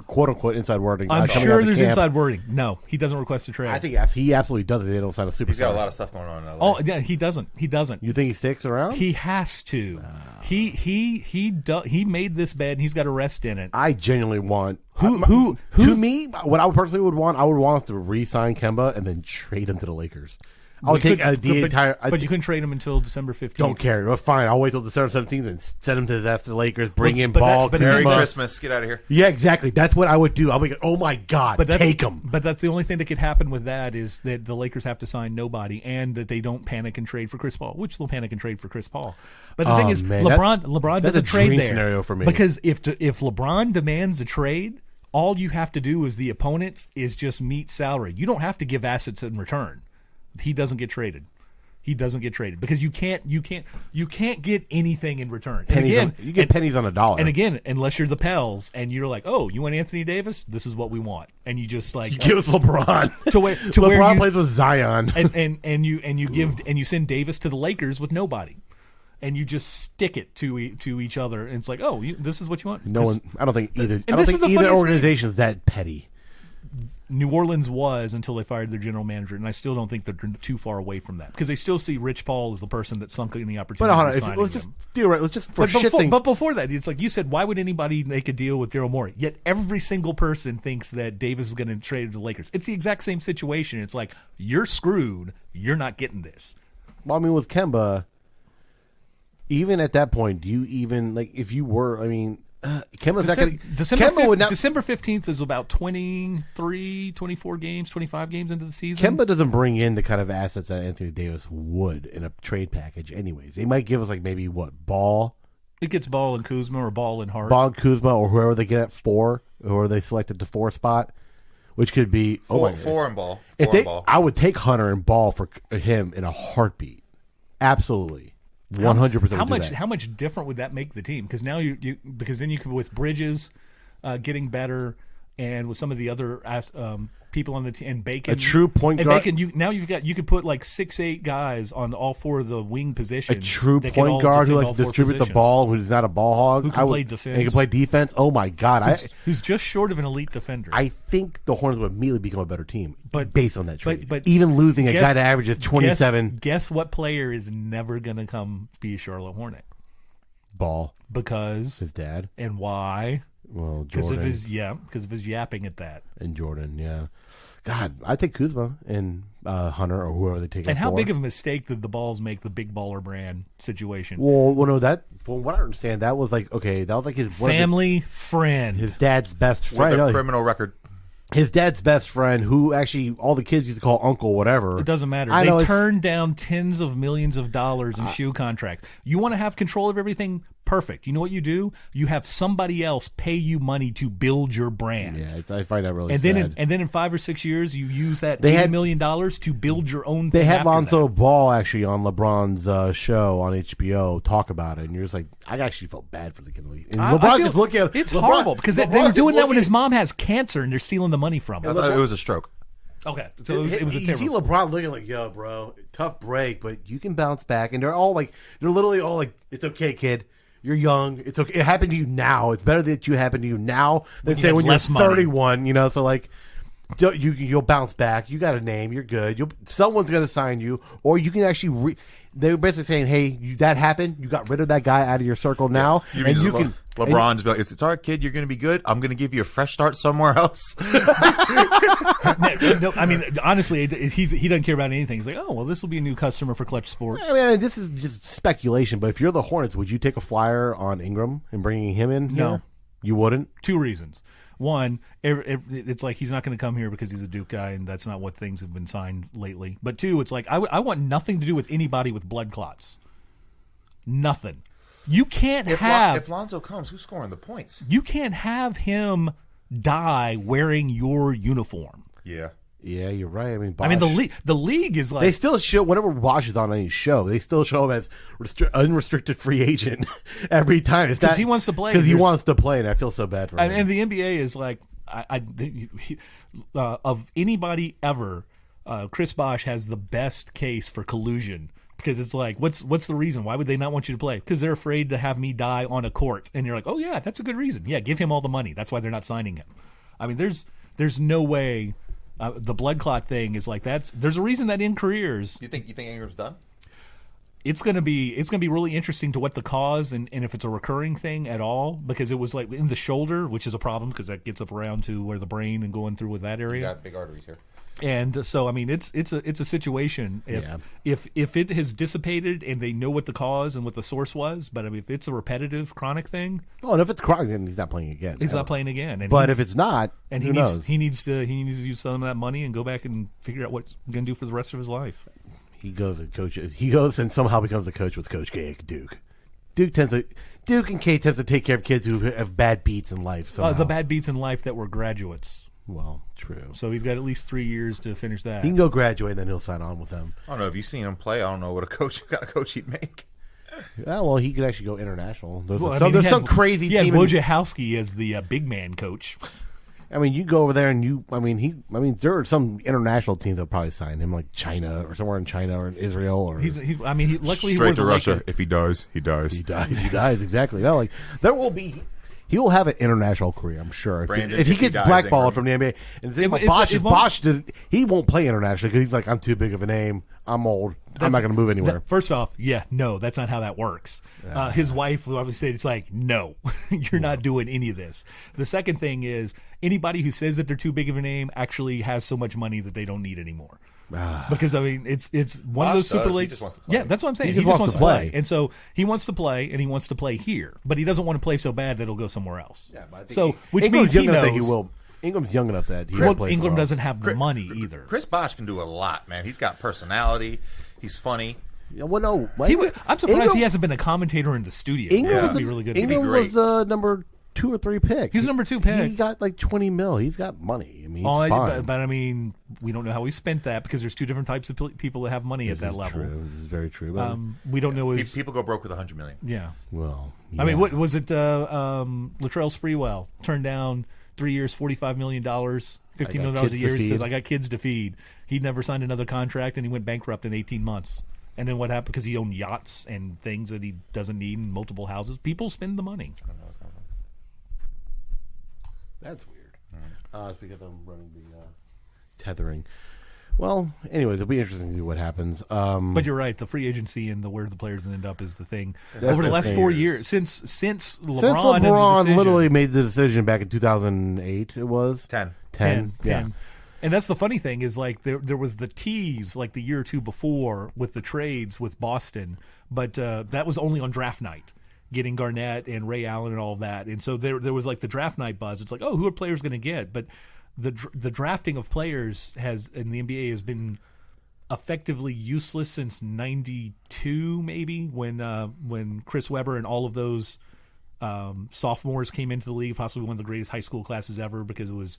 S4: quote unquote inside wording.
S3: I'm sure there's inside wording. No, he doesn't request a trade.
S4: I think he absolutely does. They don't sign a superstar.
S2: He's got a lot of stuff going on in LA.
S3: Oh yeah, he doesn't. You
S4: think he sticks around?
S3: He has to. No. He made this bed and he's got a rest in it.
S4: I genuinely want. To me, what I personally would want, I would want us to re-sign Kemba and then trade him to the Lakers. I would take the entire.
S3: But you couldn't trade him until December 15th.
S4: Don't care. Well, fine. I'll wait till December 17th and send him to the Lakers. Bring in Ball.
S2: Merry Christmas. Get out of here.
S4: Yeah, exactly. That's what I would do. I'll be like, oh my God, take him.
S3: But that's the only thing that could happen with that is that the Lakers have to sign nobody and that they don't panic and trade for Chris Paul, which they'll panic and trade for Chris Paul. But the thing is, LeBron doesn't trade there.
S4: Scenario for me.
S3: Because if LeBron demands a trade, all you have to do as the opponents is just meet salary. You don't have to give assets in return. He doesn't get traded. Because you can't get anything in return.
S4: You get pennies on a dollar.
S3: And again, unless you're the Pels and you're like, oh, you want Anthony Davis? This is what we want. And you just like
S4: give us LeBron. LeBron plays with Zion.
S3: and you send Davis to the Lakers with nobody. And you just stick it to each other, and it's like, oh, this is what you want.
S4: I don't think either organization is that petty.
S3: New Orleans was until they fired their general manager, and I still don't think they're too far away from that because they still see Rich Paul as the person that sunk in the opportunity.
S4: But
S3: before that, it's like you said, why would anybody make a deal with Daryl Morey? Yet every single person thinks that Davis is going to trade to the Lakers. It's the exact same situation. It's like you're screwed. You're not getting this.
S4: Well, I mean, with Kemba. Even at that point, do you even if you were? I mean, Kemba's not going to.
S3: December 15th is about 23, 24 games, 25 games into the season.
S4: Kemba doesn't bring in the kind of assets that Anthony Davis would in a trade package. Anyways, they might give us maybe Ball.
S3: It gets Ball and Kuzma or Ball and Hart.
S4: Ball and Kuzma or whoever they get at 4, or they selected the 4 spot, which could be
S2: 4 and Ball.
S4: I would take Hunter and Ball for him in a heartbeat. Absolutely. 100%.
S3: How much different would that make the team? Because now because then you could with Bridges getting better and with some of the other people on the team and Bacon,
S4: a true point guard.
S3: Bacon, you could put 6-8 guys on all 4 of the wing positions.
S4: A true point guard who likes to distribute the ball, who's not a ball hog,
S3: who can play defense.
S4: And can play defense. Oh my God,
S3: who's just short of an elite defender.
S4: I think the Hornets would immediately become a better team, based on that trade.
S3: But
S4: even losing a guy that averages 27.
S3: Guess what player is never going to come be a Charlotte Hornet?
S4: Ball,
S3: because
S4: his dad.
S3: And why?
S4: Well,
S3: because of his yapping at that.
S4: And Jordan, yeah. God, I take Kuzma and Hunter or whoever they take.
S3: And how big of a mistake did the Balls make the big baller brand situation?
S4: Well, no, that from what I understand, that was his
S3: family friend,
S4: his dad's best friend,
S2: with a criminal record.
S4: His dad's best friend, who actually all the kids used to call Uncle whatever.
S3: It doesn't matter. They turned down tens of millions of dollars in shoe contracts. You want to have control of everything? Perfect. You know what you do? You have somebody else pay you money to build your brand.
S4: Yeah, I find that really
S3: sad. And then in 5 or 6 years, you use that $80 million to build your own thing.
S4: They had Lonzo Ball actually on LeBron's show on HBO talk about it, and you're just like, I actually felt bad for the kid. And LeBron just looking at
S3: it's horrible because they were doing that when his mom has cancer and they're stealing the money from him.
S2: I thought it was a stroke.
S3: Okay, so it was a terrible.
S4: You see LeBron looking like, yo, bro, tough break, but you can bounce back. And they're literally all like, it's okay, kid. You're young. It's okay. It happened to you now. It's better that you happen to you now than say when you're 31. You know, so you'll bounce back. You got a name. You're good. Someone's gonna sign you, or you can actually. They were basically saying, "Hey, that happened. You got rid of that guy out of your circle now, and you can."
S2: LeBron just be like, "It's all right, kid. You're going to be good. I'm going to give you a fresh start somewhere else."
S3: No, I mean, honestly, he doesn't care about anything. He's like, "Oh, well, this will be a new customer for Clutch Sports."
S4: I mean, this is just speculation. But if you're the Hornets, would you take a flyer on Ingram and bringing him in?
S3: No,
S4: here? You wouldn't.
S3: 2 reasons. One, it's like he's not going to come here because he's a Duke guy, and that's not what things have been signed lately. But 2, it's like I want nothing to do with anybody with blood clots. Nothing. You can't
S2: if Lonzo comes, who's scoring the points?
S3: You can't have him die wearing your uniform.
S2: Yeah.
S4: Yeah, you're right. I mean, Bosch,
S3: the league is like
S4: they still show whenever Bosch is on any show, they still show him as unrestricted free agent every time.
S3: Because he wants to play.
S4: Because he wants to play, and I feel so bad for him.
S3: And the NBA is like, of anybody ever, Chris Bosch has the best case for collusion. Because it's like, what's the reason? Why would they not want you to play? Because they're afraid to have me die on a court. And you're like, oh yeah, that's a good reason. Yeah, give him all the money. That's why they're not signing him. I mean, there's no way. The blood clot thing is like there's a reason that in careers.
S2: You think Ingram's done?
S3: It's gonna be really interesting to what the cause and if it's a recurring thing at all, because it was like in the shoulder, which is a problem because that gets up around to where the brain and going through with that area.
S2: You got big arteries here.
S3: And so I mean it's a situation if it has dissipated and they know what the cause and what the source was, but I mean if it's a repetitive chronic thing.
S4: Oh, and if it's chronic, then he's not playing again.
S3: He's not playing again. And
S4: but if it's not,
S3: and
S4: who knows?
S3: He needs to use some of that money and go back and figure out what he's going to do for the rest of his life.
S4: He goes and somehow becomes a coach with Coach K at Duke. Duke and K tends to take care of kids who have bad beats in life.
S3: The bad beats in life that were graduates.
S4: Well, true.
S3: So he's got at least 3 years to finish that.
S4: He can go graduate, and then he'll sign on with them.
S2: I don't know. Have you seen him play? I don't know what kind of coach he'd make.
S4: Yeah, well, he could actually go international.
S3: There's
S4: some crazy team.
S3: Yeah, Wojciechowski as the big man coach.
S4: I mean, you go over there and there are some international teams that'll probably sign him, like China or somewhere in China or in Israel. Or
S3: luckily
S2: straight to Russia. If he dies, he dies.
S4: He dies. Exactly. No, like there will be. He will have an international career, I'm sure. If he gets blackballed from the NBA, and Bosch he won't play internationally because he's like, I'm too big of a name. I'm old. I'm not going to move anywhere.
S3: First off, that's not how that works. His wife will obviously say, it's like, no, you're not doing any of this. The second thing is anybody who says that they're too big of a name actually has so much money that they don't need anymore. Because I mean, it's one of those super leagues. Yeah, that's what I'm saying. He just wants to play, and so he wants to play, and he wants to play here, but he doesn't want to play so bad that he'll go somewhere else.
S4: Yeah, but I think
S3: so which means he knows
S4: that he will. Ingram's young enough that he will play.
S3: Ingram doesn't have the money either.
S2: Chris Bosh can do a lot, man. He's got personality. He's funny.
S4: Yeah, well, no,
S3: I'm surprised he hasn't been a commentator in the studio.
S4: Ingram
S3: would be really good.
S4: Ingram was the number 2 or 3 pick.
S3: He's number 2 pick.
S4: He got like $20 million. He's got money. I mean, he's fine.
S3: But I mean, we don't know how he spent that because there's 2 different types of people that have money at that level.
S4: This is very true.
S3: We don't know
S2: people go broke with $100 million.
S3: Yeah.
S4: Well, yeah.
S3: I mean, what was it? Latrell Sprewell turned down 3 years, $45 million, $15 million a year. He said, "I got kids to feed." He never signed another contract, and he went bankrupt in 18 months. And then what happened? Because he owned yachts and things that he doesn't need and multiple houses. People spend the money.
S4: That's weird. It's because I'm running the tethering. Well, anyways, it'll be interesting to see what happens.
S3: But you're right. The free agency and where the players end up is the thing. Over the last 4 years, since LeBron
S4: literally made the decision back in 2008, it was
S2: 10.
S4: Yeah.
S3: And that's the funny thing is like there was the tease like the year or two before with the trades with Boston, but that was only on draft night, getting Garnett and Ray Allen and all of that. And so there was like the draft night buzz. It's like, oh, who are players going to get? But the drafting of players in the NBA has been effectively useless since '92, maybe when Chris Webber and all of those sophomores came into the league, possibly one of the greatest high school classes ever because it was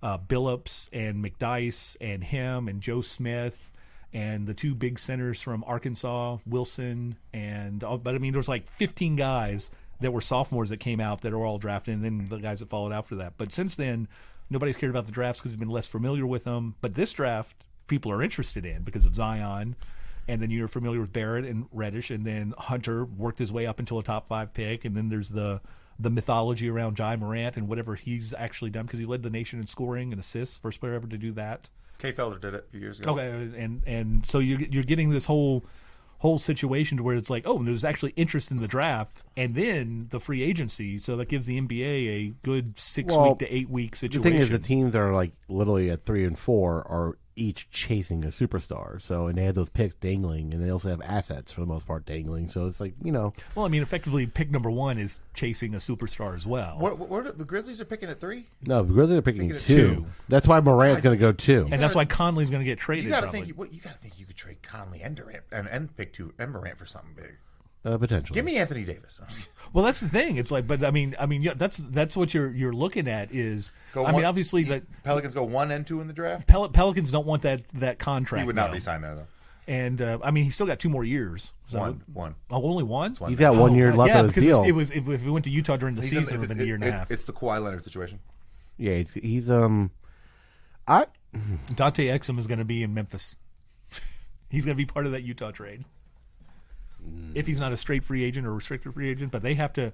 S3: Billups and McDyess and him and Joe Smith and the 2 big centers from Arkansas, Wilson but I mean there was like 15 guys that were sophomores that came out that are all drafted, and then the guys that followed after that. But since then, nobody's cared about the drafts because they've been less familiar with them. But this draft, people are interested in because of Zion, and then you're familiar with Barrett and Reddish, and then Hunter worked his way up until a top 5 pick, and then there's the mythology around Ja Morant and whatever he's actually done because he led the nation in scoring and assists, first player ever to do that.
S2: Kay Felder did it a few years ago.
S3: Okay, and so you're getting this whole situation to where it's like, oh, there's actually interest in the draft and then the free agency, so that gives the NBA a good 6 week to 8 week situation.
S4: The thing is, the teams that are like literally at 3 and 4 are each chasing a superstar. So, and they have those picks dangling, and they also have assets for the most part dangling. So it's like,
S3: Well, I mean, effectively, pick number 1 is chasing a superstar as well.
S2: What the Grizzlies are picking at 3?
S4: No, the Grizzlies are picking 2. That's why Morant's going to go 2,
S3: and that's why Conley's going to get traded.
S2: You got to think you could trade Conley and Durant and pick 2 and Morant for something big.
S4: Potentially.
S2: Give me Anthony Davis.
S3: Well, that's the thing. It's like, but I mean, yeah, that's what you're looking at is. Obviously, that
S2: Pelicans go 1 and 2 in the draft.
S3: Pelicans don't want that contract.
S2: He would not re-sign there though.
S3: And he's still got 2 more years. So,
S2: one.
S3: Oh, only one?
S4: He's got 1 year left on his deal.
S3: If we went to Utah during the season, it would have been a year and a half.
S2: It's the Kawhi Leonard situation.
S4: Yeah, he's
S3: Dante Exum is going to be in Memphis. He's going to be part of that Utah trade. If he's not a straight free agent or restricted free agent, but they have to.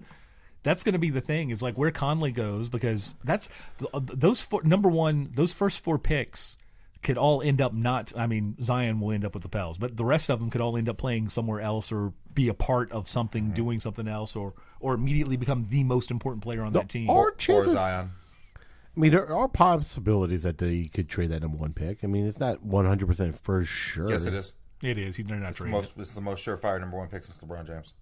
S3: That's going to be the thing is like where Conley goes because that's those those first 4 picks could all end up not. I mean, Zion will end up with the Pels, but the rest of them could all end up playing somewhere else or be a part of something, doing something else, or immediately become the most important player on that team.
S2: Or Zion.
S4: I mean, there are possibilities that they could trade that number 1 pick. I mean, it's not 100% for sure.
S2: Yes, it is.
S3: It is. They're not trading.
S2: This is the most surefire number 1 pick since LeBron James.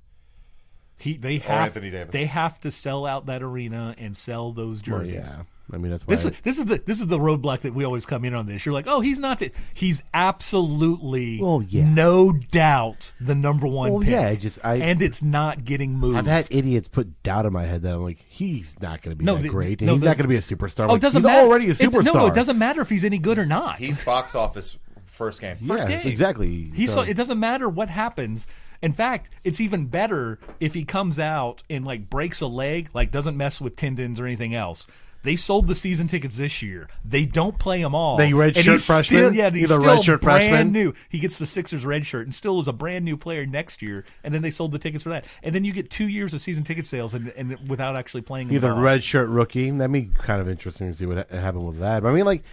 S3: Anthony Davis. They have to sell out that arena and sell those jerseys.
S4: Well, yeah. I mean, that's why
S3: this is the roadblock that we always come in on this. You're like, oh, he's not. He's absolutely, no doubt, the number 1 pick.
S4: Yeah,
S3: and it's not getting moved.
S4: I've had idiots put doubt in my head that I'm like, he's not going to be that great. And he's not going to be a superstar.
S3: Oh, it doesn't
S4: he's
S3: matter.
S4: Already a superstar.
S3: No, it doesn't matter if he's any good or not.
S2: He's box office first game.
S3: First game.
S4: Exactly.
S3: It doesn't matter what happens. In fact, it's even better if he comes out and like breaks a leg, like doesn't mess with tendons or anything else. They sold the season tickets this year. They don't play them all.
S4: They redshirt freshman.
S3: He's still
S4: redshirt
S3: brand new. He gets the Sixers red shirt and still is a brand new player next year. And then they sold the tickets for that. And then you get 2 years of season ticket sales and without actually playing.
S4: He's a redshirt rookie. That'd be kind of interesting to see what happened with that. But I mean, like.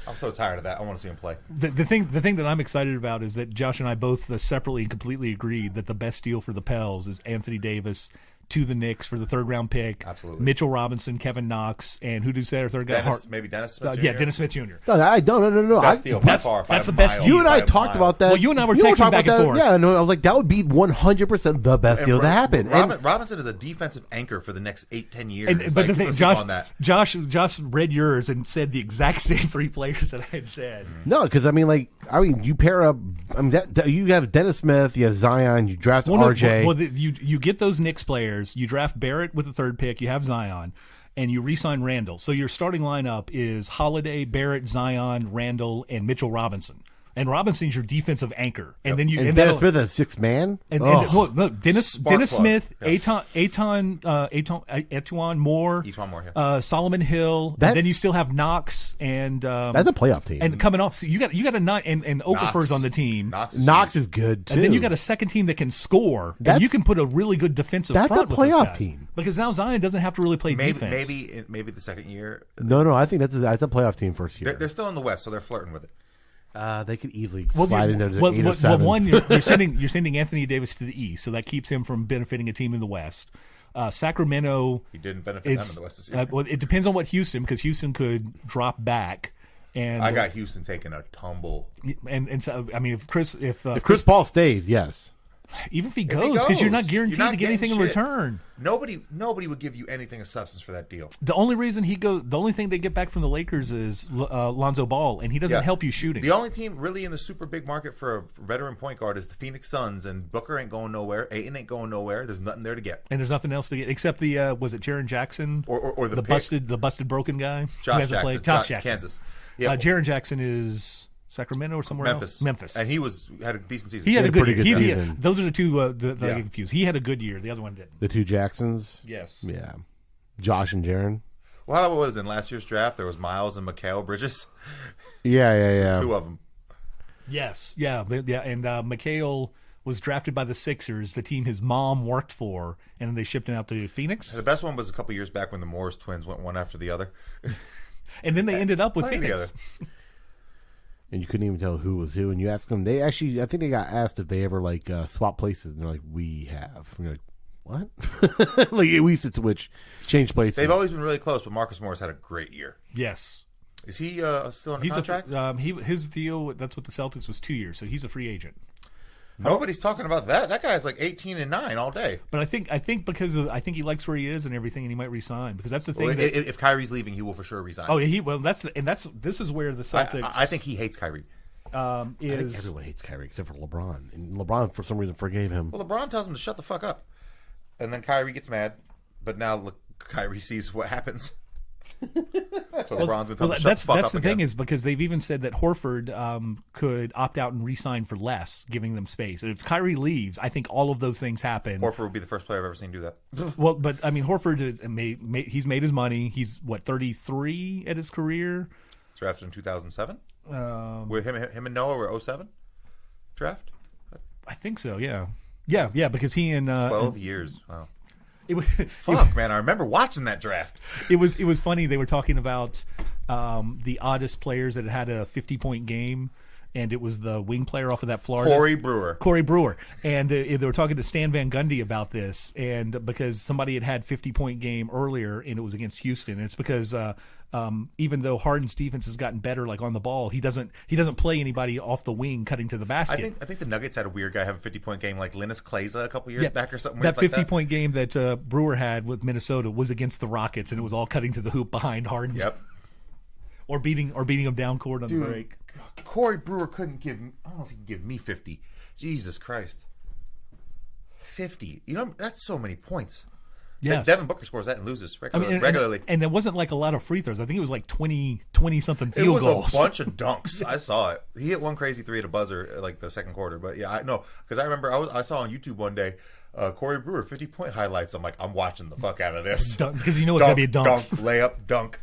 S2: I'm so tired of that. I want to see him play.
S3: The thing that I'm excited about is that Josh and I both separately and completely agreed that the best deal for the Pels is Anthony Davis to the Knicks for the 3rd round pick.
S2: Absolutely.
S3: Mitchell Robinson, Kevin Knox, and who did you say our third guy?
S2: Maybe Dennis Smith Jr.?
S3: Yeah, Dennis Smith Jr.
S4: No.
S2: Best deal by far.
S3: That's the best deal.
S4: You and I talked about that.
S3: Well, you and I were texting back and forth.
S4: Yeah, no, I was like, that would be 100% the best deal to happen.
S2: Robinson is a defensive anchor for the next 8-10 years.
S3: But the thing, Josh read yours and said the exact same 3 players that I had said.
S4: No, because you pair up. You have Dennis Smith, you have Zion, you draft RJ.
S3: You get those Knicks players. You draft Barrett with the 3rd pick. You have Zion, and you re-sign Randall. So your starting lineup is Holiday, Barrett, Zion, Randall, and Mitchell Robinson. And Robinson's your defensive anchor. And then
S4: and Dennis Smith is 6th man.
S3: Dennis Smith, Etuan Moore, Solomon Hill. And then you still have Knox and
S4: that's a playoff team.
S3: And coming off, so you got a nine and Okafor's on the team.
S4: Knox is good too.
S3: And then you got a second team that can score. And you can put a really good defensive.
S4: That's
S3: front
S4: a playoff
S3: with those guys.
S4: team
S3: because now Zion doesn't have to really play defense.
S2: Maybe the second year.
S4: No, I think that's a playoff team first year.
S2: They're still in the West, so they're flirting with it.
S4: They could easily slide into the 8 or 7.
S3: Well, one, you're sending Anthony Davis to the East, so that keeps him from benefiting a team in the West. Sacramento,
S2: he didn't benefit them in the West this year.
S3: Well, it depends on what Houston, because Houston could drop back. And
S2: I got Houston taking a tumble.
S3: And so I mean, if Chris
S4: Paul stays, yes.
S3: Even if he goes, because you're not guaranteed to get anything in return.
S2: Nobody would give you anything of substance for that deal.
S3: The only reason the only thing they get back from the Lakers is Lonzo Ball, and he doesn't help you shooting.
S2: The only team really in the super big market for a veteran point guard is the Phoenix Suns, and Booker ain't going nowhere. Ayton ain't going nowhere. There's nothing there to get.
S3: And there's nothing else to get except the was it Jaren Jackson
S2: or the
S3: busted broken guy?
S2: Josh Jackson.
S3: Josh Jackson,
S2: Kansas. Yeah,
S3: Jaren Jackson is Sacramento or somewhere else? Memphis.
S2: And he had a decent season.
S3: He had a good year.
S4: Season.
S3: Those are the two that I get confused. He had a good year. The other one didn't.
S4: The 2 Jacksons?
S3: Yes.
S4: Yeah. Josh and Jaren?
S2: Well, how was in last year's draft? There was Miles and Mikal Bridges.
S4: Yeah.
S2: 2 of them.
S3: Yes. Yeah. And Mikal was drafted by the Sixers, the team his mom worked for, and then they shipped him out to Phoenix.
S2: And the best one was a couple years back when the Morris twins went one after the other.
S3: And then they ended up with Phoenix.
S4: And you couldn't even tell who was who. And you ask them, I think they got asked if they ever swap places. And they're like, we have. And you're like, what? We used to switch, change places.
S2: They've always been really close, but Marcus Morris had a great year.
S3: Yes.
S2: Is he still on contract?
S3: His deal, that's with the Celtics, was 2 years, so he's a free agent.
S2: Nobody's talking about that. That guy's like 18-9 all day.
S3: But I think because I think he likes where he is and everything, and he might resign because that's the thing.
S2: Well, if Kyrie's leaving, he will for sure resign.
S3: Oh, this is where the Celtics.
S2: I think he hates Kyrie.
S4: I think everyone hates Kyrie except for LeBron. And LeBron, for some reason, forgave him.
S2: Well, LeBron tells him to shut the fuck up. And then Kyrie gets mad. But now look, Kyrie sees what happens. So LeBron's going to tell him to shut the fuck up
S3: That's the
S2: again.
S3: thing is because they've even said that Horford could opt out and re-sign for less, giving them space. And if Kyrie leaves, I think all of those things happen.
S2: Horford would be the first player I've ever seen do that.
S3: Well, but I mean, Horford he's made his money. He's 33 at his career.
S2: Drafted in 2007. With him and Noah were 07 draft.
S3: I think so. Yeah, because he and
S2: 12 years. Wow.
S3: It was,
S2: Fuck, man! I remember watching that draft.
S3: It was funny. They were talking about the oddest players that had a 50-point game, and it was the wing player off of that Florida.
S2: Corey Brewer.
S3: And they were talking to Stan Van Gundy about this, and because somebody had 50-point game earlier, and it was against Houston. And it's because even though Harden's defense has gotten better, like on the ball, he doesn't play anybody off the wing cutting to the basket.
S2: I think the Nuggets had a weird guy have a 50-point game like Linus Kleza a couple years back or something.
S3: That
S2: weird
S3: 50-point game that Brewer had with Minnesota was against the Rockets, and it was all cutting to the hoop behind Harden.
S2: Yep.
S3: or beating him down court on the break.
S2: Corey Brewer couldn't give. I don't know if he can give me 50. Jesus Christ. 50. You know, that's so many points.
S3: Yes.
S2: Devin Booker scores that and loses regularly.
S3: And it wasn't like a lot of free throws. I think it was like 20-something field goals.
S2: It was a bunch of dunks. I saw it. He hit one crazy three at a buzzer like the second quarter. But yeah, I know. Because I remember I saw on YouTube one day Corey Brewer 50-point highlights. I'm like, I'm watching the fuck out of this.
S3: Because you know it's going to be a dunk.
S2: Layup, dunk.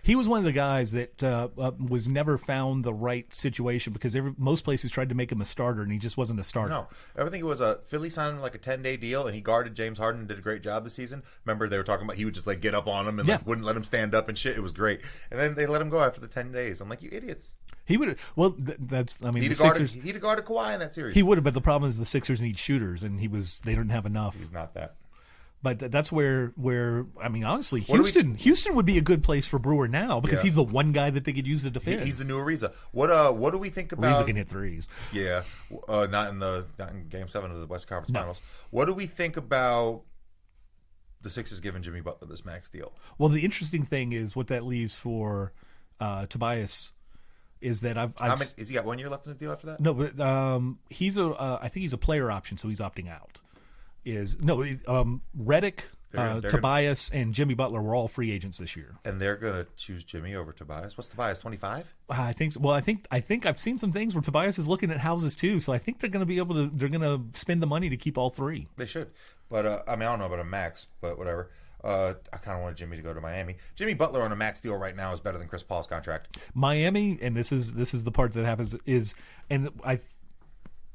S3: He was one of the guys that was never found the right situation because most places tried to make him a starter and he just wasn't a starter.
S2: No, I think it was Philly signed him like a 10-day deal and he guarded James Harden and did a great job this season. Remember they were talking about he would just like get up on him and like wouldn't let him stand up and shit. It was great. And then they let him go after the 10 days. I'm like, you idiots.
S3: He would that's I mean
S2: he'd have guarded Kawhi in that series.
S3: He would have, but the problem is the Sixers need shooters and they didn't have enough.
S2: He's not that.
S3: But that's where I mean, honestly, Houston would be a good place for Brewer now because he's the one guy that they could use to defend.
S2: He's the new Ariza. What do we think about?
S3: Ariza can hit threes.
S2: Yeah, not in Game 7 of the West Conference Finals. What do we think about the Sixers giving Jimmy Butler this max deal?
S3: Well, the interesting thing is what that leaves for Tobias is that
S2: is he got 1 year left in his deal after that?
S3: No, but I think he's a player option, so he's opting out. Redick, Tobias, and Jimmy Butler were all free agents this year,
S2: and they're gonna choose Jimmy over Tobias. What's Tobias, 25?
S3: I think so. Well, I think I've seen some things where Tobias is looking at houses too, so I think they're gonna be able to. They're gonna spend the money to keep all three.
S2: They should, but I don't know about a max, but whatever. I kind of wanted Jimmy to go to Miami. Jimmy Butler on a max deal right now is better than Chris Paul's contract.
S3: Miami, and this is the part that happens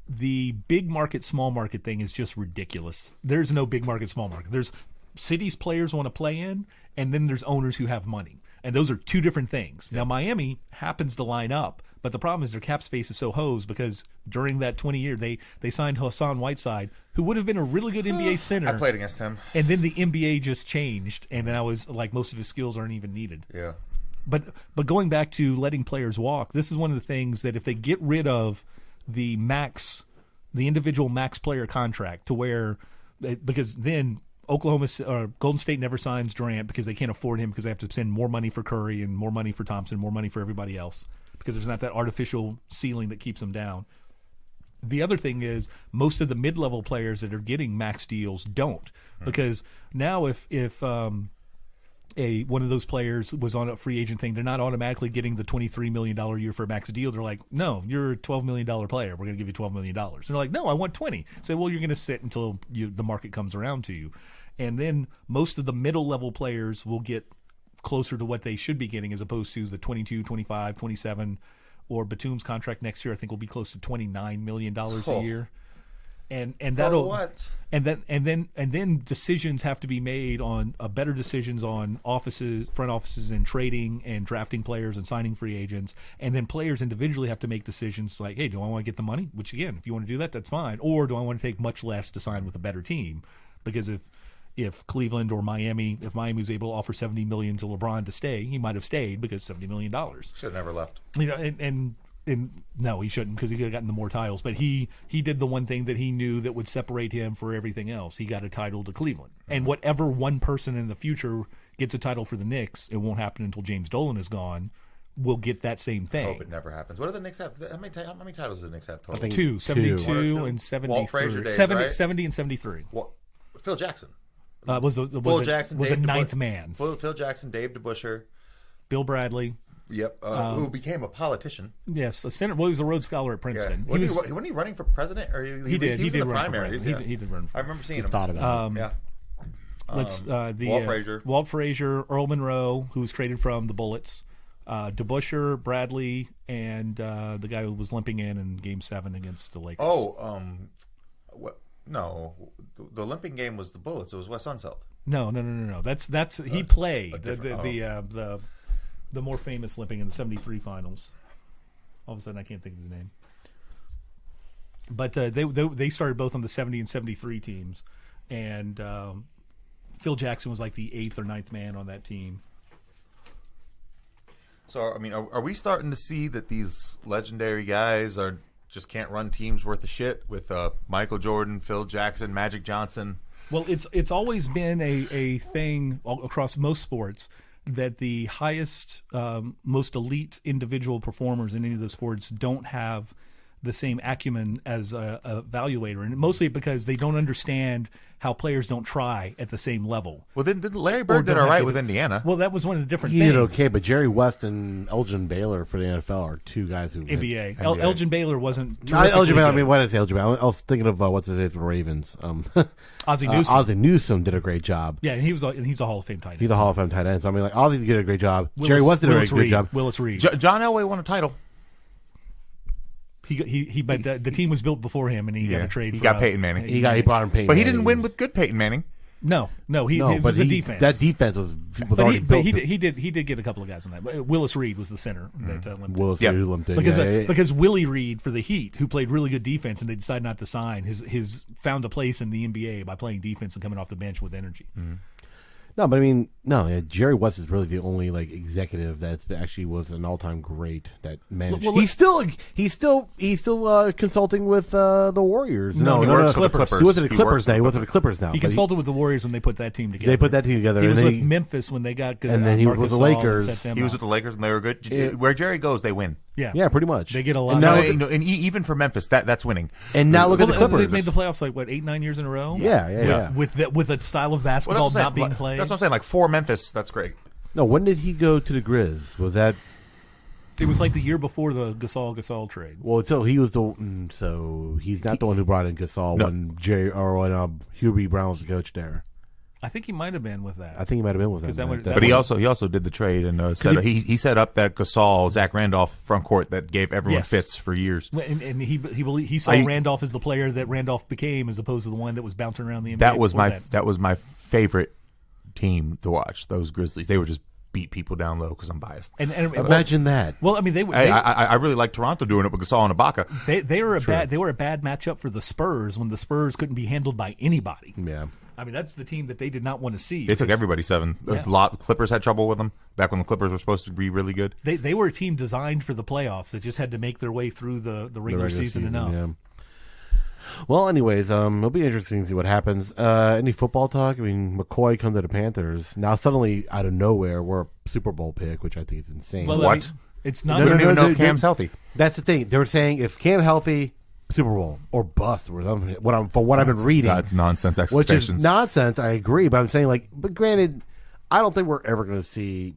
S3: the big market, small market thing is just ridiculous. There's no big market, small market. There's cities players want to play in, and then there's owners who have money. And those are two different things. Now, Miami happens to line up, but the problem is their cap space is so hosed because during that 20 year, they signed Hassan Whiteside, who would have been a really good NBA center.
S2: I played against him.
S3: And then the NBA just changed, and then I was like, most of his skills aren't even needed.
S2: Yeah.
S3: But going back to letting players walk, this is one of the things that if they get rid of the individual max player contract to where, because then Golden State never signs Durant because they can't afford him because they have to spend more money for Curry and more money for Thompson, more money for everybody else because there's not that artificial ceiling that keeps them down. The other thing is most of the mid-level players that are getting max deals don't because now if one of those players was on a free agent thing, they're not automatically getting the $23 million a year for a max deal. They're like, no, you're a $12 million player. We're going to give you $12 million. And they're like, no, I want 20. So, well, you're going to sit until the market comes around to you. And then most of the middle level players will get closer to what they should be getting as opposed to the 22, 25, 27, or Batum's contract next year I think will be close to $29 million a year. And that'll
S2: what?
S3: And then decisions have to be made on better decisions on front offices, and trading and drafting players and signing free agents. And then players individually have to make decisions like, hey, do I want to get the money? Which again, if you want to do that, that's fine. Or do I want to take much less to sign with a better team? Because if Cleveland or Miami, if Miami was able to offer $70 million to LeBron to stay, he might have stayed because $70 million.
S2: Should have never left.
S3: You know, and no, he shouldn't because he could have gotten the more titles. But he did the one thing that he knew that would separate him for everything else. He got a title to Cleveland. And whatever one person in the future gets a title for the Knicks, it won't happen until James Dolan is gone. will get that same thing.
S2: I hope it never happens. What do the Knicks have? How many titles does the Knicks have total?
S4: I think
S3: Two, 72
S2: 2.
S3: and 73.
S2: Walt Frazier days,
S3: 70,
S2: right?
S3: 70 and 73.
S2: Well, Phil Jackson.
S3: Jackson was a ninth man.
S2: Phil Jackson, Dave DeBusschere.
S3: Bill Bradley.
S2: Yep, who became a politician.
S3: Yes, a senator. Well, he was a Rhodes Scholar at Princeton.
S2: Yeah. Wasn't he running for president? Or he
S3: did.
S2: He was in the
S3: run
S2: primaries.
S3: for He did run for
S2: I remember seeing him.
S4: Thought about it.
S2: Yeah.
S3: Walt Frazier, Earl Monroe, who was traded from the Bullets, DeBusschere, Bradley, and the guy who was limping in Game 7 against the Lakers.
S2: No, the limping game was the Bullets. It was Wes Unseld.
S3: No. That's he played the more famous limping in the 73 finals. All of a sudden, I can't think of his name. But they started both on the 70 and 73 teams, and Phil Jackson was like the 8th or 9th man on that team.
S2: So, I mean, are we starting to see that these legendary guys just can't run teams worth of shit with Michael Jordan, Phil Jackson, Magic Johnson?
S3: Well, it's always been a thing across most sports that the highest, most elite individual performers in any of the sports don't have the same acumen as a evaluator, and mostly because they don't understand how players don't try at the same level.
S2: Well, didn't Larry Bird did all right with Indiana?
S3: Well, that was one of the different
S4: He
S3: things.
S4: did okay, but Jerry West and Elgin Baylor for the NFL are two guys who
S3: NBA. Elgin Baylor wasn't.
S4: No, Elgin Baylor. I
S3: good.
S4: mean, what did I say? Elgin Baylor. I was thinking of what's his name for the Ravens.
S3: Ozzie Newsome.
S4: Ozzie Newsome did a great job.
S3: Yeah, and he's a Hall of Fame tight end.
S4: He's a Hall of Fame tight end. So I mean, like Ozzie did a great job. Jerry West did a great job.
S3: Willis Reed.
S2: John Elway won a title.
S3: But the team was built before him, and he got a trade.
S2: He got Peyton Manning.
S4: He brought him Peyton,
S2: but he
S4: Manning.
S2: didn't win with good Peyton Manning.
S3: No, it was the defense.
S4: That defense was already built.
S3: But he did get a couple of guys on that. Willis Reed was the center that limped.
S4: Willis Reed limped in.
S3: Because Willie Reed for the Heat, who played really good defense, and they decided not to sign, his found a place in the NBA by playing defense and coming off the bench with energy.
S2: Mm-hmm.
S4: No, but I mean, Jerry West is really the only executive that's actually was an all-time great that managed. Well, he's still consulting with the Warriors.
S2: No, he works for the Clippers.
S4: He wasn't the Clippers now. He wasn't the Clippers now.
S3: He consulted with the Warriors when they put that team together.
S4: They put that team together.
S3: He was with Memphis when they got good.
S4: And then he was with the Lakers.
S2: He was with the Lakers when they were good. Where Jerry goes, they win.
S4: Yeah, pretty much.
S3: They get a lot.
S2: And even for Memphis, that's winning.
S4: And now look at the Clippers.
S3: They made the playoffs 8-9 years in a row.
S4: Yeah.
S3: With a style of basketball not being played.
S2: That's what I'm saying. Like for Memphis, that's great.
S4: No, when did he go to the Grizz? Was that?
S3: It was like the year before the Gasol trade.
S4: Well, so he was so he's not the one who brought in Gasol when Hubie Brown was the coach there.
S3: I think he might have been with that.
S4: I think he might have been with that.
S2: But he also did the trade and he set up that Gasol Zach Randolph front court that gave everyone fits for years.
S3: And he saw Randolph as the player that Randolph became, as opposed to the one that was bouncing around the NBA.
S2: That was my favorite team to watch. Those Grizzlies, they would just beat people down low because I'm biased.
S4: And imagine that.
S3: Well, I mean,
S2: I really like Toronto doing it with Gasol and Ibaka.
S3: They were a bad matchup for the Spurs when the Spurs couldn't be handled by anybody.
S4: Yeah.
S3: I mean, that's the team that they did not want to see.
S2: They took everybody 7.
S3: Yeah.
S2: The Clippers had trouble with them back when the Clippers were supposed to be really good.
S3: They were a team designed for the playoffs that just had to make their way through the regular season enough.
S4: Yeah. Well, anyways, it'll be interesting to see what happens. Any football talk? I mean, McCoy come to the Panthers. Now suddenly, out of nowhere, we're a Super Bowl pick, which I think is insane.
S3: Well,
S2: what?
S3: I mean, it's not.
S2: We don't even know if Cam's healthy.
S4: That's the thing. They were saying if Cam healthy, Super Bowl or bust. From what I've been reading,
S2: that's nonsense expectations.
S4: Which is nonsense. I agree, but I'm saying but granted, I don't think we're ever going to see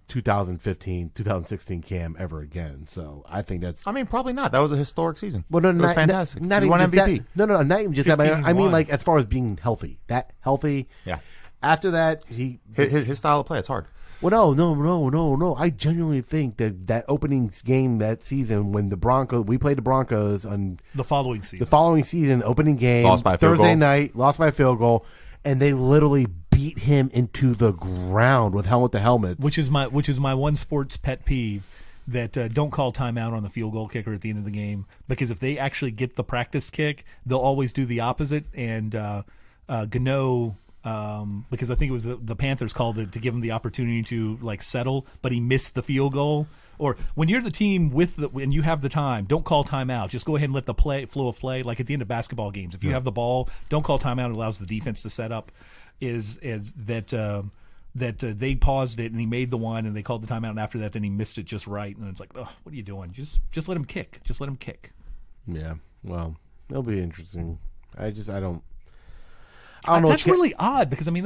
S4: 2015, 2016 Cam ever again. So I think that's.
S2: I mean, probably not. That was a historic season.
S4: Well, no,
S2: it was fantastic.
S4: Not
S2: he won MVP.
S4: No, not even just that. I mean, as far as being healthy,
S2: Yeah.
S4: After that,
S2: his style of play, it's hard.
S4: Well, no. I genuinely think that opening game that season when we played the Broncos on
S3: the following season,
S4: opening game,
S2: lost by a field
S4: Thursday
S2: goal.
S4: night, lost by a field goal, and they literally beat him into the ground with helmet to helmet.
S3: Which is my one sports pet peeve. That don't call timeout on the field goal kicker at the end of the game, because if they actually get the practice kick, they'll always do the opposite. And Gano, because I think it was the Panthers called it to give him the opportunity to settle, but he missed the field goal. Or when you're the team when you have the time, don't call timeout. Just go ahead and let the flow of play, like at the end of basketball games. If you have the ball, don't call timeout. It allows the defense to set up. Is that that they paused it and he made the one and they called the timeout, and after that then he missed it just right, and it's like, oh, what are you doing? Just let him kick. Just let him kick.
S4: Yeah. Well, it'll be interesting. I don't know.
S3: That's really odd because I mean,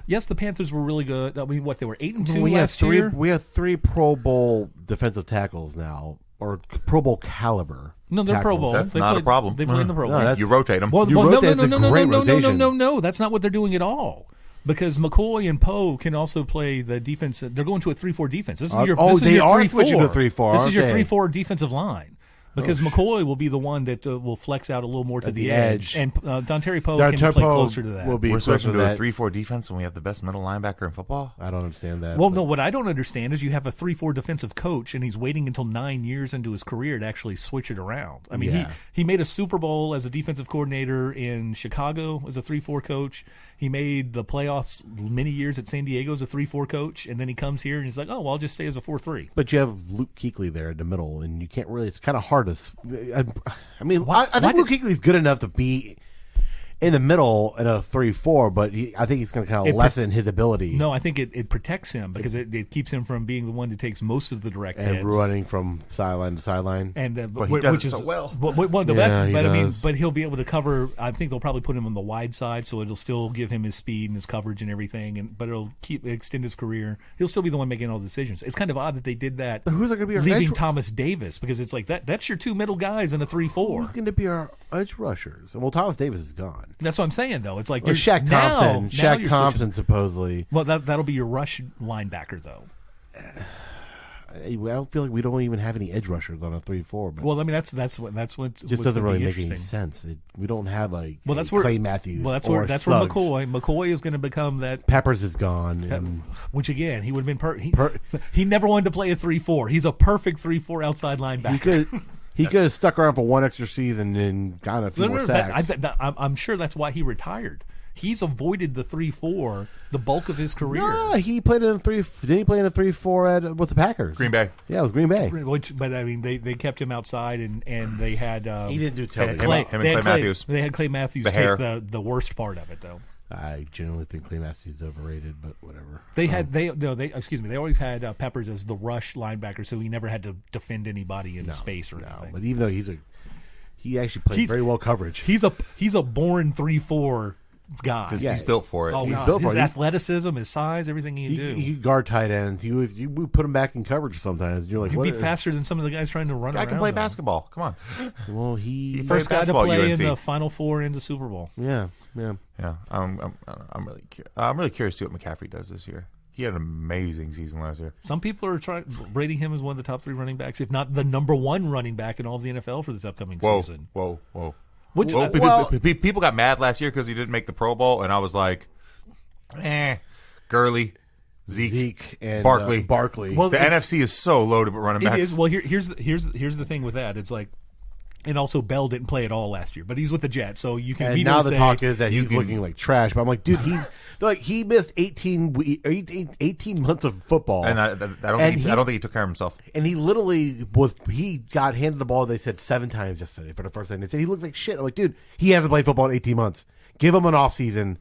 S3: the Panthers were really good. I mean, what, they were 8-2 last year.
S4: We have 3 Pro Bowl defensive tackles now, or Pro Bowl caliber.
S3: No, they're Pro Bowl.
S2: That's not a problem.
S3: They play in the Pro Bowl.
S4: No,
S2: you rotate them.
S3: No, that's not what they're doing at all. Because McCoy and Poe can also play the defense. They're going to a 3-4 defense. This is your
S4: they are
S3: 3-4.
S4: switching to 3-4.
S3: This is your 3-4 defensive line. Because McCoy will be the one that will flex out a little more to the edge. And Dontari Poe can play closer to that.
S4: We're
S2: switching to a 3-4 defense when we have the best middle linebacker in football?
S4: I don't understand that.
S3: Well, no, what I don't understand is you have a 3-4 defensive coach, and he's waiting until 9 years into his career to actually switch it around. I mean, he made a Super Bowl as a defensive coordinator in Chicago as a 3-4 coach. He made the playoffs many years at San Diego as a 3-4 coach, and then he comes here and he's like, oh, well, I'll just stay as a 4-3.
S4: But you have Luke Kuechly there in the middle, and you can't really – it's kind of hard to – I mean, I think Luke Kuechly is good enough to be in the middle in a 3-4, but I think he's going to kind of lessen his ability.
S3: No, I think it protects him because it keeps him from being the one that takes most of the direct hits.
S4: And running from sideline to sideline.
S3: And
S2: but he does it so well.
S3: But he'll be able to cover. I think they'll probably put him on the wide side, so it'll still give him his speed and his coverage and everything. But it'll extend his career. He'll still be the one making all the decisions. It's kind of odd that they did that.
S4: But who's going to be our
S3: leaving Thomas Davis, because it's like that's your 2 middle guys in a 3-4.
S4: Who's going to be our edge rushers? Well, Thomas Davis is gone.
S3: That's what I'm saying, though. It's like
S4: Shaq Thompson. Shaq Thompson, supposedly.
S3: Well, that'll be your rush linebacker, though.
S4: I don't feel like we don't even have any edge rushers on a 3-4. But
S3: well, I mean that's what
S4: just doesn't really make any sense. We don't have Clay Matthews.
S3: Well, that's where McCoy is going to become that.
S4: Peppers is gone,
S3: which again he would have been. He never wanted to play a 3-4. He's a perfect 3-4 outside linebacker.
S4: He could have stuck around for one extra season and gotten a few more sacks.
S3: I'm sure that's why he retired. He's avoided the 3-4 the bulk of his career.
S4: No, he played in a 3. Didn't he play in a 3-4 with the Packers?
S2: Green Bay.
S4: Yeah, it was Green Bay.
S3: But I mean, they kept him outside, and they had.
S4: He didn't do tell
S2: him and Clay Matthews.
S3: They had Clay Matthews take the worst part of it, though.
S4: I generally think Clay Matthews is overrated, but whatever.
S3: They always had Peppers as the rush linebacker, so he never had to defend anybody in space or anything.
S4: But even though he actually played very well coverage.
S3: He's a born 3-4 guy.
S2: He's built for it.
S3: Oh,
S2: he's
S3: built for it. His athleticism, his size, everything he can do.
S4: He could guard tight ends. You put him back in coverage sometimes. You're like,
S3: he'd be faster than some of the guys trying to run around.
S2: I can play basketball. Come on.
S4: Well, he
S3: first guy to play in the Final Four in the Super Bowl.
S4: Yeah.
S2: I'm really curious to see what McCaffrey does this year. He had an amazing season last year.
S3: Some people are rating him as one of the top 3 running backs, if not the number 1 running back in all of the NFL for this upcoming season.
S2: Whoa. People got mad last year because he didn't make the Pro Bowl, and I was like, Gurley, Zeke and
S4: Barkley.
S2: Well, the NFC is so loaded with running backs.
S3: It is. Well, here's the thing with that. It's like, and also Bell didn't play at all last year, but he's with the Jets, so you can.
S4: And now the talk is that he's looking like trash. But I'm like, dude, he missed 18 months of football,
S2: and I don't think he took care of himself.
S4: And he got handed the ball. They said 7 times yesterday for the first time. They said he looks like shit. I'm like, dude, he hasn't played football in 18 months. Give him an off season.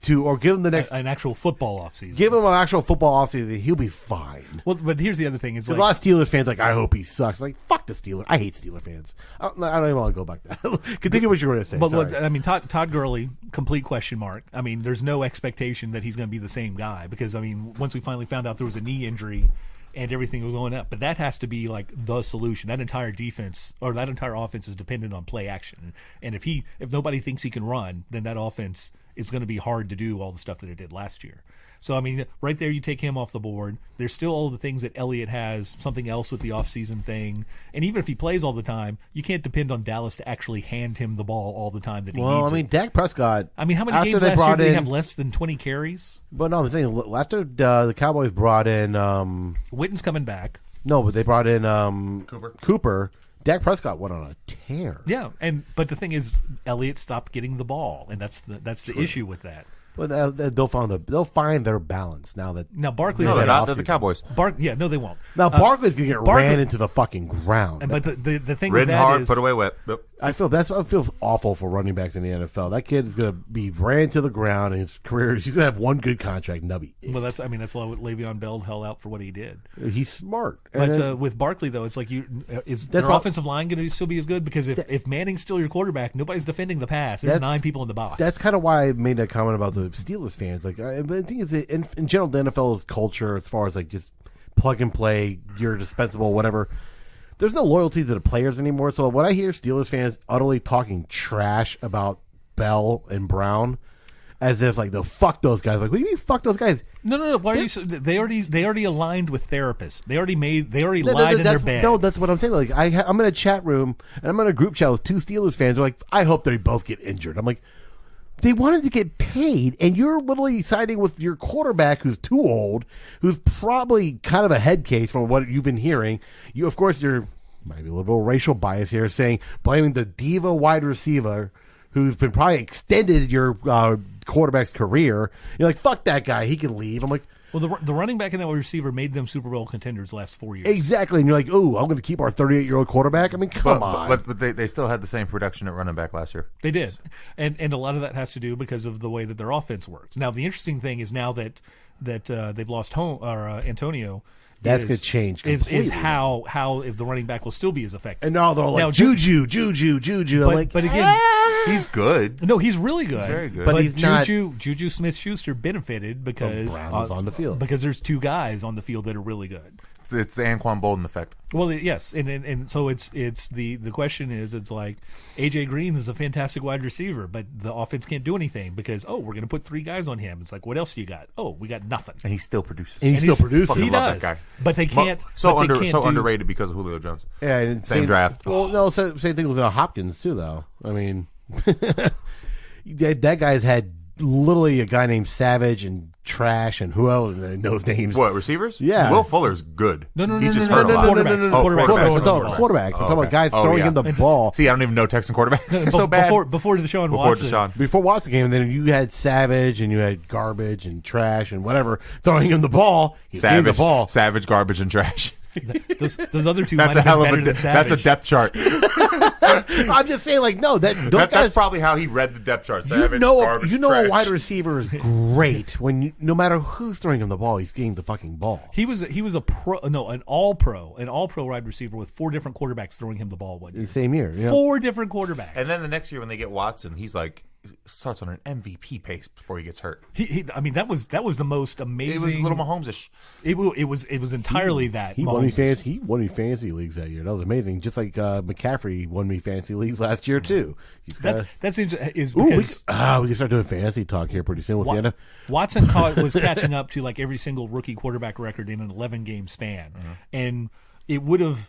S4: Or give him the next
S3: an actual football offseason.
S4: Give him an actual football offseason. He'll be fine.
S3: Well, but here's the other thing: is
S4: a lot of Steelers fans like, I hope he sucks. Like, fuck the Steelers. I hate Steelers fans. I don't even want to go back to that. Continue what you were going to say.
S3: But I mean, Todd Gurley, complete question mark. I mean, there's no expectation that he's going to be the same guy because I mean, once we finally found out there was a knee injury and everything was going up, but that has to be like the solution. That entire defense or that entire offense is dependent on play action, and if nobody thinks he can run, then that offense. It's going to be hard to do all the stuff that it did last year. So, I mean, right there you take him off the board. There's still all the things that Elliott has, something else with the offseason thing. And even if he plays all the time, you can't depend on Dallas to actually hand him the ball all the time that he needs
S4: Well, I mean, Dak Prescott.
S3: I mean, how many games last year did he have less than 20 carries?
S4: But no, I'm saying after the Cowboys brought in
S3: Witten's coming back.
S4: No, but they brought in Cooper. Dak Prescott went on a tear.
S3: Yeah, but the thing is, Elliott stopped getting the ball, and that's the issue with that.
S4: Well, they'll find their balance now that.
S3: Now Barkley's
S2: No, they're not. They're the Cowboys.
S3: No, they won't.
S4: Now Barkley's gonna get ran into the fucking ground.
S3: But the thing
S2: Ridden
S3: with that
S2: hard,
S3: is,
S2: put away wet. Yep.
S4: I feel awful for running backs in the NFL. That kid is gonna be ran to the ground in his career. He's gonna have one good contract, and that'll be it.
S3: well, that's what Le'Veon Bell held out for what he did.
S4: He's smart.
S3: But with Barkley though, it's like their offensive line going to still be as good? Because if Manning's still your quarterback, nobody's defending the pass. There's 9 people in the box.
S4: That's kind of why I made that comment about the Steelers fans. Like, I think it's in general the NFL's culture as far as like just plug and play, you're dispensable, whatever. There's no loyalty to the players anymore. So when I hear Steelers fans utterly talking trash about Bell and Brown, as if like, no, fuck those guys. Like, what do you mean fuck those guys?
S3: No. Why are you? They already aligned with therapists. They already lied in their bed.
S4: No, that's what I'm saying. Like, I'm in a chat room and I'm in a group chat with 2 Steelers fans. They're like, I hope they both get injured. I'm like, they wanted to get paid, and you're literally siding with your quarterback who's too old, who's probably kind of a head case from what you've been hearing. You, of course, might be a little bit of racial bias here, blaming the diva wide receiver who's been probably extended your quarterback's career. You're like, fuck that guy, he can leave. I'm like,
S3: well, the running back and that wide receiver made them Super Bowl contenders the last 4 years.
S4: Exactly, and you're like, oh, I'm going to keep our 38-year-old quarterback? I mean, come on.
S2: But they still had the same production at running back last year.
S3: They did, and a lot of that has to do because of the way that their offense works. Now, the interesting thing is now that they've lost Antonio.
S4: That's going to change completely.
S3: Is how if the running back will still be as effective.
S4: And now they're like, Juju.
S3: But again,
S2: he's good.
S3: No, he's really good.
S2: He's very good.
S4: But he's not.
S3: Juju Smith-Schuster benefited because
S4: Brown was on the field.
S3: Because there's 2 guys on the field that are really good.
S2: It's the Anquan Bolden effect.
S3: Well, yes, and so it's the question is, it's like AJ Green is a fantastic wide receiver, but the offense can't do anything because we're going to put 3 guys on him. It's like, what else do you got? Oh, we got nothing.
S2: And he still produces.
S3: He
S2: Fucking
S3: does.
S2: love that guy.
S3: But they can't.
S2: Underrated because of Julio Jones.
S4: Yeah, and
S2: same draft.
S4: Well, no, same thing with Hopkins too, though. I mean, that guy's had literally a guy named Savage and Trash and who else knows names.
S2: What, receivers?
S4: Yeah.
S2: Will Fuller's good.
S3: He's
S2: just hurt a lot.
S4: Quarterbacks. I'm talking about guys throwing him the ball.
S2: See, I don't even know Texan quarterbacks. They're so bad.
S3: Before Watson.
S4: Before Watson came, and then you had Savage and you had Garbage and Trash and whatever throwing him the ball. He's getting the ball.
S2: Savage, Garbage, and Trash.
S3: Those other 2
S2: that's
S3: might
S2: a hell of
S3: a
S2: that's a depth chart.
S4: I'm just saying, like, no,
S2: that's probably how he read the depth chart. Savage, Garbage,
S4: a wide receiver is great when no matter who's throwing him the ball, he's getting the fucking ball.
S3: He was a pro, an all pro wide receiver with 4 different quarterbacks throwing him the ball one year.
S4: The same year, yeah.
S3: 4 different quarterbacks.
S2: And then the next year when they get Watson, he's like starts on an MVP pace before he gets hurt.
S3: I mean, that was the most amazing.
S2: It was a little Mahomes-ish.
S3: It was entirely that.
S4: He won me fantasy leagues that year. That was amazing. Just like McCaffrey won me fantasy leagues last year too.
S3: That's because
S4: we can start doing fantasy talk here pretty soon with the end.
S3: Watson was catching up to like every single rookie quarterback record in an 11-game span, and it wouldn't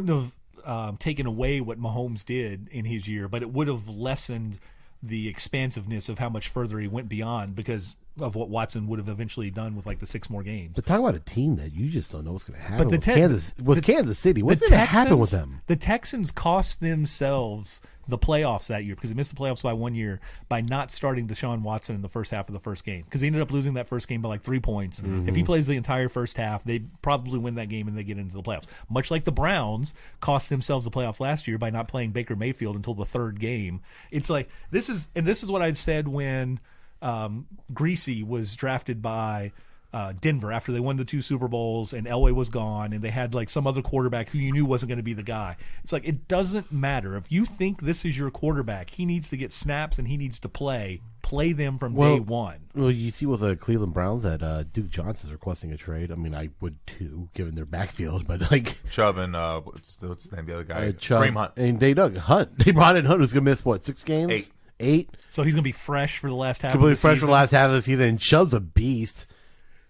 S3: have taken away what Mahomes did in his year, but it would have lessened the expansiveness of how much further he went beyond because of what Watson would have eventually done with like the 6 more games.
S4: But talk about a team that you just don't know what's going to happen with Kansas City. What's going to happen with them?
S3: The Texans cost themselves the playoffs that year because they missed the playoffs by 1 year by not starting Deshaun Watson in the first half of the first game because he ended up losing that first game by like 3 points. Mm-hmm. If he plays the entire first half, they probably win that game and they get into the playoffs. Much like the Browns cost themselves the playoffs last year by not playing Baker Mayfield until the 3rd game. It's like this is what I said when Greasy was drafted by Denver after they won the 2 Super Bowls and Elway was gone and they had like some other quarterback who you knew wasn't going to be the guy. It's like it doesn't matter. If you think this is your quarterback, he needs to get snaps and he needs to play them from day one.
S4: Well, you see with the Cleveland Browns that Duke Johnson's requesting a trade. I mean, I would too, given their backfield, but like
S2: Chubb and what's the name of the other guy?
S4: Kareem Hunt. And they dug Hunt. They brought in Hunt who's going to miss 6 games? 8.
S3: So he's going to be fresh for the last half
S4: completely
S3: of the season.
S4: Fresh for the last half of the season, and Chubb's a beast.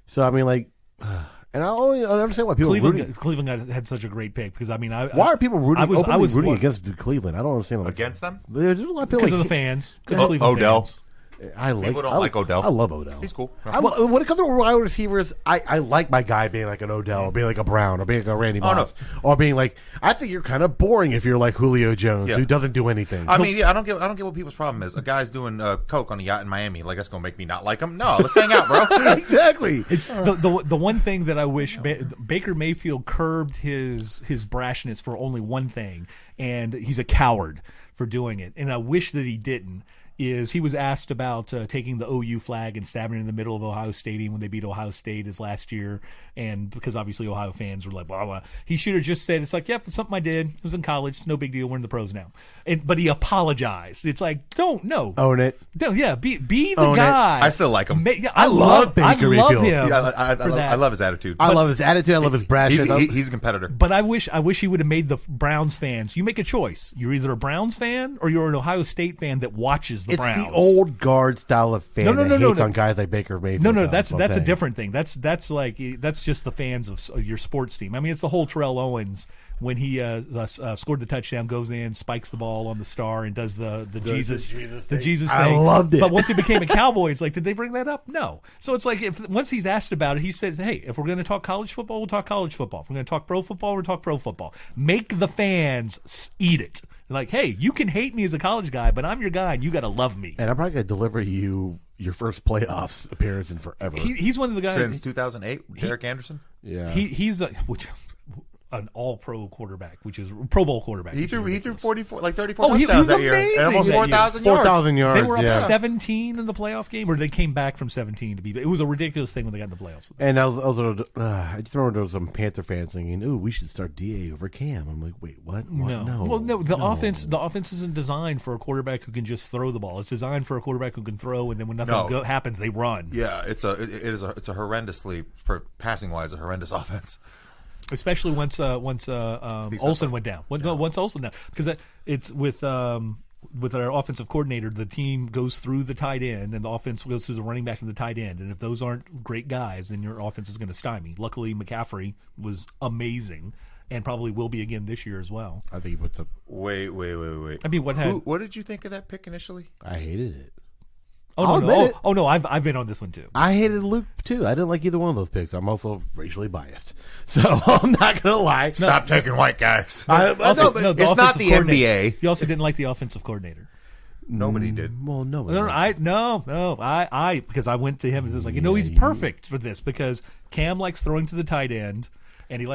S4: So, I mean, like, and I understand why people
S3: Cleveland had such a great pick because, I mean,
S4: why are people rooting against Cleveland? I don't understand.
S2: Against them?
S4: There's a lot of people
S3: because of the fans.
S2: Odell.
S3: Fans.
S2: People don't like Odell.
S4: I love Odell.
S2: He's cool.
S4: When it comes to wide receivers, I like my guy being like an Odell, or being like a Brown, or being like a Randy Moss, or being like, I think you're kind of boring if you're like Julio Jones, who doesn't do anything.
S2: I mean, I don't get what people's problem is. A guy's doing coke on a yacht in Miami. Like, that's gonna make me not like him? No, let's hang out, bro.
S4: Exactly.
S3: It's the one thing that I wish Baker Mayfield curbed his brashness for only one thing, and he's a coward for doing it. And I wish that he didn't. Is he was asked about taking the OU flag and stabbing it in the middle of Ohio Stadium when they beat Ohio State his last year, and because obviously Ohio fans were like, blah, blah. He should have just said, it's like, yep, it's something I did. It was in college. No big deal. We're in the pros now. But he apologized. It's like, own
S4: it.
S3: Be the guy.
S2: I still like him.
S4: I love Baker Mayfield.
S3: Him.
S2: Yeah, I love his attitude.
S4: I love his attitude. I love his brashness.
S2: He's a competitor.
S3: But I wish he would have made the Browns fans. You make a choice. You're either a Browns fan or you're an Ohio State fan that watches the Browns.
S4: It's the old guard style of fan that hates on guys like Baker Mayfield.
S3: No, that's a different thing. That's just the fans of your sports team. I mean, it's the whole Terrell Owens when he scored the touchdown, goes in, spikes the ball on the star, and does the Jesus thing.
S4: I loved it.
S3: But once he became a Cowboy, it's like, did they bring that up? No. So it's like, once he's asked about it, he said, hey, if we're going to talk college football, we'll talk college football. If we're going to talk pro football, we'll talk pro football. Make the fans eat it. Like, hey, you can hate me as a college guy, but I'm your guy, and you got to love me.
S4: And I'm probably going to deliver you your first playoffs appearance in forever.
S3: He's one of the guys
S2: since 2008. Derek Anderson.
S3: Yeah, he's an all-pro quarterback, which is Pro Bowl quarterback.
S2: He threw 34 touchdowns that year, and almost 4,000 yards.
S4: 4,000 yards.
S3: They were up 17 in the playoff game, or they came back from 17 to be. It was a ridiculous thing when they got in the playoffs.
S4: And I just remember there was some Panther fans thinking, "Ooh, we should start DA over Cam." I'm like, wait, what? No.
S3: Well, no. The offense isn't designed for a quarterback who can just throw the ball. It's designed for a quarterback who can throw, and then when nothing happens, they run.
S2: Yeah, it's a horrendously, for passing wise, a horrendous offense.
S3: Especially once Olsen went down. Once Olsen down, because it's with our offensive coordinator, the team goes through the tight end, and the offense goes through the running back and the tight end. And if those aren't great guys, then your offense is going to stymie. Luckily, McCaffrey was amazing, and probably will be again this year as well.
S4: I think he puts up.
S2: Wait.
S3: I mean,
S2: what did you think of that pick initially?
S4: I hated it.
S3: Oh no! I've been on this one too.
S4: I hated Luke too. I didn't like either one of those picks. I'm also racially biased, so I'm not gonna lie.
S2: Stop taking white guys.
S3: It's not the
S2: NBA.
S3: You also didn't like the offensive coordinator.
S2: Nobody did.
S4: Well, no.
S3: I because I went to him and was like, he's perfect for this because Cam likes throwing to the tight end. And he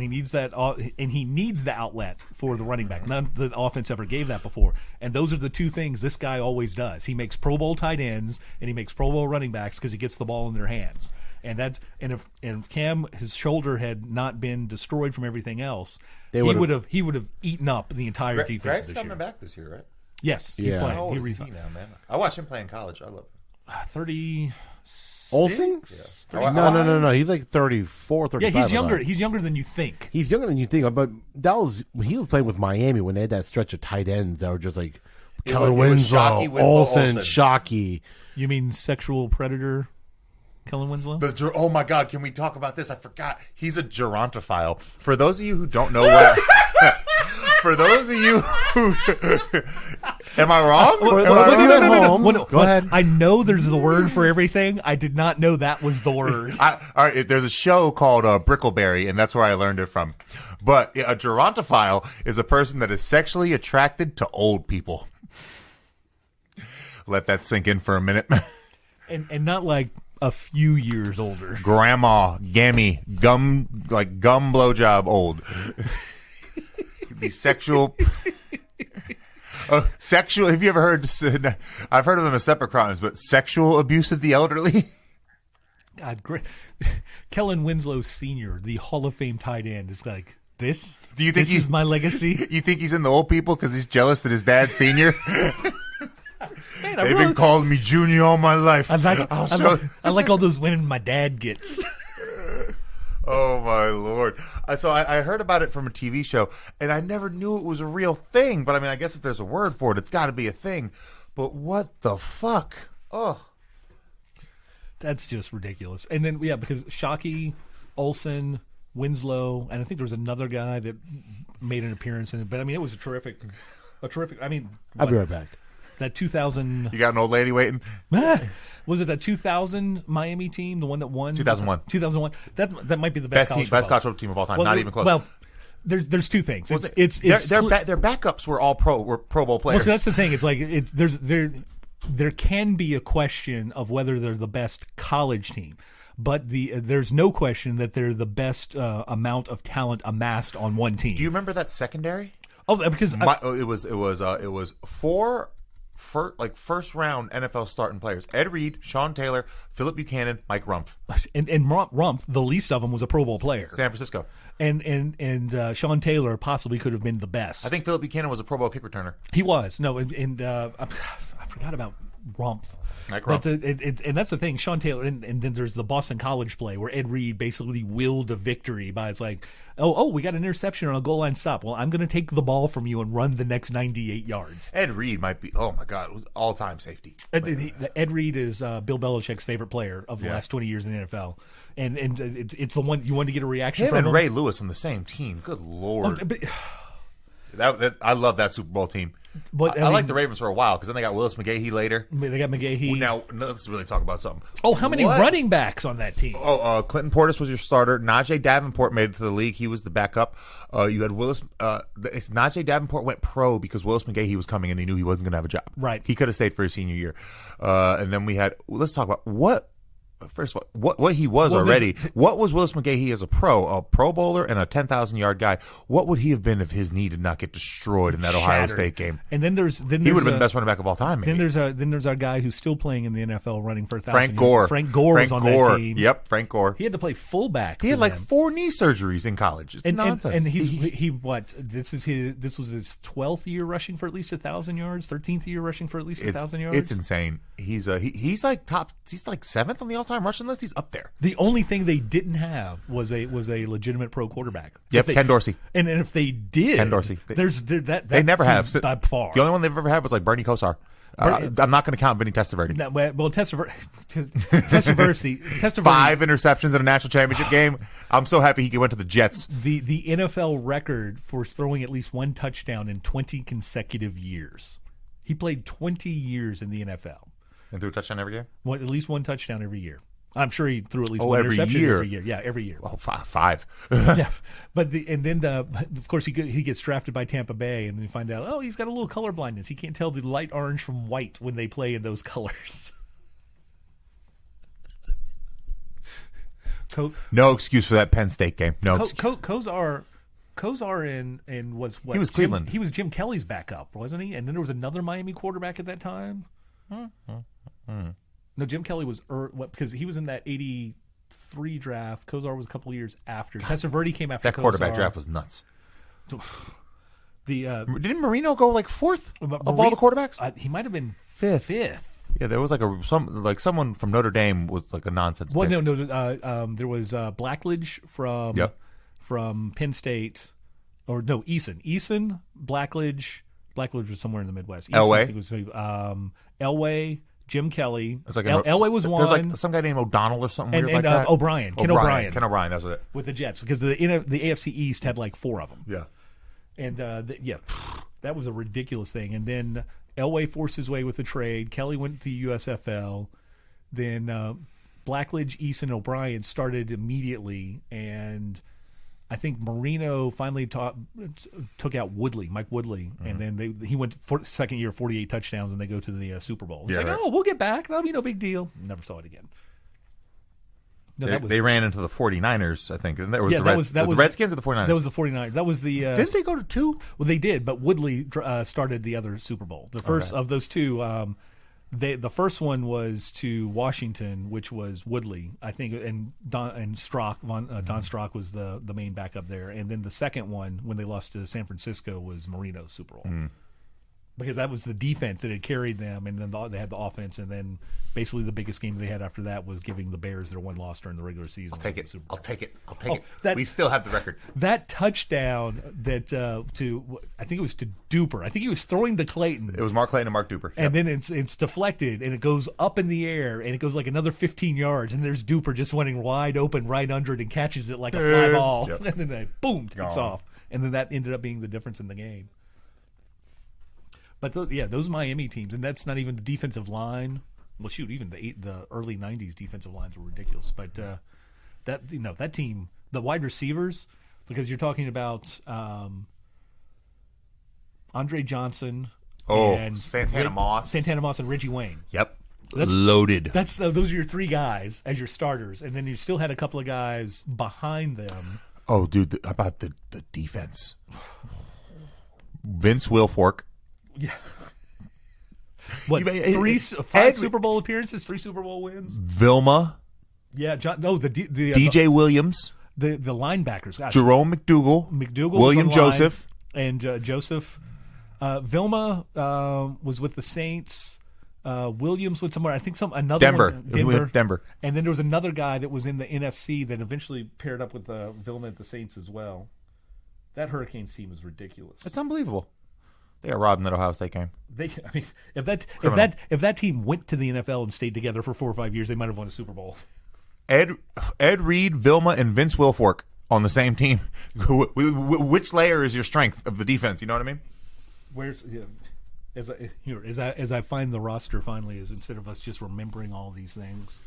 S3: needs the outlet for the running back. None of the offense ever gave that before. And those are the two things this guy always does. He makes Pro Bowl tight ends and he makes Pro Bowl running backs because he gets the ball in their hands. And if Cam, his shoulder had not been destroyed from everything else, he would have eaten up the entire defense.
S2: Greg's coming back this year, right?
S3: Yes, he's playing.
S2: How old is he now, man? I watched him play in college. I love him.
S3: 30.
S4: Olsen?
S2: Yeah.
S4: No. He's like 34, 35.
S3: Yeah, he's younger. He's younger than you think.
S4: He's younger than you think. But he was playing with Miami when they had that stretch of tight ends that were just like Keller Winslow, Olsen, Shockey.
S3: You mean sexual predator Kellen Winslow?
S2: Oh my God! Can we talk about this? I forgot. He's a gerontophile. For those of you who don't know what. For those of you who, am I wrong?
S4: Go ahead.
S3: I know there's a word for everything. I did not know that was the word.
S2: All right, there's a show called Brickleberry, and that's where I learned it from. But a gerontophile is a person that is sexually attracted to old people. Let that sink in for a minute.
S3: And not like a few years older.
S2: Grandma, gammy, gum blowjob old. The sexual. Have you ever heard? I've heard of them as separate crimes, but sexual abuse of the elderly.
S3: God, great. Kellen Winslow Sr., the Hall of Fame tight end, is like this.
S2: Do you think
S3: this is my legacy?
S2: You think he's in the old people because he's jealous that his dad's senior?
S3: Man,
S2: They've been calling me Junior all my life.
S3: I like all those women my dad gets.
S2: Oh, my Lord. So I heard about it from a TV show, and I never knew it was a real thing. But, I mean, I guess if there's a word for it, it's got to be a thing. But what the fuck? Oh.
S3: That's just ridiculous. And then, because Shockey, Olsen, Winslow, and I think there was another guy that made an appearance in it. But, I mean, it was a terrific. I mean.
S4: I'll be right back.
S3: That 2000.
S2: You got an old lady waiting?
S3: Was it that 2000 Miami team, the one that won?
S2: 2001.
S3: 2001. That might be the best college
S2: best college team of all time. Not even close.
S3: Well, there's two things.
S2: Their backups were all Pro Bowl players.
S3: Well, so that's the thing. It's like there can be a question of whether they're the best college team, but there's no question that they're the best amount of talent amassed on one team.
S2: Do you remember that secondary?
S3: Oh, because
S2: it was four first round NFL starting players: Ed Reed, Sean Taylor, Philip Buchanan, Mike Rumpf.
S3: And Rumpf, the least of them, was a Pro Bowl player.
S2: San Francisco.
S3: And Sean Taylor possibly could have been the best.
S2: I think Philip Buchanan was a Pro Bowl kick returner.
S3: He was. No, and I forgot about Rumpf.
S2: Mike
S3: But
S2: Rumpf.
S3: and that's the thing, Sean Taylor, and then there's the Boston College play where Ed Reed basically willed a victory by it's like, we got an interception on a goal line stop. Well, I'm going to take the ball from you and run the next 98 yards.
S2: Ed Reed might be, oh my God, all-time safety.
S3: Ed Reed is Bill Belichick's favorite player of the last 20 years in the NFL. And it's the one you want to get a reaction from
S2: him.
S3: him.
S2: Ray Lewis on the same team. Good Lord. I love that Super Bowl team.
S3: But
S2: I liked the Ravens for a while because then they got Willis McGahee later.
S3: They got McGahee.
S2: Now, let's really talk about something.
S3: Oh, how many running backs on that team?
S2: Clinton Portis was your starter. Najee Davenport made it to the league. He was the backup. You had Willis. Najee Davenport went pro because Willis McGahee was coming and he knew he wasn't going to have a job.
S3: Right.
S2: He could have stayed for his senior year. And then we had. Let's talk about what. First of all, what he was already. What was Willis McGahee as a Pro Bowler and a 10,000-yard guy? What would he have been if his knee did not get destroyed in that Ohio State game?
S3: And then there's he
S2: would have been the best running back of all time. Maybe.
S3: Then there's our guy who's still playing in the NFL, running for 1,000.
S2: Frank Gore.
S3: Frank Gore was on that team.
S2: Yep, Frank Gore.
S3: He had to play fullback.
S2: He had like 4 knee surgeries in college. It's nonsense.
S3: And he what? This was his 12th year rushing for at least 1,000 yards. 13th year rushing for at least 1,000 yards.
S2: It's insane. He's like top. He's like 7th on the all-time rushing list. He's up there.
S3: The only thing they didn't have was a legitimate pro quarterback.
S2: Yep, Ken Dorsey.
S3: And if they did,
S2: Ken Dorsey.
S3: They
S2: never have
S3: by far.
S2: The only one they've ever had was like Bernie Kosar. I'm not going to count Vinny Testaverde.
S3: No, well, Testaverde.
S2: 5 interceptions in a national championship game. I'm so happy he went to the Jets.
S3: The NFL record for throwing at least one touchdown in 20 consecutive years. He played 20 years in the NFL.
S2: And threw a touchdown every year?
S3: At least one touchdown every year. I'm sure he threw at least one
S2: every
S3: interception
S2: year.
S3: every year. Yeah, every year.
S2: Oh, 5.
S3: Yeah, but of course he gets drafted by Tampa Bay, and then you find out he's got a little color blindness. He can't tell the light orange from white when they play in those colors.
S2: No excuse for that Penn State game. No excuse.
S3: Kosar was what?
S2: He was Cleveland.
S3: He was Jim Kelly's backup, wasn't he? And then there was another Miami quarterback at that time. No, Jim Kelly was because he was in that 83 draft. Kosar was a couple of years after. Testaverde came after.
S2: That quarterback draft was nuts. Didn't Marino go like 4th of all the quarterbacks?
S3: He might have been
S2: 5th. Yeah, there was someone from Notre Dame was like a nonsense.
S3: Well,
S2: pick.
S3: no. There was Blackledge from Penn State, or no, Eason, Blackledge. Blackledge was somewhere in the Midwest.
S2: Elway.
S3: Elway. Jim Kelly.
S2: Elway
S3: was one.
S2: There's like some guy named O'Donnell or something weird like that.
S3: O'Brien. Ken O'Brien.
S2: Ken O'Brien, that's it.
S3: With the Jets, because the AFC East had like 4 of them.
S2: Yeah.
S3: And that was a ridiculous thing. And then Elway forced his way with the trade. Kelly went to USFL. Then Blackledge, Eason, O'Brien started immediately, and I think Marino finally took out Mike Woodley, and then he went for second year, 48 touchdowns, and they go to the Super Bowl. It's we'll get back. That'll be no big deal. Never saw it again. No,
S2: they ran into the 49ers, I think. And that was the Redskins or the 49ers?
S3: That was the 49ers. That was the...
S2: Didn't they go to 2?
S3: Well, they did, but Woodley started the other Super Bowl. The first of those 2... the first one was to Washington, which was Woodley, I think, and Don Strock was the main backup there. And then the second one, when they lost to San Francisco, was Marino's Super Bowl. Because that was the defense that had carried them, and then they had the offense, and then basically the biggest game they had after that was giving the Bears their one loss during the regular season.
S2: I'll take it. We still have the record.
S3: That touchdown that I think it was to Duper. I think he was throwing to Clayton.
S2: It was Mark Clayton and Mark Duper.
S3: And then it's deflected, and it goes up in the air, and it goes like another 15 yards, and there's Duper just running wide open right under it and catches it like a fly ball. Yep. And then boom, takes off. And then that ended up being the difference in the game. But those Miami teams, and that's not even the defensive line. Well, shoot, even the early '90s defensive lines were ridiculous. But that team, the wide receivers, because you're talking about Andre Johnson. And
S2: Santana Moss
S3: and Reggie Wayne.
S2: Yep. Loaded.
S3: Those are your three guys as your starters, and then you still had a couple of guys behind them.
S2: Oh, dude, about the defense. Vince Wilfork.
S3: Yeah. What? Five Super Bowl appearances, 3 Super Bowl wins.
S2: Vilma.
S3: Yeah, the
S2: DJ Williams.
S3: The linebackers. Gosh.
S2: Jerome McDougal. William Joseph.
S3: And Joseph. Vilma was with the Saints. Williams went somewhere. I think Denver.
S2: Denver.
S3: And then there was another guy that was in the NFC that eventually paired up with Vilma at the Saints as well. That Hurricanes team is ridiculous.
S2: It's unbelievable. They got robbed in that Ohio State game.
S3: If that team went to the NFL and stayed together for 4 or 5 years, they might have won a Super Bowl.
S2: Ed Reed, Vilma, and Vince Wilfork on the same team. Which layer is your strength of the defense? You know what I mean?
S3: As I find the roster finally, is instead of us just remembering all these things.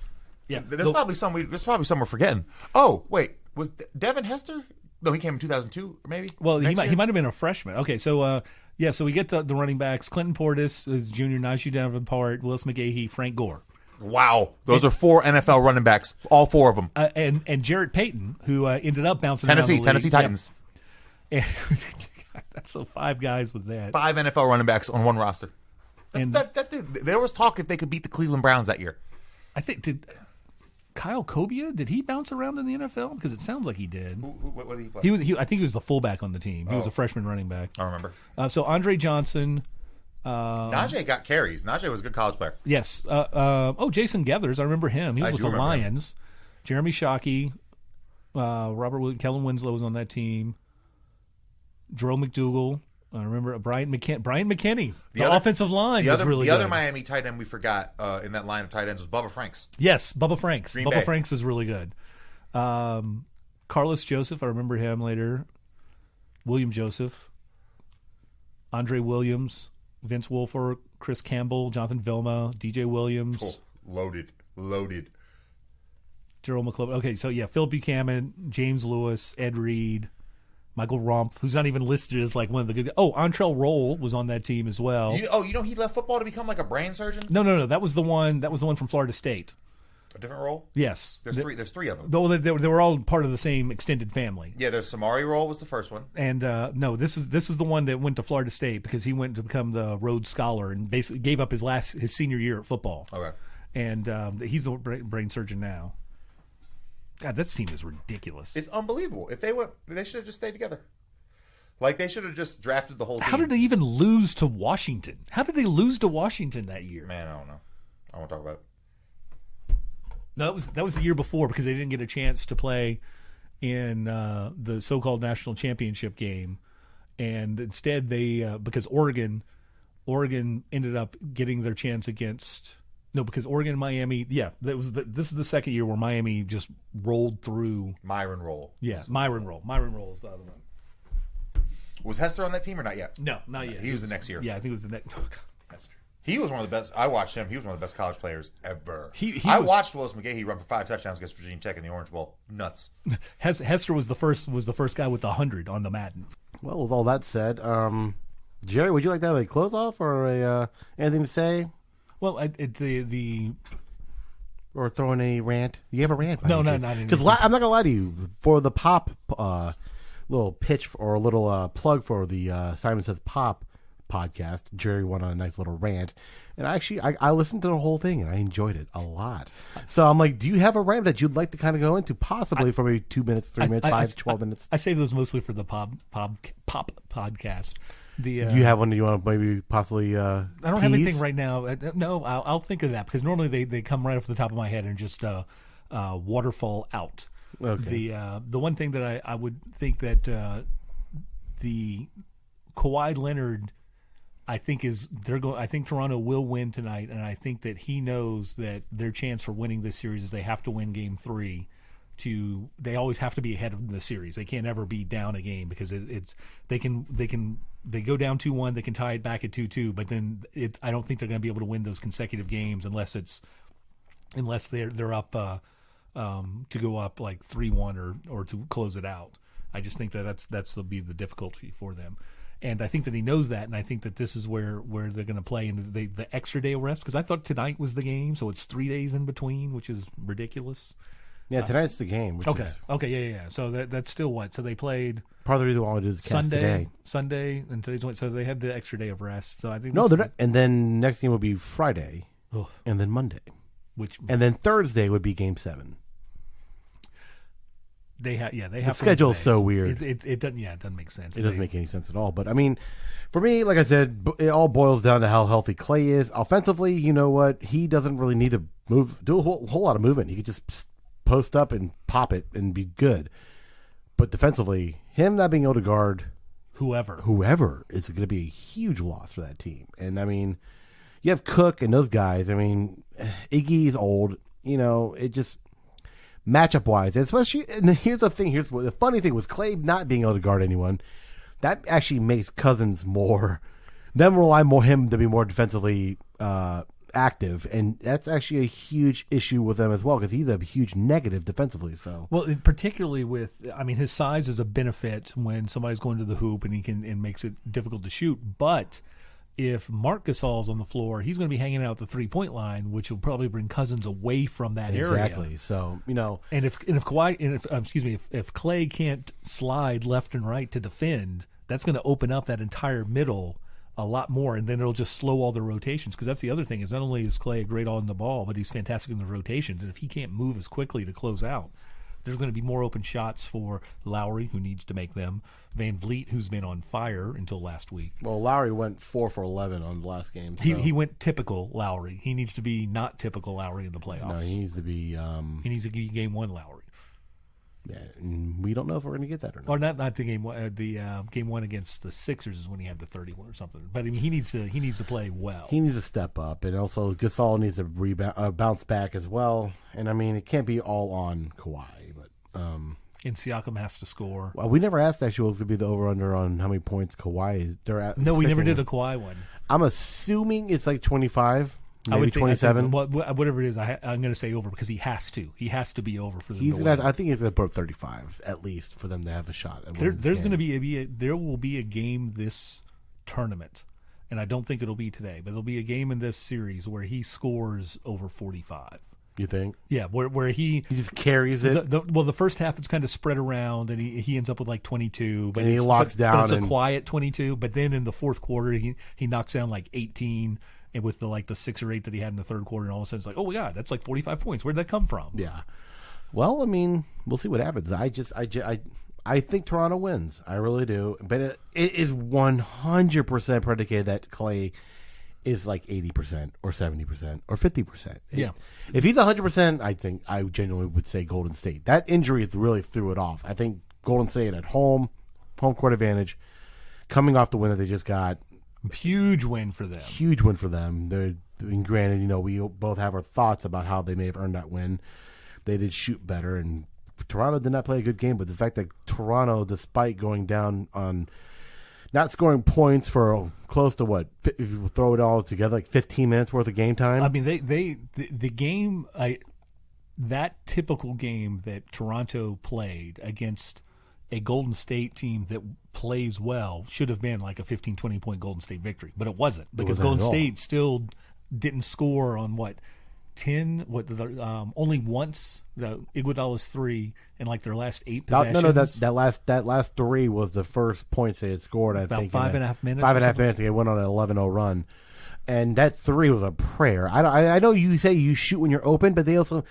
S3: Yeah,
S2: there's probably some we're forgetting. Oh wait, was Devin Hester? No, he came in 2002, maybe.
S3: Well, he might have been a freshman. Okay, so so we get the running backs: Clinton Portis is junior, Najee Davenport, Willis McGahee, Frank Gore.
S2: Wow, those are 4 NFL running backs, all 4 of them.
S3: And Jarrett Payton, who ended up bouncing
S2: Tennessee Titans.
S3: Yeah. So 5 guys with that.
S2: 5 NFL running backs on one roster. There was talk if they could beat the Cleveland Browns that year.
S3: I think did Kyle Kobia, did he bounce around in the NFL? Because it sounds like he did.
S2: What did he play?
S3: I think he was the fullback on the team. He was a freshman running back.
S2: I remember.
S3: So Andre Johnson.
S2: Najee got carries. Najee was a good college player.
S3: Yes. Jason Gathers. I remember him. He was with the Lions. Jeremy Shockey. Kellen Winslow was on that team. Jerome McDougal. I remember Brian McKinney. The offensive line was really good.
S2: The other Miami tight end we forgot in that line of tight ends was Bubba Franks.
S3: Yes, Bubba Franks.
S2: Green Bay.
S3: Franks was really good. Carlos Joseph, I remember him later. William Joseph. Andre Williams. Vince Wilfork. Chris Campbell. Jonathan Vilma. DJ Williams.
S2: Oh, loaded.
S3: Daryl McClellan. Okay, so yeah, Phil Buchanan, James Lewis, Ed Reed, Michael Rumpf, who's not even listed as like one of the good. Oh, Antrell Roll was on that team as well.
S2: He left football to become like a brain surgeon?
S3: No. That was the one from Florida State.
S2: A different role?
S3: Yes.
S2: There's 3 of them.
S3: Though they were all part of the same extended family.
S2: Yeah, there's Samari Roll was the first one.
S3: And no, this is the one that went to Florida State because he went to become the Rhodes Scholar and basically gave up his senior year at football.
S2: Okay.
S3: And he's a brain surgeon now. God, this team is ridiculous.
S2: It's unbelievable. If they should have just stayed together. Like, they should have just drafted the whole team.
S3: How did they even lose to Washington? How did they lose to Washington that year?
S2: Man, I don't know. I won't talk about it.
S3: No, that was the year before because they didn't get a chance to play in the so-called national championship game, and instead they because Oregon ended up getting their chance against. No, because Oregon and Miami, this is the second year where Miami just rolled through.
S2: Myron Roll.
S3: Yeah, Myron Roll. Myron Roll is the other one.
S2: Was Hester on that team or not yet?
S3: No, not yet.
S2: He was the next year.
S3: Yeah, I think it was the next. Oh, God, Hester.
S2: He was one of the best. I watched him. He was one of the best college players ever.
S3: I
S2: watched Willis McGahee run for 5 touchdowns against Virginia Tech in the Orange Bowl. Nuts.
S3: Hester was the first guy with 100 on the Madden.
S4: Well, with all that said, Jerry, would you like to have a close off or anything to say?
S3: Well,
S4: or throw in a rant. You have a rant?
S3: No, not
S4: because I'm not gonna lie to you. For the pop little pitch or a little plug for the Simon Says Pop podcast, Jerry went on a nice little rant, and I listened to the whole thing and I enjoyed it a lot. So I'm like, do you have a rant that you'd like to kind of go into, possibly for maybe 2 minutes, 3 minutes, 5, 12 minutes?
S3: I save those mostly for the pop podcast.
S4: Do you have one that you want to maybe possibly
S3: I don't have anything right now. No, I'll think of that because normally they come right off the top of my head and just waterfall out.
S4: Okay.
S3: The one thing that I would think that the Kawhi Leonard, I think I think Toronto will win tonight, and I think that he knows that their chance for winning this series is they have to win Game 3 they always have to be ahead of the series. They can't ever be down a game because they go down 2-1, they can tie it back at 2-2, but then I don't think they're going to be able to win those consecutive games unless they're up to go up like 3-1 or to close it out. I just think that's be the difficulty for them. And I think that he knows that, and I think that this is where they're going to play in the extra day of rest, because I thought tonight was the game, so it's 3 days in between, which is ridiculous.
S4: Yeah, tonight's the game.
S3: Okay, yeah. So that's still what? So they played
S4: part of the reason why I did is
S3: Sunday, and today's so they had the extra day of rest. So I think
S4: and then next game will be Friday, and then Monday, and then Thursday would be Game 7.
S3: They have
S4: the schedule is so weird.
S3: It doesn't make sense.
S4: It doesn't make any sense at all. But I mean, for me, like I said, it all boils down to how healthy Clay is. Offensively, you know what? He doesn't really need to do a whole lot of movement. He could just post up and pop it and be good. But defensively, him not being able to guard whoever is going to be a huge loss for that team. And I mean, you have Cook and those guys. I mean, Iggy's old. You know, it just. Matchup wise, especially, and here's the thing. Here's the funny thing was Clay not being able to guard anyone. That actually makes Cousins rely more him to be more defensively active, and that's actually a huge issue with them as well because he's a huge negative defensively. So
S3: particularly his size is a benefit when somebody's going to the hoop and makes it difficult to shoot, but. If Marc Gasol's on the floor, he's going to be hanging out at the 3-point line, which will probably bring Cousins away from that area.
S4: Exactly. So
S3: and if Clay can't slide left and right to defend, that's going to open up that entire middle a lot more, and then it'll just slow all the rotations. Because that's the other thing is not only is Clay great on the ball, but he's fantastic in the rotations. And if he can't move as quickly to close out, there's going to be more open shots for Lowry, who needs to make them. Van Vliet, who's been on fire until last week.
S4: Well, Lowry went 4 for 11 on the last game. So.
S3: He went typical Lowry. He needs to be not typical Lowry in the playoffs.
S4: No, he needs to be.
S3: He needs to be game 1 Lowry.
S4: Yeah, and we don't know if we're going to get that or not.
S3: Or not the game. Game 1 against the Sixers is when he had the 31 or something. But I mean, he needs to play well.
S4: He needs to step up, and also Gasol needs to bounce back as well. And I mean, it can't be all on Kawhi, but.
S3: And Siakam has to score.
S4: Well, we never asked actually what was going to be the over/under on how many points Kawhi is.
S3: No, we never did a Kawhi one.
S4: I'm assuming it's like 25, maybe 27.
S3: Whatever it is, I'm going to say over because he has to. He has to be over for them.
S4: I think he's going to put up 35 at least for them to have a shot.
S3: There's going to be there will be a game this tournament, and I don't think it'll be today, but there'll be a game in this series where he scores over 45.
S4: You think?
S3: Yeah, where he
S4: just carries it.
S3: The first half it's kind of spread around, and he ends up with like 22. But
S4: he locks down.
S3: But it's a quiet 22. But then in the fourth quarter, he knocks down like 18, and with the 6 or 8 that he had in the third quarter, and all of a sudden it's like, oh my god, that's like 45 points. Where did that come from?
S4: Yeah. Well, I mean, we'll see what happens. I think Toronto wins. I really do. But it is 100% predicated that Clay is like 80% or 70% or 50%.
S3: Yeah.
S4: If he's 100%, I think I genuinely would say Golden State. That injury really threw it off. I think Golden State at home court advantage, coming off the win that they just got.
S3: Huge win for them.
S4: Huge win for them. Granted, we both have our thoughts about how they may have earned that win. They did shoot better, and Toronto did not play a good game. But the fact that Toronto, despite going down on not scoring points for close to what, if you throw it all together, like 15 minutes worth of game time.
S3: I mean, the game, that typical game that Toronto played against a Golden State team that plays well should have been like a 15, 20-point Golden State victory. But it wasn't, because Golden State still didn't score on only once the Iguodala's 3 in like their last 8 possessions.
S4: No, that last 3 was the first points they had scored. I think
S3: 5.5 minutes.
S4: 5.5 minutes. They went on an 11-0 run, and that 3 was a prayer. I know you say you shoot when you're open, but they also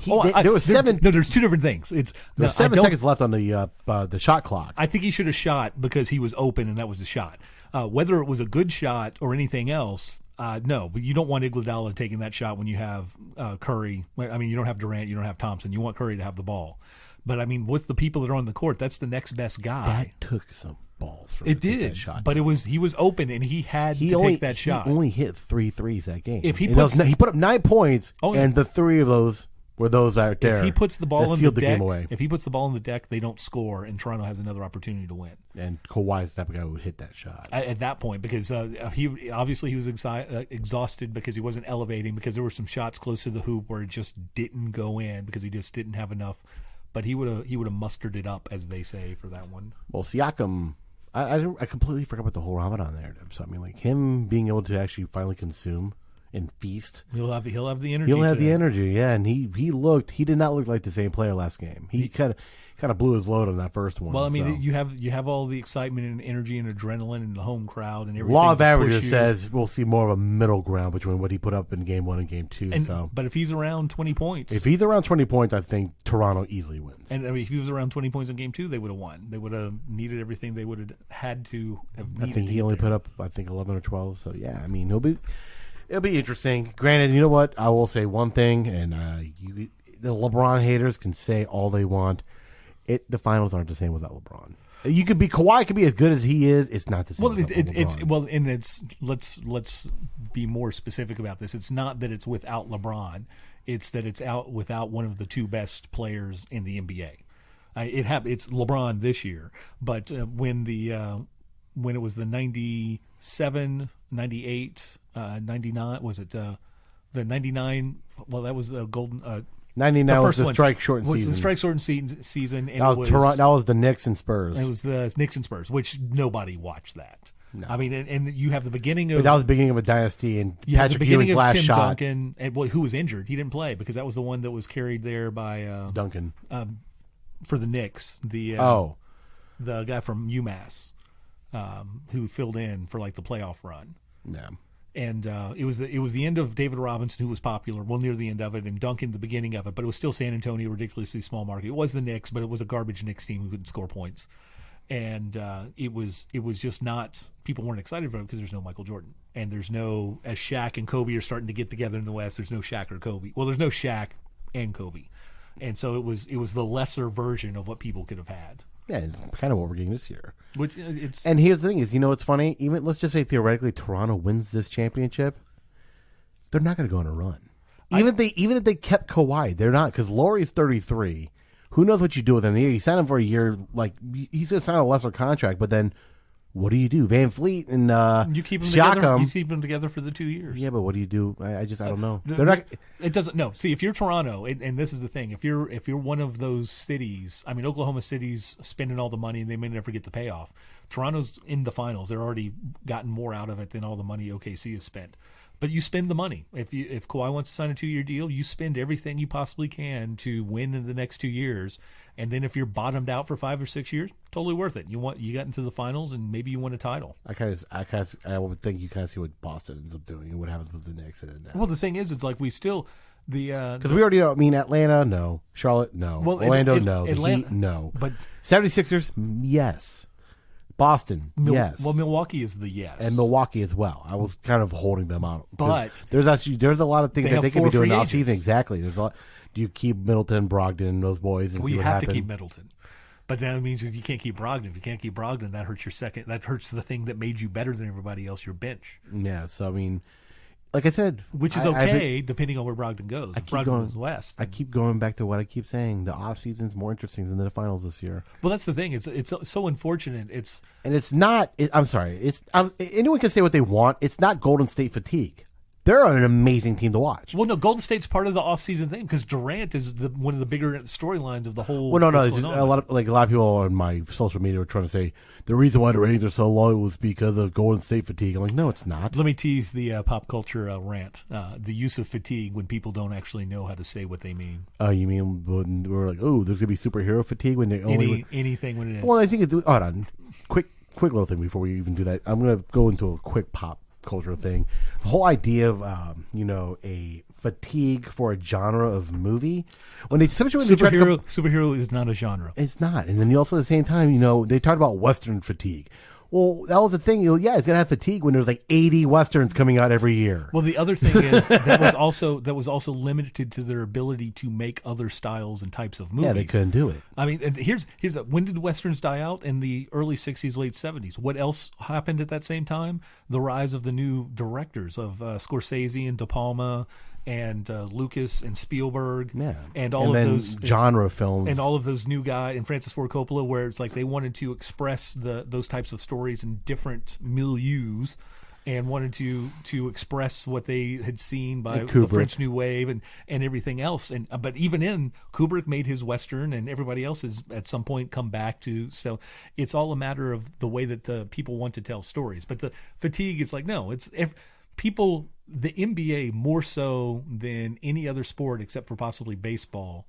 S4: there was 7.
S3: No, there's 2 different things.
S4: There's 7 seconds left on the shot clock.
S3: I think he should have shot because he was open, and that was the shot. Whether it was a good shot or anything else. No, but you don't want Iguodala taking that shot when you have Curry. I mean, you don't have Durant, you don't have Thompson. You want Curry to have the ball. But, I mean, with the people that are on the court, that's the next best guy.
S4: That took some balls for him
S3: to take that shot. But he was open, and he had to take that shot.
S4: He only hit 3 threes that game.
S3: If he
S4: put up 9 points, and the 3 of those were those out there.
S3: If he puts the ball in the deck,
S4: game away.
S3: If he puts the ball in the deck, they don't score, and Toronto has another opportunity to win.
S4: And Kawhi's the type of guy who would hit that shot
S3: At that point, because he was exhausted because he wasn't elevating, because there were some shots close to the hoop where it just didn't go in because he just didn't have enough. But he would have mustered it up, as they say, for that one.
S4: Well, Siakam, I completely forgot about the whole Ramadan narrative. So I mean, like him being able to actually finally consume and feast.
S3: He'll have the energy.
S4: He'll have the energy, yeah. And he did not look like the same player last game. He kind of blew his load on that first one.
S3: Well, I mean,
S4: so.
S3: you have all the excitement and energy and adrenaline and the home crowd and everything.
S4: Law of averages says we'll see more of a middle ground between what he put up in game 1 and game 2.
S3: But if he's around 20 points,
S4: I think Toronto easily wins.
S3: And I mean, if he was around 20 points in game 2, they would have won. They would have needed everything they would have had to have needed.
S4: I think he only put up 11 or 12. So yeah, I mean, it'll be interesting. Granted, you know what? I will say one thing, and the LeBron haters can say all they want. The finals aren't the same without LeBron. Kawhi could be as good as he is. It's not the same.
S3: Let's be more specific about this. It's not that it's without LeBron. It's that it's out without one of the two best players in the NBA. It's LeBron this year, but when it was the 97, 98, 99, was it the 99? Well, that was the golden.
S4: 99 was the strike shortened season.
S3: The strike shortened season. And
S4: that was the Knicks and Spurs.
S3: It was the Knicks and Spurs, which nobody watched that.
S4: No.
S3: I mean, and you have the beginning of...
S4: But that was the beginning of a dynasty, and Patrick Ewing's last
S3: Tim
S4: shot.
S3: Duncan, who was injured. He didn't play because that was the one that was carried there by...
S4: Duncan.
S3: For the Knicks. The guy from UMass who filled in for like the playoff run.
S4: Yeah.
S3: And it was the end of David Robinson, who was popular, near the end of it, and Duncan the beginning of it. But it was still San Antonio, ridiculously small market. It was the Knicks, but it was a garbage Knicks team who couldn't score points. And it was just not. People weren't excited for it because there's no Michael Jordan, and there's no, as Shaq and Kobe are starting to get together in the West. There's no Shaq or Kobe. Well, there's no Shaq and Kobe, and so it was the lesser version of what people could have had.
S4: Yeah, it's kind of what we're getting this year.
S3: And
S4: here's the thing: what's funny? Even let's just say theoretically, Toronto wins this championship, they're not going to go on a run. Even if they kept Kawhi, they're not, because Laurie's 33. Who knows what you do with him? You sign him for a year, like he's going to sign a lesser contract, but then what do you do? Van Fleet and
S3: you keep them
S4: Siakam,
S3: together. You keep them together for the 2 years.
S4: Yeah, but what do you do? I don't know.
S3: They're not. It doesn't. No. See, if you're Toronto, and this is the thing, if you're one of those cities, I mean, Oklahoma City's spending all the money and they may never get the payoff. Toronto's in the finals. They're already gotten more out of it than all the money OKC has spent. But you spend the money. If Kawhi wants to sign a 2-year deal, you spend everything you possibly can to win in the next 2 years. And then if you're bottomed out for 5 or 6 years, totally worth it. You got into the finals and maybe you won a title.
S4: I would think you kind of see what Boston ends up doing and what happens with the Knicks.
S3: Well, the thing is, it's like we still
S4: because we already know. I mean, Atlanta, no. Charlotte, no.
S3: Well,
S4: Orlando, no.
S3: Atlanta,
S4: Heat, no.
S3: But
S4: 76ers, yes. Boston, yes.
S3: Well, Milwaukee is the yes.
S4: And Milwaukee as well. I was kind of holding them out.
S3: But
S4: there's a lot of things that they could be doing in the offseason. Exactly. There's a lot. Do you keep Middleton, Brogdon, those boys, and see what happens?
S3: Well, you have to keep Middleton. But that means if you can't keep Brogdon, that hurts your second. That hurts the thing that made you better than everybody else, your bench.
S4: Yeah. So I mean, like I said,
S3: which is okay depending on where Brogdon goes. If Brogdon goes west.
S4: I keep going back to what I keep saying. The off season's more interesting than the finals this year.
S3: Well, that's the thing. It's so unfortunate.
S4: It's not. I'm sorry. Anyone can say what they want. It's not Golden State fatigue. They're an amazing team to watch.
S3: Well, no, Golden State's part of the off-season thing because Durant is one of the bigger storylines of the whole.
S4: Well, no, just a lot of people on my social media were trying to say the reason why the ratings are so low was because of Golden State fatigue. I'm like, no, it's not.
S3: Let me tease the pop culture rant. The use of fatigue when people don't actually know how to say what they mean.
S4: You mean when we're like, oh, there's gonna be superhero fatigue when they
S3: anything when it is.
S4: Well, I think hold on, quick little thing before we even do that. I'm gonna go into a quick pop culture thing. The whole idea of a fatigue for a genre of movie,
S3: superhero is not a genre.
S4: It's not. And then you also at the same time, they talked about Western fatigue. Well, that was the thing. Yeah, it's gonna have fatigue when there's like 80 Westerns coming out every year.
S3: Well, the other thing is that was also limited to their ability to make other styles and types of movies.
S4: Yeah, they couldn't do it.
S3: I mean, here's when did Westerns die out? In the early 60s, late 70s. What else happened at that same time? The rise of the new directors of Scorsese and De Palma and Lucas and Spielberg, and
S4: all
S3: of those
S4: genre films,
S3: and all of those new guys, and Francis Ford Coppola, where it's like they wanted to express those types of stories in different milieus, and wanted to express what they had seen by the French New Wave and everything else. And but even in Kubrick made his Western, and everybody else has at some point come back to. So it's all a matter of the way that the people want to tell stories. But the fatigue is like, no, it's people. The NBA, more so than any other sport except for possibly baseball,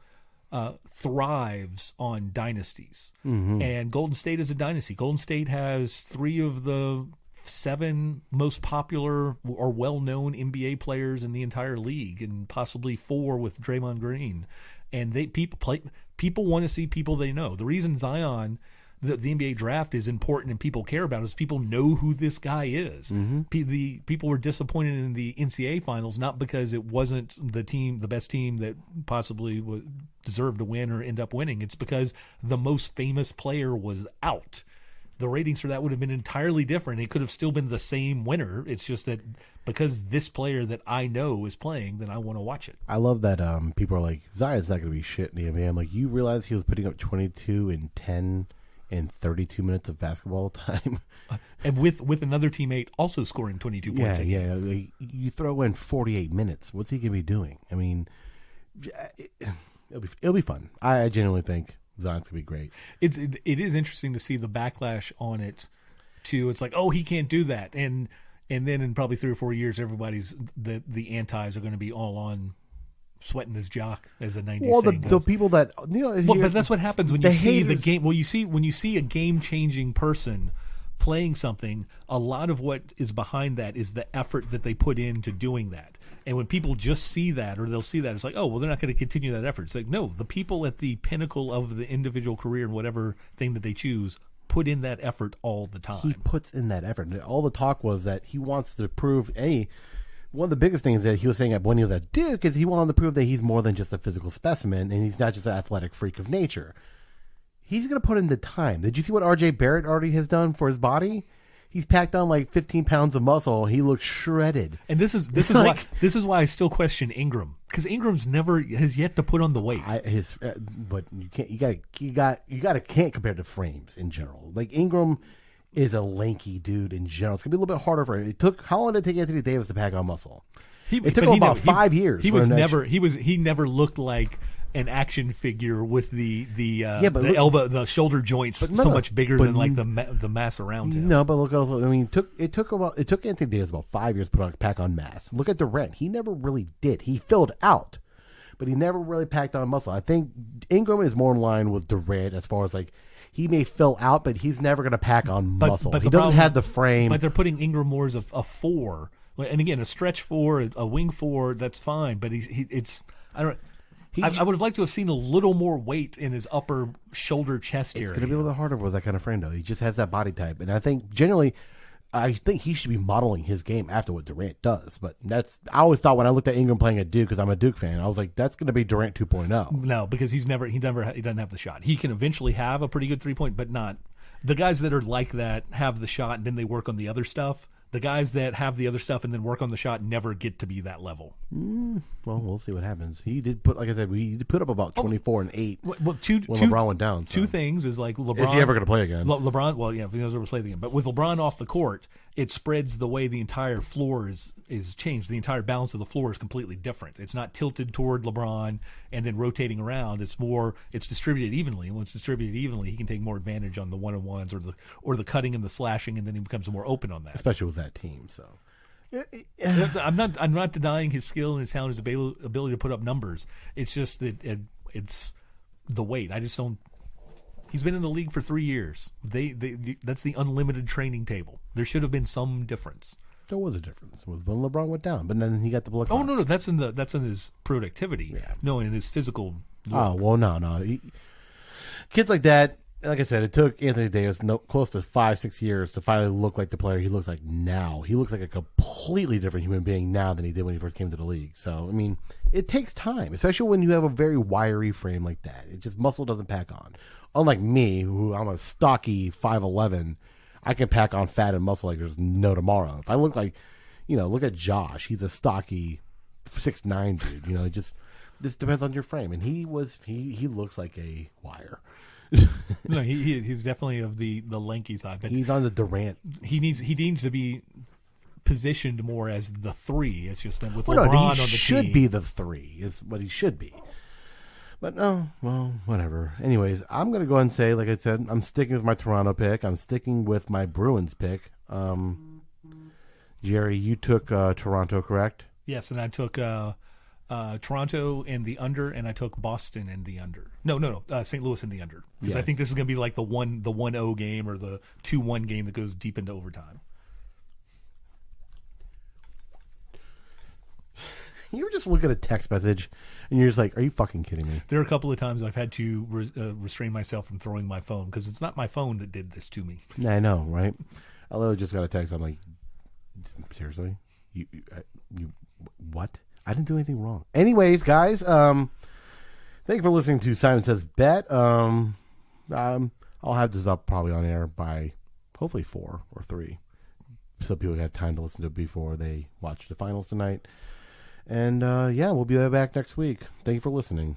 S3: thrives on dynasties. And Golden State is a dynasty. Golden State has 3 of the 7 most popular or well-known NBA players in the entire league, and possibly 4 with Draymond Green. And people want to see people they know. The reason Zion, the NBA draft is important and people care about it is people know who this guy is. The people were disappointed in the NCAA finals, not because it wasn't the best team that possibly deserved to win or end up winning. It's because the most famous player was out. The ratings for that would have been entirely different. It could have still been the same winner. It's just that because this player that I know is playing, then I want to watch it.
S4: I love that people are like, Zion's not going to be shit in the NBA. I'm like, you realize he was putting up 22 and 10 in 32 minutes of basketball time,
S3: and with another teammate also scoring 22 points.
S4: Yeah. Like, you throw in 48 minutes. What's he gonna be doing? I mean, it'll be fun. I genuinely think Zion's gonna be great.
S3: It is interesting to see the backlash on it. Too, it's like, oh, he can't do that, and then in probably 3 or 4 years, everybody's the antis are going to be all on. Sweating his jock, as a 90s.
S4: Well, the people that
S3: but that's what happens when you see the game. Well, when you see a game-changing person playing something, a lot of what is behind that is the effort that they put into doing that. And when people just see that, or they'll see that, it's like, oh, well, they're not going to continue that effort. It's like, no, the people at the pinnacle of the individual career and whatever thing that they choose put in that effort all the time.
S4: He puts in that effort. All the talk was that he wants to prove one of the biggest things that he was saying when he was at Duke is he wanted to prove that he's more than just a physical specimen and he's not just an athletic freak of nature. He's going to put in the time. Did you see what R.J. Barrett already has done for his body? He's packed on like 15 pounds of muscle. He looks shredded.
S3: And this is why I still question Ingram, because Ingram's has yet to put on the weight.
S4: But you can't compare the frames in general. Like Ingram is a lanky dude in general. It's gonna be a little bit harder for him. How long did it take Anthony Davis to pack on muscle? It took him about 5 years.
S3: He never looked like an action figure with the shoulder joints so much bigger than like the mass around him.
S4: No, but look also. I mean, it took Anthony Davis about 5 years to pack on mass. Look at Durant. He never really did. He filled out, but he never really packed on muscle. I think Ingram is more in line with Durant as far as like. He may fill out, but he's never going to pack on muscle. But he doesn't have the frame.
S3: But they're putting Ingram more as a 4, and again, a stretch 4, a wing 4. That's fine. But I would have liked to have seen a little more weight in his upper shoulder chest area.
S4: It's going to be a little bit harder with that kind of frame, though. He just has that body type, and I think generally. I think he should be modeling his game after what Durant does. But I always thought when I looked at Ingram playing at Duke, because I'm a Duke fan, I was like, that's going to be Durant 2.0.
S3: No, because he doesn't have the shot. He can eventually have a pretty good 3-point, but not. The guys that are like that have the shot and then they work on the other stuff. The guys that have the other stuff and then work on the shot never get to be that level.
S4: Well, we'll see what happens. He did put, like I said, he put up about 24 and 8 when LeBron went down. So.
S3: Two things is like LeBron.
S4: Is he ever going to play again?
S3: LeBron, well, yeah, if he knows ever play again. But with LeBron off the court, it spreads the way the entire floor is changed. The entire balance of the floor is completely different. It's not tilted toward LeBron and then rotating around. It's distributed evenly. And when it's distributed evenly, he can take more advantage on the one-on-ones or the cutting and the slashing, and then he becomes more open on that.
S4: Especially with that team, so.
S3: I'm not denying his skill and his talent, his ability to put up numbers. It's just that it's the weight. I just don't. He's been in the league for 3 years. That's the unlimited training table. There should have been some difference.
S4: There was a difference when LeBron went down, but then he got the blood.
S3: Oh no, that's in his productivity. Yeah. No, in his physical. Work.
S4: Oh well, no. Kids like that. Like I said, it took Anthony Davis close to 5-6 years to finally look like the player he looks like now. He looks like a completely different human being now than he did when he first came to the league. So, I mean, it takes time, especially when you have a very wiry frame like that. It just muscle doesn't pack on. Unlike me, who I'm a stocky 5'11", I can pack on fat and muscle like there's no tomorrow. If I look like, look at Josh. He's a stocky 6'9" dude. You know, it just depends on your frame. And he looks like a wire.
S3: No, he's definitely of the lanky side. But
S4: he's on the Durant.
S3: He needs to be positioned more as the 3. It's just that with LeBron on the team.
S4: He should be the 3 is what he should be. But no, well, whatever. Anyways, I'm going to go ahead and say, like I said, I'm sticking with my Toronto pick. I'm sticking with my Bruins pick. Jerry, you took Toronto, correct?
S3: Yes, and I took Toronto in the under, and I took Boston in the under. No, St. Louis in the under. Because I think this is going to be like the 1-0 game or the 2-1 game that goes deep into overtime.
S4: You ever just look at a text message and you're just like, are you fucking kidding me?
S3: There are a couple of times I've had to restrain myself from throwing my phone because it's not my phone that did this to me.
S4: Yeah, I know, right? I literally just got a text. I'm like, seriously? You what? I didn't do anything wrong. Anyways, guys, thank you for listening to Simon Says Bet. I'll have this up probably on air by hopefully 4 or 3. So people have time to listen to it before they watch the finals tonight. And, we'll be back next week. Thank you for listening.